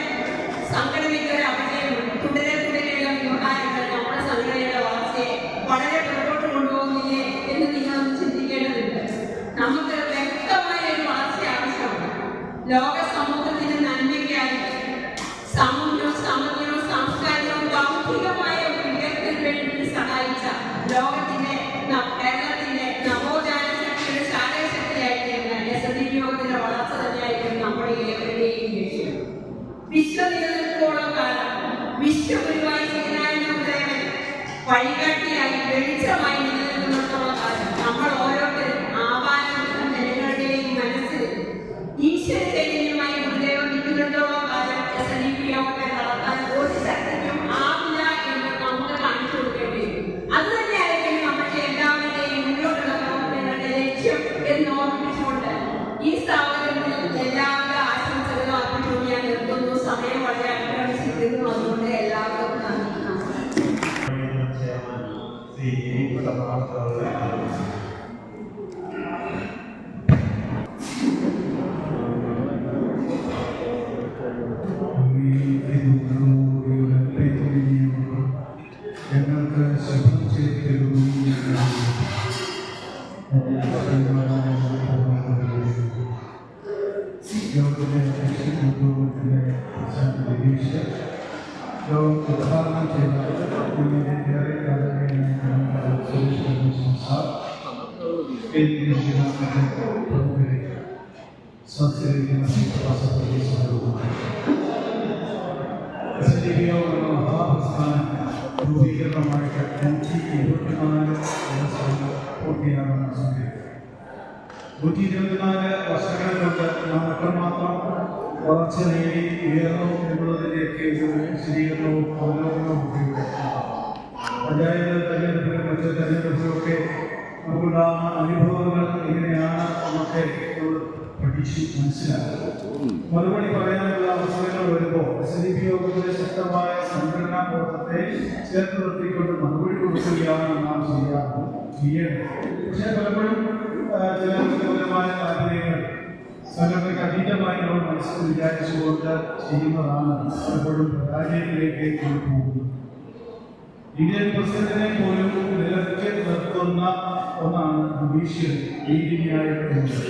Speaker 6: സംഘടനയ്ക്ക് ഒരു അപജയമുണ്ട്. തുടരെയുള്ള വ്യവഹാരങ്ങൾ നമ്മുടെ സംഘടനയുടെ വളർച്ചയെ വളരെ പുറകോട്ട് കൊണ്ടുപോകുന്നില്ലേ എന്ന് നിങ്ങൾ ചിന്തിക്കേണ്ടതുണ്ട്. നമുക്ക് വ്യക്തമായ ഒരു വളർച്ച ആവശ്യമാണ്. ലോക സമൂഹത്തിന്റെ നന്മയ്ക്കായി സാമൂഹികവും സാമ്പത്തികവും സാംസ്കാരികവും ബൗദ്ധികമായ ഉയർത്തിന് വേണ്ടി സഹായിച്ച ലോകത്തിന്റെ കേരളത്തിന്റെ നവോത്ഥാന ശക്തിയുടെ ശാരീരിക ശക്തിയായിട്ട് SNDP യോഗ വഴികാട്ടിയായി വെളിച്ചമായി നിലനിൽക്കുന്നിടത്തോളം കാലം നമ്മൾ ഓരോരുത്തരും ആവാനങ്ങളും ജനങ്ങളുടെയും മനസ്സിൽ ഈശ്വര ചൈതന്യമായി ഗുരുദേവൻ നിൽക്കുന്നിടത്തോളം കാലം SNDP യോഗത്തെ നടത്താൻ ഒരു ശക്തിക്കും ആവില്ല എന്ന് നമുക്ക് കാണിച്ചു കൊടുക്കേണ്ടി വരും. അത് തന്നെയായിരിക്കും നമ്മുടെ എല്ലാവരുടെയും മുന്നോട്ടുള്ള പ്രവർത്തനങ്ങളുടെ ലക്ഷ്യം എന്ന് ഓർമ്മിച്ചുകൊണ്ട് ഈ സ്ഥാപനത്തിൽ എല്ലാവരുടെ ആശംസകളും അർപ്പിച്ചുകൊണ്ട് ഞാൻ നിർത്തുന്നു. സമയം വളരെ അതിക്രമിച്ചിരിക്കുന്നു. അതുകൊണ്ട് എല്ലാവർക്കും നന്ദി.
Speaker 2: ഞങ്ങൾക്ക് ശബ്ദം ചെയ്തു ഉദ്ഘാടനം ചെയ്ത രൂപീകരണമായിട്ട് 124 പൂർത്തിയാകുന്ന സമയം 124 വർഷങ്ങൾ കൊണ്ട് നാം എത്രമാത്രം വളർച്ച നേടി ഉയർന്നു എന്നുള്ളതിലേക്ക് ഒരു വിശദീകരണവും അവലോകനവും കൂടിയുടെ പഞ്ചായത്ത് തെരഞ്ഞെടുപ്പിലും മറ്റ് തെരഞ്ഞെടുപ്പിലുമൊക്കെ നമുക്കുണ്ടാകുന്ന അനുഭവങ്ങൾ എങ്ങനെയാണ് എന്നൊക്കെ നമ്മൾ പഠിച്ച് മനസ്സിലാക്കും. മറുപടി പറയാനുള്ള അവസരങ്ങൾ വരുമ്പോൾ SNDP യോഗത്തിലെ ശക്തമായ സംഘടനാ ബോധത്തെ ചേർത്ത് നിർത്തിക്കൊണ്ട് മറുപടി കൊടുക്കുകയാണ് നാം ചെയ്യേണ്ടത്. പക്ഷേ പലപ്പോഴും ചില വ്യക്തിപരമായ താല്പര്യങ്ങൾ സംഘടനയ്ക്ക് അതീതമായി നമ്മൾ മനസ്സിൽ വിചാരിച്ചുകൊണ്ട് ചെയ്യുന്നതാണ് പലപ്പോഴും പരാജയത്തിലേക്ക് പോകുന്നത്. ഇന്ത്യൻ പ്രസിഡന്റിനെ പോലും നിലയ്ക്ക് നിർത്തുന്ന ഒന്നാണ് ജുഡീഷ്യൽ നീതിന്യായം എന്നത്.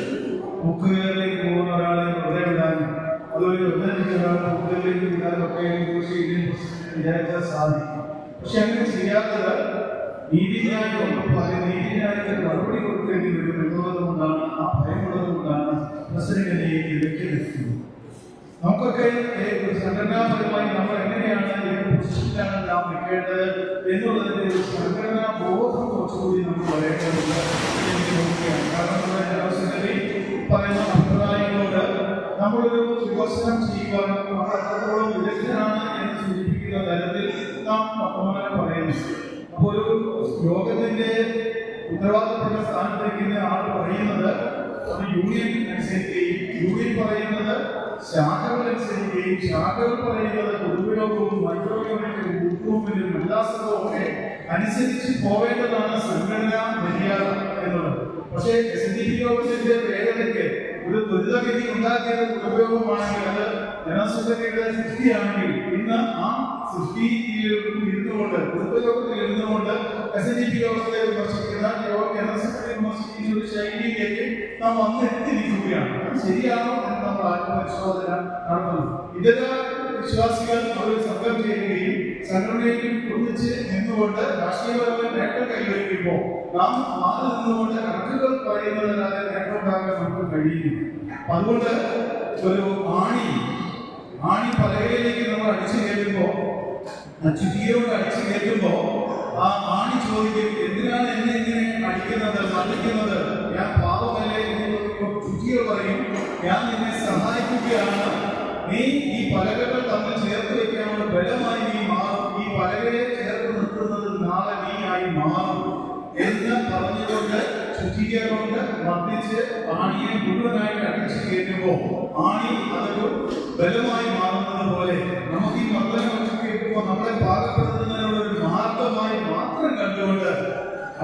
Speaker 2: മുക്കുകയിലേക്ക് പോകുന്ന ഒരാളെ വെറുതെ വിടാനും അതുപോലെ വെറുതെ ഒരാളെ മുക്കുകയിലേക്ക് വിടാനൊക്കെ ഇന്ത്യൻ പ്രസിഡന്റ് വിചാരിച്ചാൽ സാധിക്കും. പക്ഷെ അങ്ങനെ ചെയ്യാത്തത് നീതിന്യായം നീതിന്യായത്തിന് മറുപടി കൊടുക്കേണ്ടി വരും എന്നുള്ളത് കൊണ്ടാണ്, ആ ഭയമുള്ളത് കൊണ്ടാണ് പ്രസിഡന്റിനെ ഇടയ്ക്ക് നിർത്തുന്നത്. നമുക്കൊക്കെ സംഘടനാപരമായി നമ്മൾ എങ്ങനെയാണ് പൊസിഷനിലാണ് നാം നിൽക്കേണ്ടത് എന്നുള്ളതിന്റെ ഒരു സംഘടനാ ബോധം കുറച്ചുകൂടി നമുക്ക് പറയേണ്ടതുണ്ട് എനിക്ക് തോന്നുകയാണ്. കാരണം നമ്മുടെ ജനറൽ സെക്രട്ടറി പറയുന്ന അഭിപ്രായങ്ങളോട് നമ്മളൊരു വിമർശനം ചെയ്യുവാനും നമ്മൾ എത്രത്തോളം വിദഗ്ധനാണ് എന്ന് സൂചിപ്പിക്കുന്ന തരത്തിൽ നാം വർത്തമാനം പറയുന്നു. അപ്പോൾ ഒരു യോഗത്തിന്റെ ഉത്തരവാദിത്തപ്പെട്ട സ്ഥാനത്തേക്ക് ആൾ പറയുന്നത് അത് യൂണിയൻ അനുസരിക്കുകയും യൂണിയൻ പറയുന്നത് ശാഖകൾ അനുസരിക്കുകയും ശാഖകൾ പറയുന്നത് പൊതുവിയോഗവും മൈക്രോ യൂണിറ്റും ഗ്രൂപ്പിലും ഉല്ലാസവും ഒക്കെ അനുസരിച്ച് പോവേണ്ടതാണ് സംഘടനാ മര്യാദ എന്നുള്ളത്. പക്ഷേ SNDP യോഗത്തിന്റെ വേഗതയ്ക്ക് ഒരു ത്വരിതഗതി ഉണ്ടാക്കിയത് പൊതുവിയോഗമാണെങ്കിൽ അത് ജനറൽ സെക്രട്ടറിയുടെ സൃഷ്ടിയാണെങ്കിൽ ഇന്ന് ആ സൃഷ്ടിയിൽ ഇരുന്നുകൊണ്ട് പൊതുയോഗത്തിൽ ഇരുന്നുകൊണ്ട് SNDP യോഗത്തെ വിമർശിക്കുന്ന ജനറൽ സെക്രട്ടറി വിമർശിക്കുന്ന ഒരു ശൈലിയിലേക്ക് നാം വന്നെത്തിയിരിക്കുകയാണ്. ശരിയാണോ എന്ന് നമ്മൾ ആത്മപരിശോധന നടത്തണം. ഇതര വിശ്വാസികൾ ഒരു സംഘം ചെയ്യുകയും സംഘടനയിൽ ഒന്നിച്ച് നിന്നുകൊണ്ട് രാഷ്ട്രീയപരമായ നേട്ടം കൈവരിക്കുമ്പോൾ നാം മാറി നിന്നുകൊണ്ട് കണക്കുകൾ പറയുന്നതല്ലാതെ നേട്ടമുണ്ടാകാൻ നമുക്ക് കഴിയില്ല. അതുകൊണ്ട് ഒരു ആണി പലകയിലേക്ക് നമ്മൾ അടിച്ചു കയറ്റുമ്പോൾ ചുറ്റിയോട് അടിച്ചു കയറ്റുമ്പോൾ ആ ആണി ചോദിക്കും, എന്തിനാണ് എന്നെ ഇങ്ങനെ അടിക്കുന്നത്? ഞാൻ പാവമല്ലേ എന്ന് ചുറ്റിയോ പറയും, ഞാൻ നിന്നെ സഹായിക്കുകയാണ്. നീ ഈ പലകകൾ തമ്മിൽ ചേർത്ത് വെക്കാനുള്ള ബലമായി നീ മാറും. ഈ പലകയെ ചേർത്ത് നിർത്തുന്നത് നാളെ നീ ആയി മാറും എന്ന് പറഞ്ഞുകൊണ്ട് ചുറ്റിക കൊണ്ട് വർദ്ധിച്ച് ആണിയെ മുഴുവനായിട്ട് അടിച്ചു കയറ്റുമ്പോൾ ആണി അതൊരു ബലമായി മാറുന്നത് പോലെ നമുക്ക് ഈ മർദ്ദനം അടിച്ചു കയറ്റുമ്പോൾ നമ്മളെ പാകപ്പെടുത്തുന്നതിനുള്ള ഒരു മാർഗമായി മാത്രം കണ്ടുകൊണ്ട്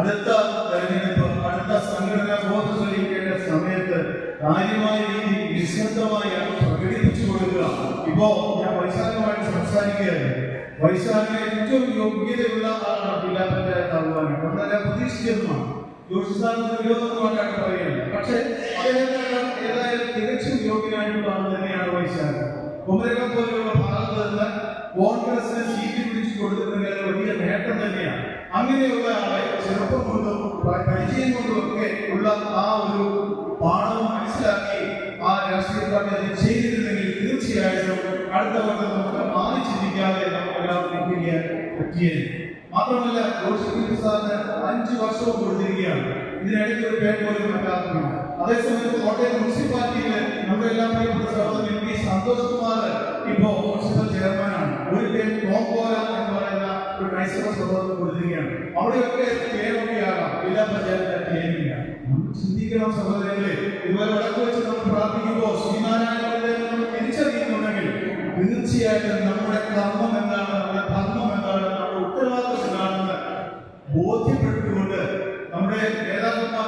Speaker 2: അടുത്ത തെരഞ്ഞെടുപ്പ്, അടുത്ത സംഘടനാ ബോധം തെളിയിക്കേണ്ട സമയത്ത് കാര്യമായ രീതിയിൽ നിശബ്ദമായി പ്രകടിപ്പിച്ചു കൊടുക്കുക. ഇപ്പോ ഞാൻ വൈശാഖമായിട്ട് സംസാരിക്കുകയായിരുന്നു. വൈശാഖിന് ഏറ്റവും യോഗ്യതയുള്ള ആളാണ് ജില്ലാ പഞ്ചായത്ത് ആകുവാനാണ്. നമ്മളെല്ലാം പ്രതീക്ഷിച്ചതുമാണ്. ജ്യോതിസ്ഥാനത്തിന് വിരോധമായിട്ടാണ് പറയുന്നത്. പക്ഷേ അദ്ദേഹം ഏതായാലും തികച്ചും യോഗ്യനായിട്ടുള്ള ആൾ തന്നെയാണ് വൈശാഖ്. കുമരകം പോലെയുള്ള ഭാഗത്ത് നിന്ന് കോൺഗ്രസിന് സീറ്റ് പിടിച്ചു കൊടുത്തിട്ടുണ്ടെങ്കിൽ വലിയ നേട്ടം തന്നെയാണ്. അങ്ങനെയുള്ള ആളെ ചെറുപ്പം കൊണ്ടും പരിചയം കൊണ്ടും ഒക്കെ ഉള്ള ആ ഒരു പാഠം മനസ്സിലാക്കി ആ രാഷ്ട്രീയ പാർട്ടി അത് ചെയ്തിരുന്നെങ്കിൽ തീർച്ചയായിട്ടും അടുത്ത വട്ടം നമുക്ക് മാറി ചിന്തിക്കാതെ നമുക്ക് പറ്റിയത്. മാത്രമല്ല ജോഷി സാറിന് 5 വർഷവും കൊടുത്തിരിക്കുകയാണ്. ഇതിനിടയ്ക്ക് ഒരു പേര് പോലും വെക്കാത്തതാണ്. അതേസമയത്ത് കോട്ടയം മുനിസിപ്പാലിറ്റിയിൽ നമ്മുടെ എല്ലാം പ്രിയപ്പെട്ട സഹോദരൻ MP സന്തോഷ് കുമാർ ഇപ്പോ മുനിസിപ്പൽ ചെയർമാനാണ്. ഒരു പേര് ടോംപോല എന്ന് പറയുന്ന ഒരു ക്രൈസ്തവ സഹോദരൻ കൊടുത്തിരിക്കുകയാണ്. അവിടെയൊക്കെ പേരൊക്കെയാകാം, ജില്ലാ പഞ്ചായത്ത് പേരില്ല. നമുക്ക് ചിന്തിക്കണം സഹോദരങ്ങളെ, ഇതുപോലെ വടക്ക് വെച്ച് നമ്മൾ പ്രാർത്ഥിക്കുമ്പോൾ ശ്രീനാരായണ നമ്മൾ തിരിച്ചറിയുന്നുണ്ടെങ്കിൽ തീർച്ചയായിട്ടും നമ്മുടെ കർമ്മം എന്താണ്, നമ്മുടെ ധർമ്മം എന്താണ്, നമ്മുടെ ഉത്തരവാദിത്വം എന്താണെന്ന് ബോധ്യപ്പെട്ടുകൊണ്ട് നമ്മുടെ നേതാക്കന്മാർ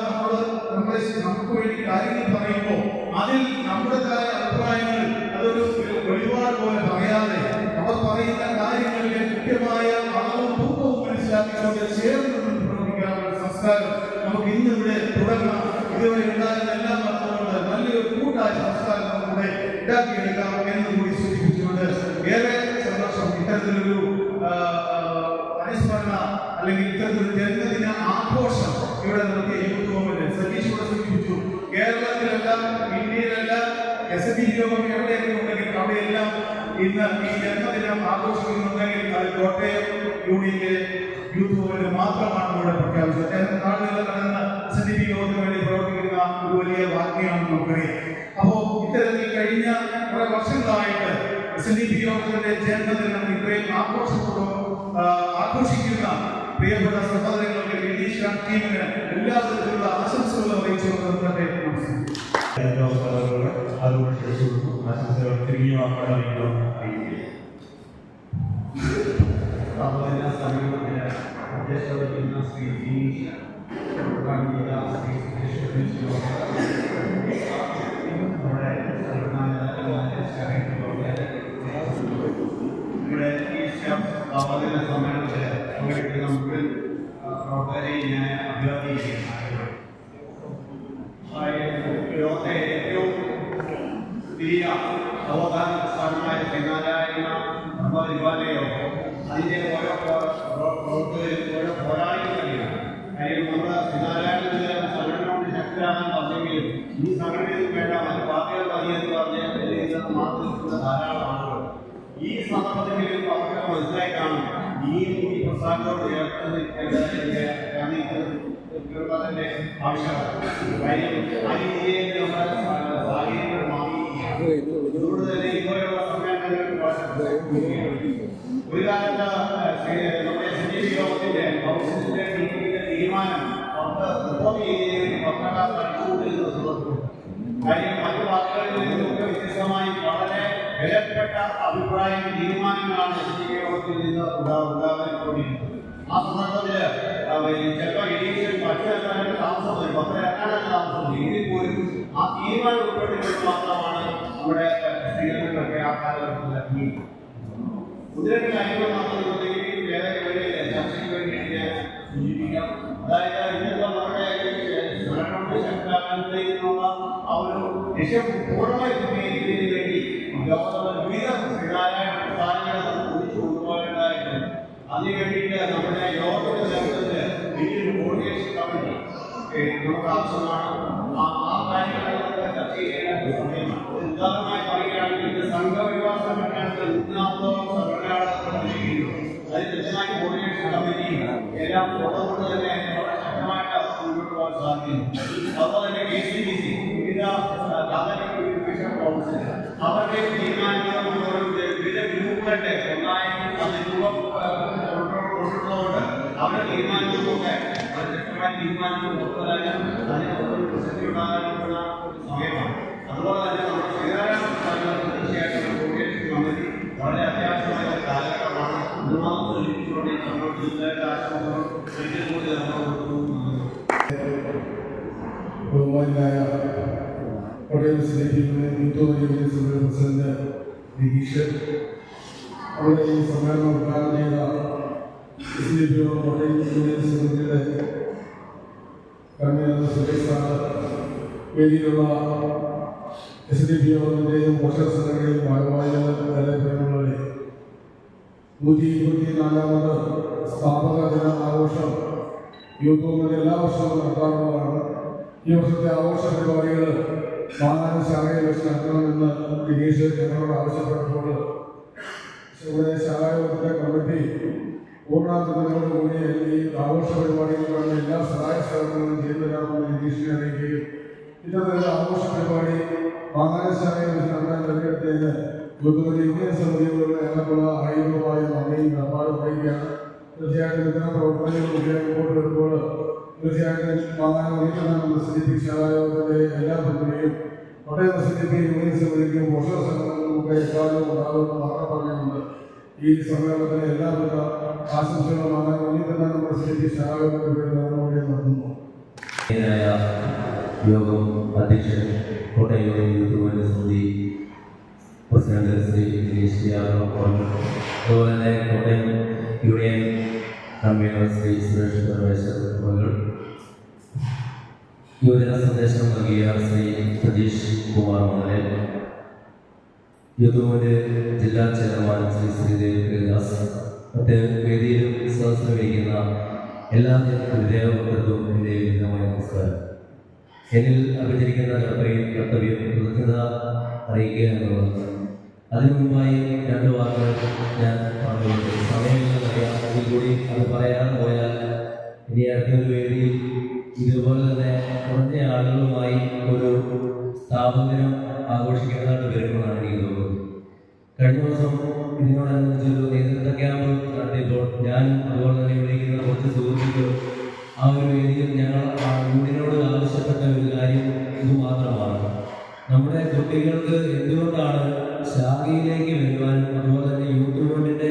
Speaker 2: നമുക്ക് വേണ്ടി കാര്യങ്ങൾ പറയുമ്പോൾ അതിൽ നമ്മുടേതായ അഭിപ്രായങ്ങൾ അതൊരു വെളിപാട് പോലെ പറയാതെ അവർ പറയുന്ന കാര്യങ്ങളിലെ കൃത്യമായ അളവും തൂക്കവും മനസ്സിലാക്കിക്കൊണ്ട് ചേർന്ന് പ്രവർത്തിക്കാനുള്ള സംസ്കാരം നമുക്ക് ഇന്നിവിടെ തുടങ്ങാം. ഇതുവരെ ഉണ്ടായിരുന്ന എല്ലാ മതങ്ങളുണ്ട് നല്ലൊരു കൂട്ടായ സംസ്കാരം നമ്മുടെ ഉണ്ടാക്കിയെടുക്കാം എന്ന് കൂടി സൂചിപ്പിച്ചുകൊണ്ട് ഏറെ സന്തോഷം. ഇത്തരത്തിലൊരു അനുസ്മരണ അല്ലെങ്കിൽ ഇത്തരത്തിലൊരു ജന്മദിന ആഘോഷം ഇവിടെ നമുക്ക് യൂത്ത് സതീഷ് ഇവിടെ സൂചിപ്പിച്ചു. കേരളത്തിലെല്ലാം ഇന്ത്യയിലെല്ലാം SNDP യോഗം എവിടെയൊക്കെ ഉണ്ടെങ്കിൽ അവിടെയെല്ലാം ഇന്ന് ഈ ജന്മദിനം ആഘോഷിക്കുന്നുണ്ടെങ്കിൽ അത് കോട്ടയം യൂണിയനിലെ യൂത്ത് മൂവ്മെന്റ് മാത്രമാണ് ഇവിടെ പ്രഖ്യാപിച്ചത്. നാളുകൾ കടന്ന് SNDP യോഗത്തിന് വേണ്ടി പ്രവർത്തിക്കുന്ന ഒരു വലിയ വാഗ്മിയാണെന്ന് നമുക്കറിയാം. അപ്പോ ഇത്തരത്തിൽ കഴിഞ്ഞ കുറെ വർഷങ്ങളായിട്ട് SNDP യോഗത്തിന്റെ ജന്മദിനം ഇത്രയും ആഘോഷിക്കുന്ന പ്രിയപ്പെട്ട സഹോദരങ്ങൾക്ക് വിനീഷ് ടീമിന് എല്ലാതരത്തിലുള്ള ആശംസകളും അറിയിച്ചുകൊണ്ട് നിർത്തട്ടെ.
Speaker 3: ആശംസകൾ തിരികെ വാക്കാറിയിക്കണം.
Speaker 7: അധ്യക്ഷത വഹിക്കുന്ന ശ്രീ വിനീഷ്, നമ്മുടെ ഈ അവതരണ സമ്മേളനത്തിൽ പങ്കെടുക്കുന്ന മുഴുവൻ പ്രവർത്തകരെയും ഞാൻ അഭിവാദിക്കുകയാണ്. ലോകത്തെ ഏറ്റവും വലിയ അവധാന സ്ഥാനമായ ശ്രീനാരായണ ബ്രഹ്മദേവാലയം അതിൻ്റെ ഓരോ പ്രവർത്തകരും ഓരോ പോരാളികൾ തന്നെയാണ്. കാര്യം നമ്മുടെ ശ്രീനാരായണ സംഘടന കൊണ്ട് ശക്തരാകാൻ പറഞ്ഞെങ്കിലും ഈ സംഘടനയിൽ വേണ്ട മറ്റ് പാർട്ടികൾ മതിയെന്ന് പറഞ്ഞ മാറി നിൽക്കുന്ന ധാരാളം ആളുകൾ ഈ സന്ദർഭത്തിൽ അവർക്ക് മനസ്സിലായി കാണും. ഈ പ്രസ്ഥാനത്തോട് ചേർത്ത് ആവശ്യമാണ്. കാര്യം ആ രീതിയിൽ നമ്മുടെ സാഹചര്യങ്ങൾ മാറി അതുകൊണ്ട് തന്നെ ഇതുപോലെയുള്ള സമ്മേളനങ്ങൾ ഒരു കാലത്ത് നമ്മുടെ SNDP യോഗത്തിന്റെ കൗൺസിലിന്റെ തീരുമാനം റിപ്പോർട്ട് ചെയ്യുന്നതിന് പത്രക്കാർ പഠിച്ചുകൊണ്ടിരുന്ന സുഹൃത്തുക്കൾ. കാര്യം മറ്റു വാക്കുകളിൽ നിന്നൊക്കെ വ്യത്യസ്തമായി വളരെ വിലപ്പെട്ട അഭിപ്രായം തീരുമാനങ്ങളാണ് SNDP യോഗത്തിൽ നിന്ന് ഉണ്ടാകാൻ. ആ സന്ദർഭത്തിൽ ചിലപ്പോൾ എഡീഷൻ മറ്റു താമസം വരും, പത്രക്കാരാണ് താമസം. ഇതിൽ പോലും ആ തീരുമാനം ഉൾപ്പെട്ടിട്ട് മാത്രമാണ് നമ്മുടെ സ്ത്രീകൾക്കൊക്കെ ആ കാലഘട്ടത്തിൽ കുതിരക്ക് കാര്യങ്ങൾ മാത്രമുണ്ടെങ്കിൽ വേറെ ചർച്ചയ്ക്ക് വേണ്ടിയിട്ട് ഞാൻ സൂചിപ്പിക്കാം. അതായത് ഇന്നിപ്പോൾ നമ്മുടെ ശക്തിയുള്ള ആ ഒരു ലക്ഷ്യം പൂർണ്ണമായി ഉപയോഗിക്കുന്നതിന് വേണ്ടി ലോകത്തുള്ള വിവിധ ശ്രീനാരായണ പ്രസ്ഥാനങ്ങളെ കുറിച്ച് കൊണ്ടുപോകേണ്ടതായിട്ടുണ്ട്. അതിനു വേണ്ടിയിട്ട് നമ്മുടെ യോഗത്തിന്റെ നേതൃത്വത്തിൽ വലിയൊരു കോർഡിനേഷൻ കമ്മിറ്റി നമുക്ക് ആവശ്യമാണ്. ആ കാര്യങ്ങളൊക്കെ ചർച്ച ചെയ്യേണ്ട സമയമാണ്. ഉദാഹരണമായി പറയുകയാണെങ്കിൽ ഇത് സംഘപരിവാർ സംഘടനയുടെ 140ഓളം സംഘടനകളെ അതിൽ കൃത്യമായി കോർഡിനേഷൻ കമ്മിറ്റിയും എല്ലാം ഉള്ളതുകൊണ്ട് തന്നെ വളരെ ശക്തമായിട്ട് മുന്നോട്ട് പോകാൻ സാധിക്കുന്നു. അതുപോലെ തന്നെ KCBC വിവിധ കാതലിക് യൂണിഫിക്കേഷൻ കൗൺസിൽ അവരുടെ തീരുമാനങ്ങളും വിവിധ ഗ്രൂപ്പുകളുടെ ഒന്നായി അത് രൂപം കൊണ്ടുള്ളതുകൊണ്ട് അവരുടെ തീരുമാനങ്ങളൊക്കെ ശക്തമായ തീരുമാനങ്ങൾ കൊണ്ടുവരാനും അതിനൊരു പ്രസക്തി ഉണ്ടാകാനുള്ള സമയമാണ്. അതുപോലെ തന്നെ നമ്മുടെ ശ്രീനാരായണ തീർച്ചയായിട്ടും കോർഡിനേഷൻ കമ്മിറ്റി വളരെ അത്യാവശ്യമായ ഒരു കാലഘട്ടമാണ്. അതുമാത്രം ലഭിച്ചുകൊണ്ട് സംഭവിച്ചതിന്റെ ആശംസകളും ഒരിക്കൽ കൂടി
Speaker 2: ബഹുമാനായ കോട്ടയം SNDP പ്രസിഡന്റ് വിനീഷ്, അവിടെ ഈ സമ്മേളനം ഉദ്ഘാടനം ചെയ്ത SNDP കോട്ടയം യൂണിയൻ സെക്രട്ടറിയുടെ കൺവീനർ സുരേഷ് സാറ്, വേദിയിലുള്ള SNDP യോഗത്തിൻ്റെയും പോഷക സംഘടനയും ഭാഗമായുള്ള പ്രേമുള്ളവരെ 124ാമത് സ്ഥാപക ദിന ആഘോഷം യൂത്ത് മൂവ്മെന്റ് എല്ലാ വർഷവും നടത്താറുള്ളതാണ്. ഈ വർഷത്തെ ആഘോഷ പരിപാടികൾ മാങ്ങാനം ശാഖയിൽ വെച്ച് നടത്തണമെന്ന് വിനീഷ് ഞങ്ങളോട് ആവശ്യപ്പെട്ടപ്പോൾ ഇവിടെ ശാഖായോഗത്തിന്റെ കമ്മിറ്റി പൂർണ്ണാർത്ഥത്തോടുകൂടി ഈ ആഘോഷ പരിപാടികൾക്കുള്ള എല്ലാ സഹായ സഹകരണങ്ങളും ചെയ്തു തരാമെന്ന് നിരീക്ഷണ അറിയിക്കുകയും ഇത്തരത്തിലുള്ള ആഘോഷ പരിപാടി വാങ്ങാനശാലയിൽ വെച്ച് നടത്താൻ തിരഞ്ഞെടുത്തതിന് യൂത്തുകളുടെ യൂണിയൻ സമിതികളുടെ ഞങ്ങൾക്കുള്ള ആയിരമായ നന്ദിയും കടപ്പാട് പറയുകയാണ്. തീർച്ചയായിട്ടും ഇത്തരം പ്രവർത്തനങ്ങളൊക്കെ മുമ്പോട്ട് വരുമ്പോൾ തീർച്ചയായിട്ടും വാങ്ങാൻ ഒഴിക്കുന്ന സ്ഥിതിപ്പിച്ചാലയത്തിൻ്റെ എല്ലാ പ്രക്രിയയും കോട്ടയം സ്ഥിതിപ്പി യൂണിയൻ സമിതിക്കും പോഷക സംഘടനകൾക്കൊക്കെ എക്കാലവും ഉണ്ടാകുമെന്ന് മാത്രം പറഞ്ഞുകൊണ്ട് ഈ സമ്മേളനത്തിന് എല്ലാവിധ ആശംസകളും വാങ്ങാൻ ഒഴിക്കുന്ന നമ്മുടെ സ്ഥിതിപ്പിച്ചാലയത്തിൻ്റെ പേരിൽ നടത്തുന്നു.
Speaker 8: യോഗം അധ്യക്ഷൻ കോട്ടയം യൂത്ത് യൂണിയൻ സമിതി പ്രസിഡന്റ് ശ്രീ ദിനേശ് അതുപോലെ തന്നെ കോട്ടയം യൂണിയൻ കൺവീനർ ശ്രീ സുരേഷ് പരമേശ്വർ അവർ, യുവജന സന്ദേശം നൽകിയ ശ്രീ സതീഷ് കുമാർ മണൽ, യൂത്ത് യൂണിയൻ ജില്ലാ ചെയർമാൻ ശ്രീ ശ്രീദേവ് ഹരിദാസ്, മറ്റ് വേദിയിലും സദസ്സിലും ഇരിക്കുന്ന എല്ലാ വിദ്യാഭ്യാസർക്കും എൻ്റെ വിധമായ നമസ്കാരം. എന്നിൽ അഭിചരിക്കുന്ന കർത്തവ്യം കൃതജ്ഞത അറിയിക്കുക എന്നുള്ളതാണ്. അതിനു മുമ്പായി 2 വാക്കുകൾ ഞാൻ പറയുന്നത് സമയങ്ങളിലറിയാം. അതിൽ കൂടി അത് പറയാതെ പോയാൽ ഇനി അടുത്തൊരു വേദിയിൽ ഇതുപോലെ തന്നെ കുറഞ്ഞ ആളുകളുമായി ഒരു സ്ഥാപനം ആഘോഷിക്കേണ്ടതായിട്ട് വരുമെന്നാണ് എനിക്ക് തോന്നുന്നത്. കഴിഞ്ഞ ദിവസം ഇതിനോടനുബന്ധിച്ചൊരു നേതൃത്വ ക്യാമ്പ് നടത്തിയപ്പോൾ ഞാൻ അതുപോലെ തന്നെ വിളിക്കുന്ന കുറച്ച് സുഹൃത്തുക്കളും ആ ഒരു വേദിയിൽ ഞങ്ങൾ യൂണിയനോട് ആവശ്യപ്പെട്ട ഒരു കാര്യം ഇത് മാത്രമാണ്. നമ്മുടെ കുട്ടികൾക്ക് എന്തുകൊണ്ടാണ് ശാഖയിലേക്ക് വരുവാനും അതുപോലെ തന്നെ യൂത്ത് യൂണിയൻ്റെ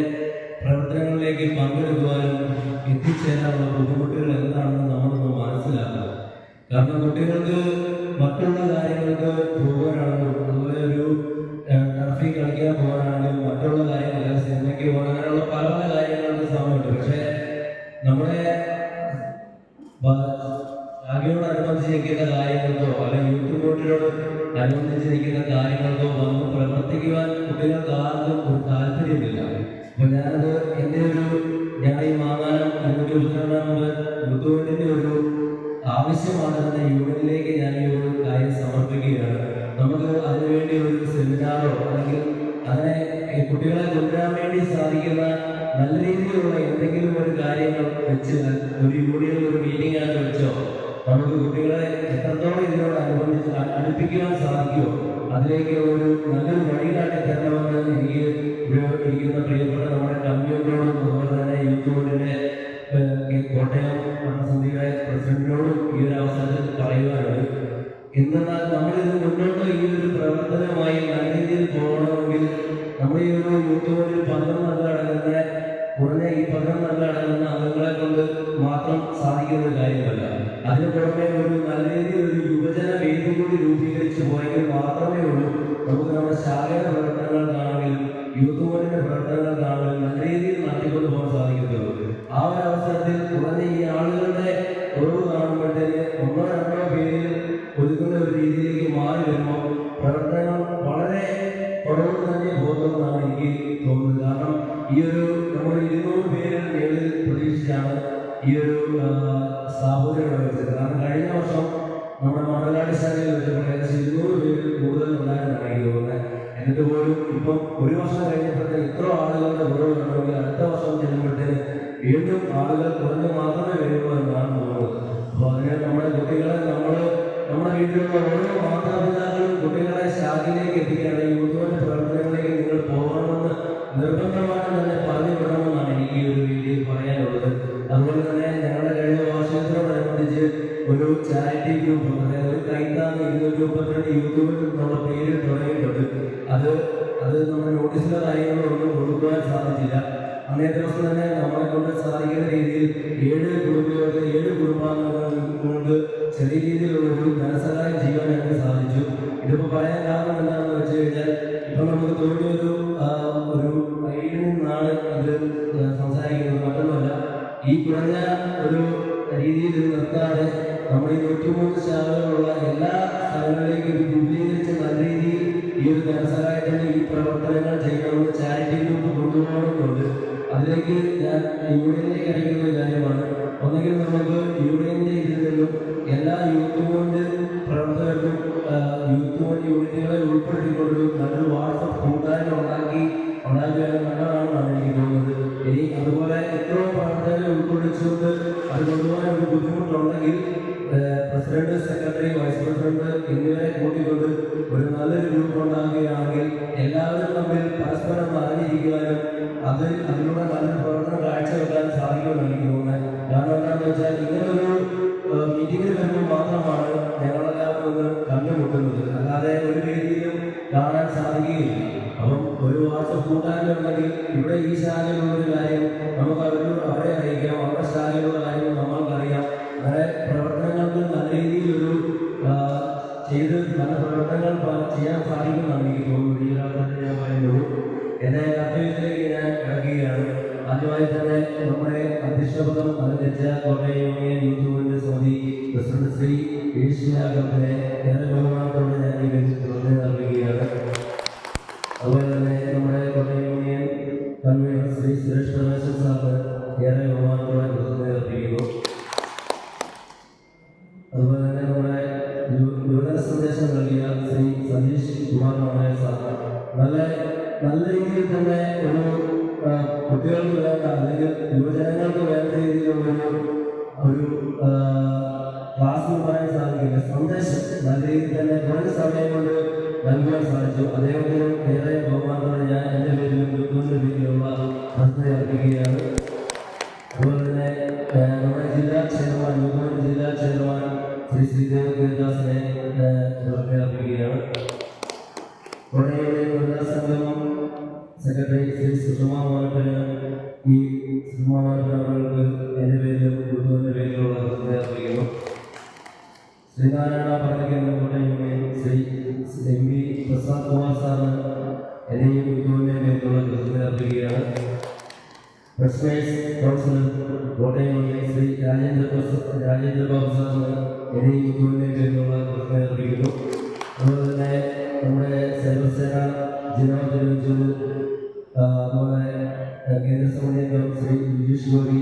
Speaker 8: പ്രവർത്തനങ്ങളിലേക്ക് പങ്കെടുക്കുവാനും എത്തിച്ചേരാനുള്ള ബുദ്ധിമുട്ടുകൾ എന്താണെന്ന് നമ്മളൊന്ന് മനസ്സിലാക്കുക. കാരണം കുട്ടികൾക്ക് മറ്റുള്ള കാര്യങ്ങൾക്ക് പോകാനാണെങ്കിലും അതുപോലെ ഒരു ടർഫിൽ കളിക്കാൻ പോകാനാണെങ്കിലും മറ്റുള്ള കാര്യങ്ങൾ സിനിമയ്ക്ക് പോകാൻ അങ്ങനെയുള്ള പല പല കാര്യങ്ങൾക്ക് സമയമുണ്ട്. പക്ഷേ നമ്മുടെ ശാഖയോടനുബന്ധിച്ചിരിക്കുന്ന കാര്യങ്ങൾക്കോ അല്ലെങ്കിൽ യൂത്ത് യൂണിയനോട് അനുബന്ധിച്ചിരിക്കുന്ന കാര്യങ്ങൾക്കോ വന്ന് പ്രവർത്തിക്കുവാൻ കുട്ടികൾക്ക് ആർക്കും ഒരു താല്പര്യമില്ല. അപ്പോൾ ഞാൻ ഈ മാങ്ങാനം 222 യൂത്ത് യൂണിയൻ്റെ ഒരു ആവശ്യമാണ് തന്നെ യൂണിയനിലേക്ക് ഞാൻ ഈ ഒരു കാര്യം സമർപ്പിക്കുകയാണ്. നമുക്ക് അതിനുവേണ്ടി ഒരു സെമിനാറോ അല്ലെങ്കിൽ അങ്ങനെ കുട്ടികളെ കൊണ്ടുവരാൻ വേണ്ടി സാധിക്കുന്ന നല്ല രീതിയിലുള്ള എന്തെങ്കിലും ഒരു കാര്യങ്ങൾ വെച്ച് ഒരു യൂണിയനിൽ ഒരു മീറ്റിംഗ് ആയിട്ട് വെച്ചോ നമുക്ക് കുട്ടികളെ എത്രത്തോളം ഇതിനോട് അടുപ്പിക്കുവാൻ സാധിക്കുമോ അതിലേക്ക് ഒരു നല്ലൊരു വഴികാട്ടി തരണമെന്ന് എനിക്ക് ഇരിക്കുന്ന പ്രിയപ്പെട്ട നമ്മുടെ കമ്മ്യൂണിറ്റിയോടും അതുപോലെ തന്നെ യൂത്ത് യൂണിയൻ്റെ കോട്ടയം ഭരണസമിതിയുടെ പ്രസിഡന്റിനോടും ഈ ഒരു അവസരത്തിൽ പറയുവാനുണ്ട്. എന്നാൽ നമ്മളിത് മുന്നോട്ട് ഈ ഒരു പ്രവർത്തനമായി നല്ല രീതിയിൽ പോകണമെങ്കിൽ നമ്മൾ ഈ ഒരു യൂത്ത് യൂണിയൻ 11 അടങ്ങുന്ന കുറഞ്ഞ ഈ 11 അടങ്ങുന്ന അംഗങ്ങളെ കൊണ്ട് മാത്രം സാധിക്കുന്ന ഒരു കാര്യമല്ല. അതിന് പുറമെ ഒരു നല്ല രീതിയിൽ ഒരു യുവജന വേദി കൂടി രൂപീകരിച്ച് പോയെങ്കിൽ മാത്രമേ ഉള്ളൂ നമുക്ക് നമ്മുടെ ശാഖയുടെ പ്രവർത്തനങ്ങൾക്കാണെങ്കിലും യൂത്ത് യൂണിയന്റെ പ്രവർത്തനങ്ങൾക്കാണെങ്കിലും നല്ല രീതിയിൽ നടത്തിക്കൊണ്ട് പോകാൻ സാധിക്കത്തുള്ളൂ. ആ ഒരു അവസരത്തിൽ കുറഞ്ഞ ഈ ആളുകളുടെ കുറവ് കാണുമ്പോഴത്തേക്ക് 1-2 പേരിൽ ഒതുക്കുന്ന ഒരു രീതിയിലേക്ക് മാറി വരുമ്പോൾ പ്രവർത്തനങ്ങൾ വളരെ കുറവ് തന്നെ പോകുമെന്നാണ് എനിക്ക് തോന്നുന്നത്. കാരണം ഈ ഒരു നമ്മൾ 200 പേരിൽ മേളിൽ പ്രതീക്ഷിച്ചാണ് ഈ ഒരു സ്ഥാപനം വെച്ചത്. കാരണം കഴിഞ്ഞ വർഷം നമ്മുടെ മണലാടി ശാലയിൽ വെച്ചപ്പോൾ ഏകദേശം 200 പേരിൽ കൂടുതൽ ഉണ്ടായെന്നാണ് എനിക്ക് തോന്നുന്നത്. എന്നിട്ട് പോലും ഇപ്പം ഒരു വർഷം കഴിഞ്ഞപ്പോഴത്തേക്ക് ഇത്ര ആളുകളുടെ കുറവ് കണ്ടെങ്കിൽ അടുത്ത വർഷം ചെല്ലുമ്പോഴത്തേന് വീണ്ടും ആളുകൾ കുറഞ്ഞ് മാത്രമേ വരുള്ളൂ എന്നാണ് തോന്നുന്നത്. അപ്പോൾ അതിന് നമ്മുടെ കുട്ടികളെ നമ്മുടെ വീട്ടിലുള്ള ഓരോ മാതാപിതാക്കളും കുട്ടികളെ ശാഖയിലേക്ക് എത്തിക്കുകയാണെങ്കിൽ യൂത്ത് യൂണിയൻ പ്രവർത്തനങ്ങളിലേക്ക് നിങ്ങൾ പോകണമെന്ന് നിർബന്ധമായിട്ട് തന്നെ പറഞ്ഞു വിടണമെന്നാണ് എനിക്ക് ഈ ഒരു രീതിയിൽ പറയാനുള്ളത്. അതുപോലെ തന്നെ ഞങ്ങളുടെ കഴിഞ്ഞ വാർഷികത്തോടനുബന്ധിച്ച് ഒരു ചാരിറ്റി ഗ്രൂപ്പ്, അതായത് ഒരു കൈത്താന്ന് 232 യൂത്ത് യൂണിയൻ എന്നുള്ള പേരിൽ തുടങ്ങിയിട്ടുണ്ട്. അത് നമ്മുടെ നോട്ടീസിലെ കാര്യങ്ങളൊന്നും കൊടുക്കുവാൻ സാധിച്ചില്ല. അന്നേ ദിവസം തന്നെ നമ്മളെ കൊണ്ട് സാധിക്കുന്ന രീതിയിൽ 7 കുടുംബാംഗങ്ങൾ കൊണ്ട് ചെറിയ രീതിയിലുള്ള ഒരു ധനസഹായം ചെയ്യാൻ ഞങ്ങൾക്ക് സാധിച്ചു. ഇതിപ്പോൾ പറയാൻ കാരണം എന്താണെന്ന് വെച്ച് കഴിഞ്ഞാൽ ഇപ്പം നമുക്ക് തോന്നിയൊരു ഐഡിയിൽ നിന്നാണ് ഇത് സംസാരിക്കുന്നത്. മറ്റൊന്നുമല്ല, ഈ കുറഞ്ഞ ഒരു രീതിയിൽ നിർത്താതെ നമ്മുടെ 103 ശാഖകളുള്ള എല്ലാ സ്ഥലങ്ങളിലേക്കും ഇത് വിപുലീകരിച്ച് നല്ല രീതിയിൽ ഈ ഒരു ധനസഹായത്തിൻ്റെ ഈ പ്രവർത്തനങ്ങൾ ചെയ്യണമെന്ന് ചാരിറ്റി ഗ്രൂപ്പ് കൊണ്ടുപോകണമെന്നുണ്ട്. അതിലേക്ക് ഞാൻ യൂണിയനിലേക്ക് അടിക്കുന്ന ഒരു കാര്യമാണ്. ഒന്നെങ്കിൽ നമുക്ക് യൂണിയൻ്റെ ഇതിൽ നിന്നും എല്ലാ യൂത്ത് യൂണിയൻ പ്രവർത്തകർക്കും യൂത്ത് യൂണിറ്റുകളെ ഉൾപ്പെടുത്തിക്കൊണ്ട് നല്ലൊരു വാട്സപ്പ് കൂട്ടായ്മ ഉണ്ടാക്കിയാൽ നല്ലതാണെന്നാണ് എനിക്ക് തോന്നുന്നത്. ഇനി അതുപോലെ എത്രയോ ഉണ്ടാകുകയാണെങ്കിൽ എല്ലാവരും തമ്മിൽ പരസ്പരം അറിഞ്ഞിരിക്കുവാനും അതിലൂടെ നല്ലൊരു പ്രവർത്തനം കാഴ്ചവെക്കാൻ സാധിക്കുമെന്ന് എനിക്ക് തോന്നുന്നത്. കാരണം എന്താണെന്ന് വെച്ചാൽ ഇങ്ങനൊരു മീറ്റിങ്ങിൽ വരുമ്പോൾ മാത്രമാണ് ഞങ്ങളെല്ലാവരും ഒന്ന് കണ്ടുമുട്ടുന്നത്, അല്ലാതെ ഒരു രീതിയിലും കാണാൻ സാധിക്കുകയില്ല. അപ്പം ഒരു വാട്സപ്പ് കൂട്ടാനുണ്ടെങ്കിൽ ഇവിടെ ഈ ശാഖയിലുള്ളൊരു കാര്യം നമുക്ക് അവരെ അറിയിക്കാം, അവരുടെ ശാഖയിലുള്ള കാര്യങ്ങൾ നമ്മൾക്കറിയാം. അങ്ങനെ പ്രവർത്തനങ്ങൾക്ക് നല്ല രീതിയിലൊരു ചെയ്ത് നല്ല പ്രവർത്തനങ്ങൾ ചെയ്യാൻ സാധിക്കുമെന്നാണ് എനിക്ക് തോന്നുന്നത്. ഈ ഒരാൾക്ക് ഞാൻ പറയുന്നത് എന്നെ കർത്തവ്യത്തിലേക്ക് ഞാൻ ഇറക്കുകയാണ്. ആദ്യമായി തന്നെ നമ്മുടെ അധ്യക്ഷപദം അലങ്കരിച്ച കോട്ടയം യൂണിയൻ യൂത്ത് മൂവ്മെന്റ് സമിതി പ്രസിഡന്റ് ശ്രീ യേശുവിനെ ഏറെ ബഹുമാനത്തോടെ ഞാൻ ഈ വേദിയിൽ നൽകുകയാണ്. അതുപോലെ തന്നെ നമ്മുടെ കോട്ടയം യൂണിയൻ കൺവീനർ ശ്രീ സുരേഷ് പ്രകാശൻ സാറിന് ഏറെ ബഹുമാനത്തോടെ നൽകുന്നു. അതുപോലെ തന്നെ നമ്മുടെ യുവജന സന്ദേശം നൽകിയ ശ്രീ സതീഷ് കുമാർ നായർ സാർ നല്ല രീതിയിൽ തന്നെ ഒരു കുട്ടികൾക്ക് വേണ്ട അല്ലെങ്കിൽ യുവജനങ്ങൾക്ക് വേണ്ട രീതിയിലുള്ളൊരു ക്ലാസ് എന്ന് പറയാൻ സാധിക്കില്ല, സന്ദേശം നല്ല രീതിയിൽ തന്നെ കുറഞ്ഞ സമയം കൊണ്ട് നൽകുവാൻ സാധിച്ചു. അദ്ദേഹത്തിന് ഏറെ ബഹുമാനത്തോടെ ഞാൻ എൻ്റെ പേരിലും യുവത്തിന്റെ പേരിലുള്ള നന്ദി അർപ്പിക്കുകയാണ്. അതുപോലെ തന്നെ നമ്മുടെ ജില്ലാ ചെയർമാൻ യുവത്തിന്റെ ജില്ലാ ചെയർമാൻ ശ്രീ ശ്രീദേവ് ഗിരിദാസിനെ നന്ദി അർപ്പിക്കുകയാണ്. കോട്ടയം വനിതാ സംഘം സെക്രട്ടറി ശ്രീ സുഷമ മോഹനപ്പന് അവർക്ക് എൻ്റെ പേരിലും യുവത്തിന്റെ പേരിലുള്ള നന്ദി അർപ്പിക്കുന്നു. ശ്രീനാരായണ പറഞ്ഞിരിക്കുന്ന Kottayam union Shri M V Prasad Kumar സാറിന് എന്നെയും യുവത്തിന്റെ പേരിലുള്ള നന്ദി അർപ്പിക്കുകയാണ്. Presidents councillor Kottayam union Shri Rajendra Babu സാറിന് എന്നെയും യുവത്തിന്റെ പേരിലുള്ള നന്ദി അർപ്പിക്കുന്നു. അതുപോലെ തന്നെ നമ്മുടെ സൈബർസേന ജില്ലാ തിരുവനന്തപുരം അതുപോലെ കേന്ദ്ര സമിതി അംഗം Shri Vijeesh Gopi,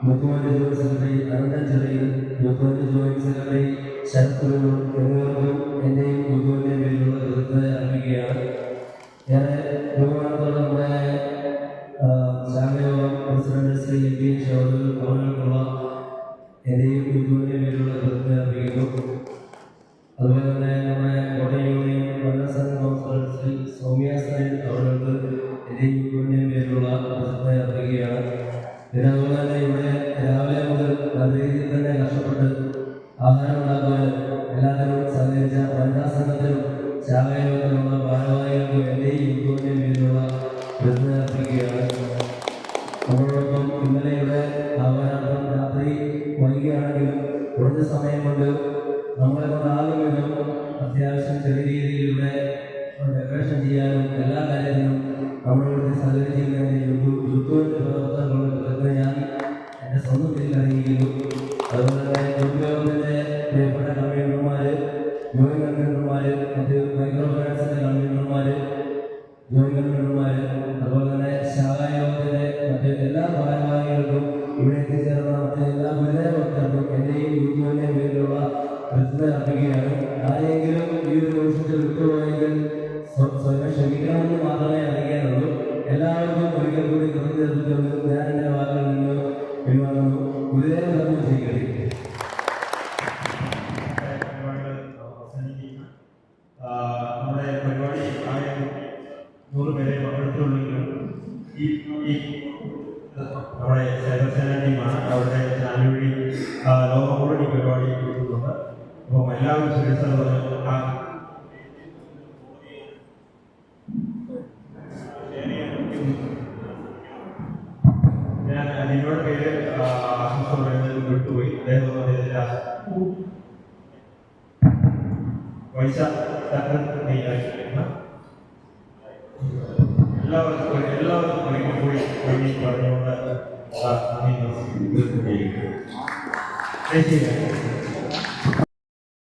Speaker 8: youth movement joint secretary Ananthan ചെറിയിൽ, youth movement joint secretary Sarath Kuruvoor എന്നിവർക്കും എൻ്റെയും യൂത്ത് മൂവ്മെന്റിന്റെ പേരിലുള്ള കൃതജ്ഞത അർപ്പിക്കുകയാണ്. ഏറെ ബഹുമാനത്തോടെ നമ്മുടെ ശാഖയോഗം പ്രസിഡന്റ് ശ്രീ എം പി ഷോദ് അവർക്കുള്ള എൻ്റെയും യൂത്ത് മൂവ്മെന്റിന്റെ പേരിലുള്ള കൃതജ്ഞത അർപ്പിക്കുന്നു. അതുപോലെ തന്നെ നമ്മുടെ കോട്ടയം യൂണിയൻ വനിതാ സംഘം കൗൺസിലർ ശ്രീ സൗമ്യ സൈൻ അവർക്ക് എൻ്റെയും യൂത്ത് മൂവ്മെന്റിന്റെ പേരിലുള്ള കൃതജ്ഞത അർപ്പിക്കുകയാണ്. പിന്നെ അതുപോലെ തന്നെ ഇവിടെ രാവിലെ മുതൽ നല്ല രീതിയിൽ തന്നെ കഷ്ടപ്പെട്ട് ആഹാരം ഉണ്ടാക്കുവാൻ എല്ലാവരും സഹകരിച്ച വനിതാ സംഘത്തിനും ശാഖയോഗത്തിനുള്ള ഭാരവാഹികൾക്കും എൻ്റെയും യൂത്ത് മൂവ്മെന്റിന്റെ പേരിലുള്ള കൃതജ്ഞത അർപ്പിക്കുകയാണ്. നമ്മളോടൊപ്പം ഇന്നലെ ഇവിടെ ആഹ്വാനാർത്ഥം രാത്രി വൈകിയാണെങ്കിലും കുറഞ്ഞ സമയം കൊണ്ട് നമ്മളെ കൊണ്ടാകുമെന്നും അത്യാവശ്യം ചെറിയ രീതിയിലൂടെ ഡെക്കറേഷൻ ചെയ്യാനും എല്ലാ കാര്യത്തിനും നമ്മളോട് സഹകരിച്ചിരിക്കുന്ന യൂത്ത് പ്രവർത്തകர்களுടെ ഞാൻ എൻ്റെ സ്വന്തം പേരിൽ അറിയിക്കുന്നു. അതുപോലെ തന്നെ യൂത്ത് പ്രിയപ്പെട്ട കൺവീനർമാർ, ജോയിന്റ് കൺവീനർമാർ, മറ്റ് മൈക്രോ ഫിനാൻസിന്റെ കൺവീനർമാർ, ജോയിന്റ് കൺവീനർമാർ, അതുപോലെ തന്നെ ശാഖായോഗത്തിൻ്റെ മറ്റ് എല്ലാ ഭാരവാഹികൾക്കും ഇവിടെ എത്തിച്ചേർന്ന മറ്റ് എല്ലാ ഗുരുതര ഭക്തർക്കും എൻ്റെയും യൂത്ത് മൂവ്മെന്റിന്റെ പേരിലുള്ള കൃതജ്ഞത അർപ്പിക്കുകയാണ്. ആരെങ്കിലും ഈ ഒരു നിമിഷത്തിൽ വിട്ടുപോയെങ്കിൽ സ്വയം ക്ഷമിക്കണമെന്ന് മാത്രമേ അറിയിക്കാനുള്ളൂ. എല്ലാവർക്കും ഒരിക്കൽ കൂടി കൃതജ്ഞത അർപ്പിച്ചുകൊണ്ട് ഞാൻ എൻ്റെ വാക്കുകളിൽ നിന്ന് പിൻവാങ്ങുന്നു. ഗുരുദേവ ധർമ്മം ചെയ്യട്ടെ.
Speaker 3: നമ്മുടെ പരിപാടി 100 പേരെ പങ്കെടുത്തുള്ളെങ്കിലും ഈ നമ്മുടെ സൈബർസേന ടീമാണ് അവരുടെ ചാനൽ വഴി ലോകം മുഴുവൻ ഈ പരിപാടി കൊടുക്കുന്നുണ്ട്. അപ്പം എല്ലാവരും സുരക്ഷ ഞാൻ നിങ്ങളുടെ പേര് ആശംസ പറയുന്നത് വിട്ടുപോയി. എല്ലാവർക്കും ഒരിക്കൽ കൂടി പറഞ്ഞുകൊണ്ട്